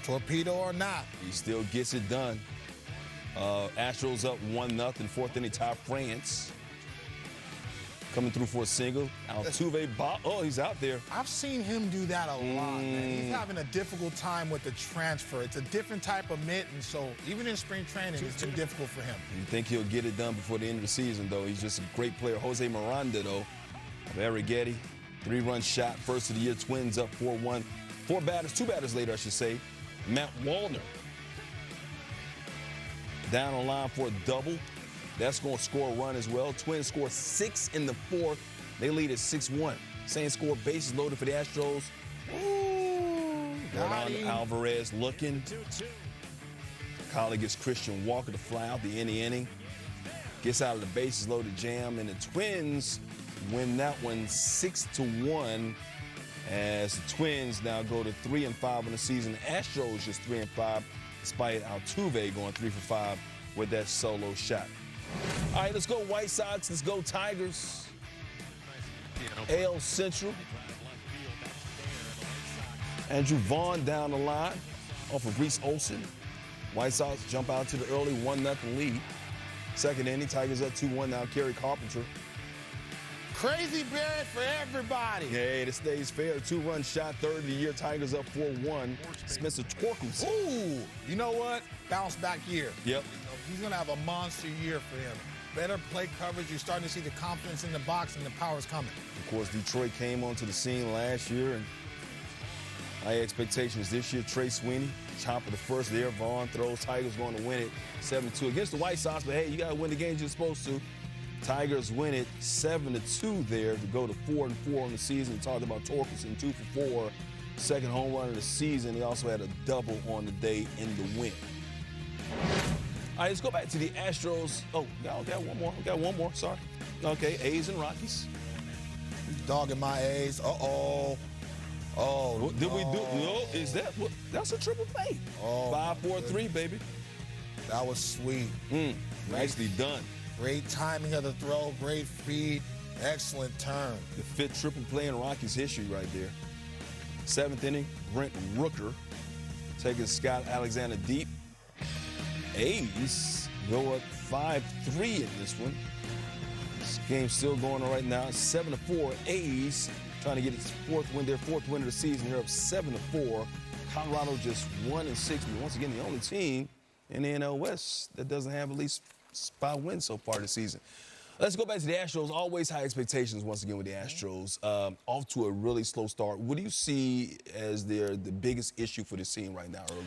torpedo or not. He still gets it done. Astros up 1-0, 4th inning, Ty France coming through for a single. Altuve, he's out there. I've seen him do that a lot, man. He's having a difficult time with the transfer. It's a different type of mitt, and so even in spring training, it's been difficult for him. You think he'll get it done before the end of the season, though. He's just a great player. Jose Miranda, though, of Arrighetti, 3-run shot, first of the year. Twins up 4-1. 2 batters later, I should say. Matt Wallner down on line for a double. That's going to score a run as well. Twins score 6 in the 4th. They lead at 6-1. Same score, bases loaded for the Astros. Jordan Alvarez looking. Collie gets Christian Walker to fly out the inning. Gets out of the bases loaded jam, and the Twins win that one 6-1. As the Twins now go to 3-5 in the season. The Astros just 3-5, despite Altuve going 3-for-5 with that solo shot. All right, let's go White Sox. Let's go Tigers. AL Central. Andrew Vaughn down the line off of Reese Olson. White Sox jump out to the early 1-0 lead. Second inning, Tigers up 2-1 now. Kerry Carpenter. Crazy Barrett for everybody. Hey, this stays fair. 2-run shot, third of the year. Tigers up 4-1. Spencer Torkelson. Ooh, you know what? Bounce back year. Yep. He's going to have a monster year for him. Better play coverage. You're starting to see the confidence in the box, and the power's coming. Of course, Detroit came onto the scene last year, and high expectations this year. Trey Sweeney, top of the first there. Vaughn throws. Tigers going to win it 7-2 against the White Sox. But, hey, you got to win the games you're supposed to. Tigers win it 7-2 there to go to 4-4 on the season. We talked about Torkelson 2 for 4, second home run of the season. He also had a double on the day in the win. All right, let's go back to the Astros. Oh, got one more. Got one more. Sorry. Okay, A's and Rockies. Dogging my A's. Uh-oh. Oh, what did we do? No, is that what? That's a triple play. Oh, 5-4-3, baby. That was sweet. Nicely done. Great timing of the throw, great feed, excellent turn. The 5th triple play in Rockies history right there. 7th inning, Brent Rooker taking Scott Alexander deep. A's go up 5-3 in this one. This game's still going on right now. 7-4. A's trying to get its 4th win, their 4th win of the season. They're up 7-4. Colorado just 1-6. But once again, the only team in the NL West that doesn't have at least 5 wins so far this season. Let's go back to the Astros. Always high expectations once again with the Astros. Off to a really slow start. What do you see as the biggest issue for this team right now early on?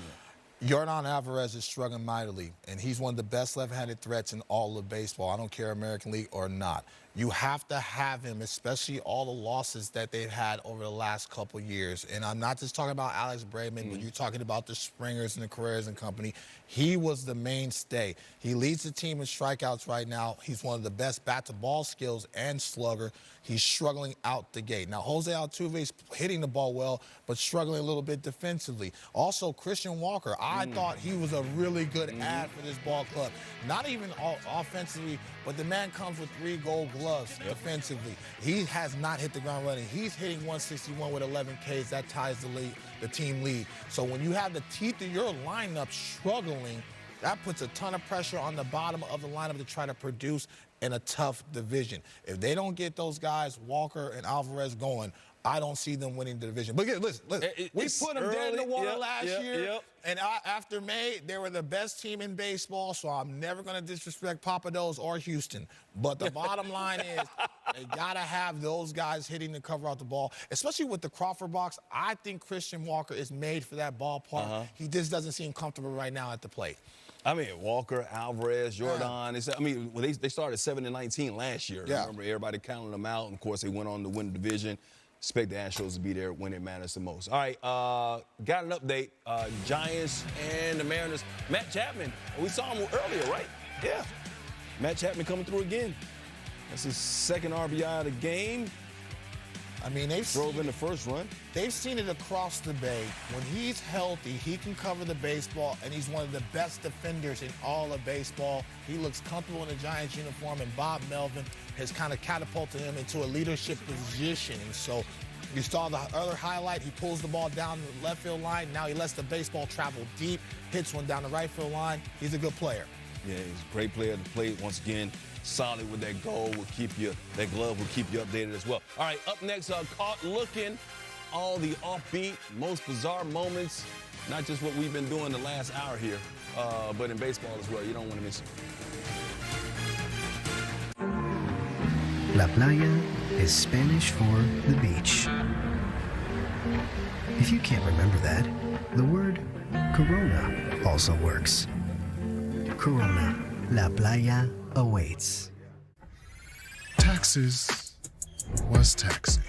Yordan Alvarez is struggling mightily, and he's one of the best left-handed threats in all of baseball. I don't care American League or not. You have to have him, especially all the losses that they've had over the last couple years. And I'm not just talking about Alex Bregman, but you're talking about the Springers and the Carreras and company. He was the mainstay. He leads the team in strikeouts right now. He's one of the best bat-to-ball skills and slugger. He's struggling out the gate. Now, Jose Altuve's hitting the ball well, but struggling a little bit defensively. Also, Christian Walker, I thought he was a really good ad for this ball club. Not even offensively, but the man comes with 3 gold gloves defensively. He has not hit the ground running. He's hitting 161 with 11 Ks. That ties the team lead. So when you have the teeth of your lineup struggling, that puts a ton of pressure on the bottom of the lineup to try to produce in a tough division. If they don't get those guys, Walker and Alvarez, going, I don't see them winning the division. But listen, we put them dead in the water last year, and after May, they were the best team in baseball, so I'm never going to disrespect Papados or Houston. But the bottom line is they got to have those guys hitting the cover out the ball, especially with the Crawford box. I think Christian Walker is made for that ballpark. He just doesn't seem comfortable right now at the plate. I mean, Walker, Alvarez, Jordan. When they started 7-19 last year. I remember everybody counting them out. And, of course, they went on to win the division. Expect the Astros to be there when it matters the most. All right, got an update. Giants and the Mariners. Matt Chapman, we saw him earlier, right? Yeah. Matt Chapman coming through again. That's his 2nd RBI of the game. I mean, they've drove in the first run. They've seen it across the bay. When he's healthy, he can cover the baseball, and he's one of the best defenders in all of baseball. He looks comfortable in the Giants uniform, and Bob Melvin has kind of catapulted him into a leadership position. And so you saw the other highlight. He pulls the ball down the left field line. Now he lets the baseball travel deep, hits one down the right field line. He's a good player. Yeah, he's a great player to play. Once again, solid with that goal. That glove will keep you updated as well. All right, up next, Caught Looking. All the offbeat, most bizarre moments. Not just what we've been doing the last hour here, but in baseball as well. You don't want to miss it. La playa is Spanish for the beach. If you can't remember that, the word Corona also works. Corona, La Playa awaits. Taxes was taxing.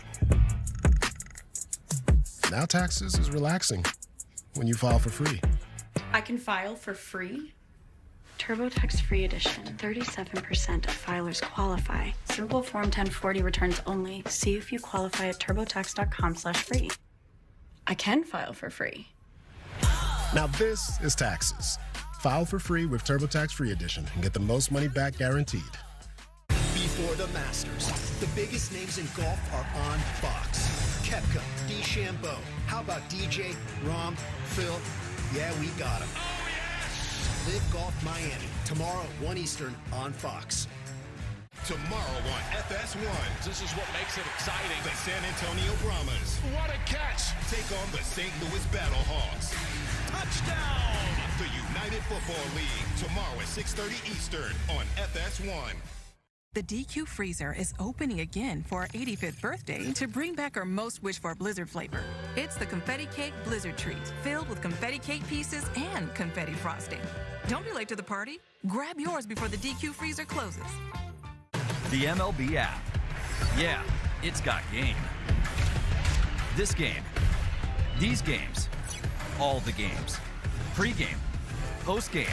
Now taxes is relaxing when you file for free. I can file for free? TurboTax Free Edition. 37% of filers qualify. Simple Form 1040 returns only. See if you qualify at turbotax.com/free. I can file for free. Now this is taxes. File for free with TurboTax Free Edition and get the most money back guaranteed. Before the Masters, the biggest names in golf are on Fox. Koepka, DeChambeau. How about DJ, Rahm, Phil? Yeah, we got him. Oh, yes! Live Golf Miami, tomorrow at 1 Eastern on Fox. Tomorrow on FS1. This is what makes it exciting. The San Antonio Brahmas. What a catch! Take on the St. Louis Battlehawks. Touchdown! The United Football League. Tomorrow at 6:30 Eastern on FS1. The DQ Freezer is opening again for our 85th birthday to bring back our most wished-for Blizzard flavor. It's the Confetti Cake Blizzard Treat, filled with confetti cake pieces and confetti frosting. Don't be late to the party. Grab yours before the DQ Freezer closes. The MLB app. Yeah, it's got game. This game. These games. All the games. Pre-game. Post-game.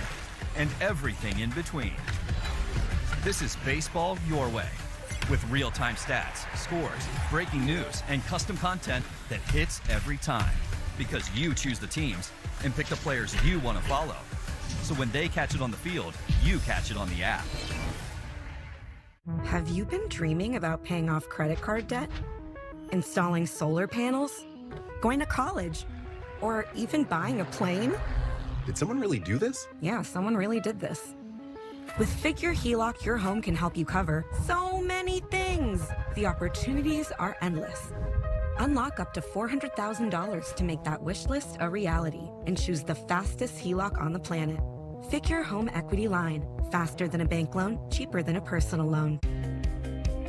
And everything in between. This is baseball your way. With real-time stats, scores, breaking news, and custom content that hits every time. Because you choose the teams and pick the players you want to follow. So when they catch it on the field, you catch it on the app. Have you been dreaming about paying off credit card debt? Installing solar panels? Going to college? Or even buying a plane? Did someone really do this? Yeah, someone really did this. With Figure HELOC, your home can help you cover so many things. The opportunities are endless. Unlock up to $400,000 to make that wish list a reality and choose the fastest HELOC on the planet. Figure Home Equity Line. Faster than a bank loan, cheaper than a personal loan.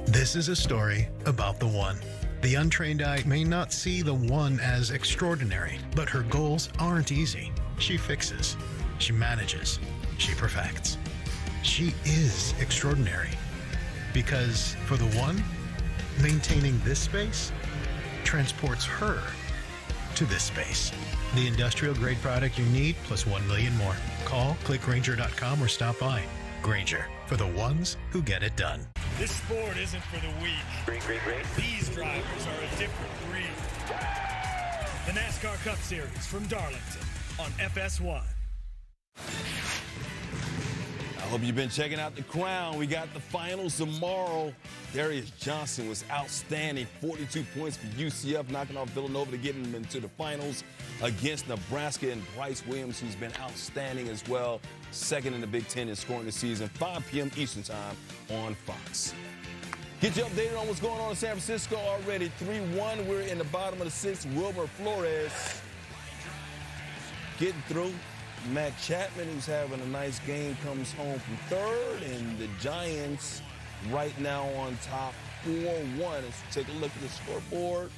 This is a story about the one. The untrained eye may not see the one as extraordinary, but her goals aren't easy. She fixes, she manages, she perfects. She is extraordinary. Because for the one, maintaining this space transports her to this space. The industrial grade product you need plus 1 million more. Call, click Grainger.com or stop by. Grainger, for the ones who get it done. This sport isn't for the weak. Green. These drivers are a different breed. The NASCAR Cup Series from Darlington on FS1. I hope you've been checking out The Crown. We got the finals tomorrow. Darius Johnson was outstanding. 42 points for UCF, knocking off Villanova to get them into the finals against Nebraska. And Bryce Williams, who's been outstanding as well. Second in the Big Ten in scoring this season. 5 p.m. Eastern time on Fox. Get you updated on what's going on in San Francisco already. 3-1. We're in the bottom of the sixth. Wilmer Flores getting through. Matt Chapman, who's having a nice game, comes home from third. And the Giants right now on top 4-1. Let's take a look at the scoreboard.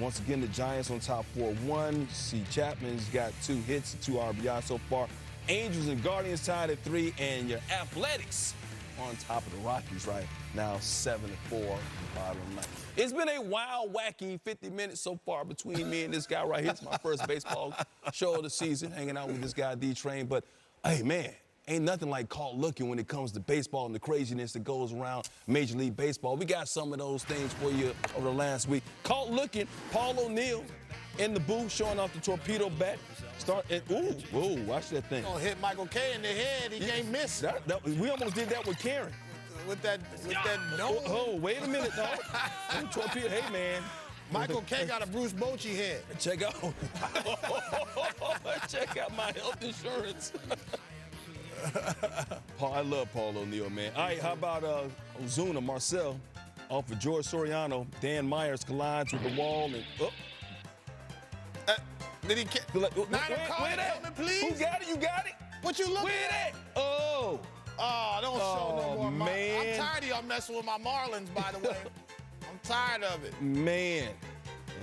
Once again, the Giants on top 4-1. See, Chapman's got 2 hits and 2 RBI so far. Angels and Guardians tied at 3. And your Athletics on top of the Rockies right now, 7-4 in the bottom of the ninth. It's been a wild, wacky 50 minutes so far between me and this guy right here. It's my first baseball show of the season, hanging out with this guy, D-Train. But, hey, man, ain't nothing like caught looking when it comes to baseball and the craziness that goes around Major League Baseball. We got some of those things for you over the last week. Caught looking, Paul O'Neill in the booth showing off the torpedo bat. Ooh, watch that thing. Gonna hit Michael K in the head. He can't miss. We almost did that with Karen. With that nose. Oh, wait a minute, dog. Torpedo, hey, man. Michael K got a Bruce Bochy head. Check out my health insurance. I love Paul O'Neill, man. All right, how about Ozuna, Marcel, off of George Soriano. Dan Myers collides with the wall and did he Niner call it, helmet, please? Who got it? You got it? What you looking at? Oh, don't show no more. Man. I'm tired of y'all messing with my Marlins, by the way. I'm tired of it. Man.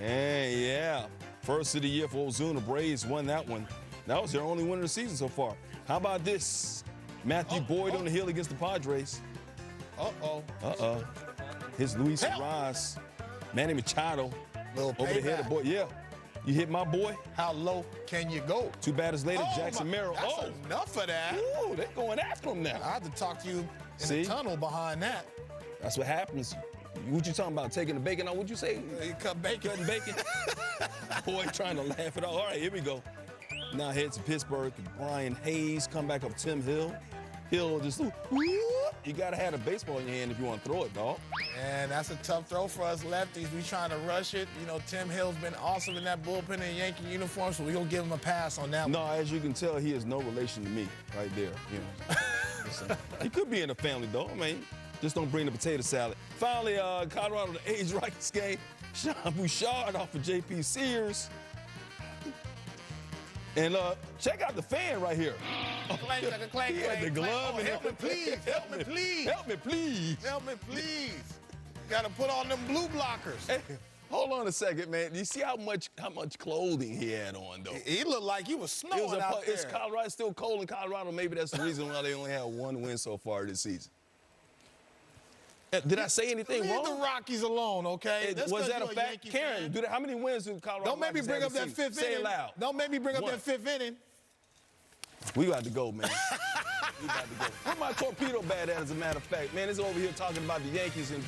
Yeah. First of the year for Ozuna. Braves won that one. That was their only win of the season so far. How about this? Matthew Boyd on the hill against the Padres. His Luis Urias. Manny Machado over the head of Boyd. Yeah. You hit my boy. How low can you go? 2 batters later, Jackson Merrill. That's enough of that. Ooh, they're going after him now. I have to talk to you in the tunnel behind that. That's what happens. What you talking about? Taking the bacon out? What'd you say? You cut bacon. Cutting bacon. Boy, trying to laugh it off. All right, here we go. Now head to Pittsburgh. Brian Hayes come back up Tim Hill. Hill just, you got to have a baseball in your hand if you want to throw it, dog. And that's a tough throw for us lefties. We trying to rush it. You know, Tim Hill's been awesome in that bullpen in Yankee uniform, so we're going to give him a pass on that one. No, as you can tell, he is no relation to me right there. You know, he could be in the family, though. I mean, just don't bring the potato salad. Finally, Colorado, the A's Rockets game. Sean Bouchard off of J.P. Sears. And check out the fan right here. Clank, clank, he had the glove. Help me, please. Help me, please. Help me, please. Help me, please. Got to put on them blue blockers. Hey, hold on a second, man. Do you see how much clothing he had on, though? He looked like he was snowing out there. It's Colorado, still cold in Colorado. Maybe that's the reason why they only had 1 win so far this season. Did I say anything Leave wrong? the Rockies alone, okay? Was that a fact? Karen, how many wins do Colorado Don't make me Rockies bring have up that this season? fifth inning. Say it loud. Don't make me bring up that fifth inning. We got to go, man. We got to go. Where my torpedo bat at, as a matter of fact? Man, it's over here talking about the Yankees. And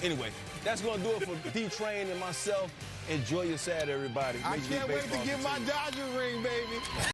anyway, that's going to do it for D-Train and myself. Enjoy your Saturday, everybody. I can't wait to get my Dodger ring, baby.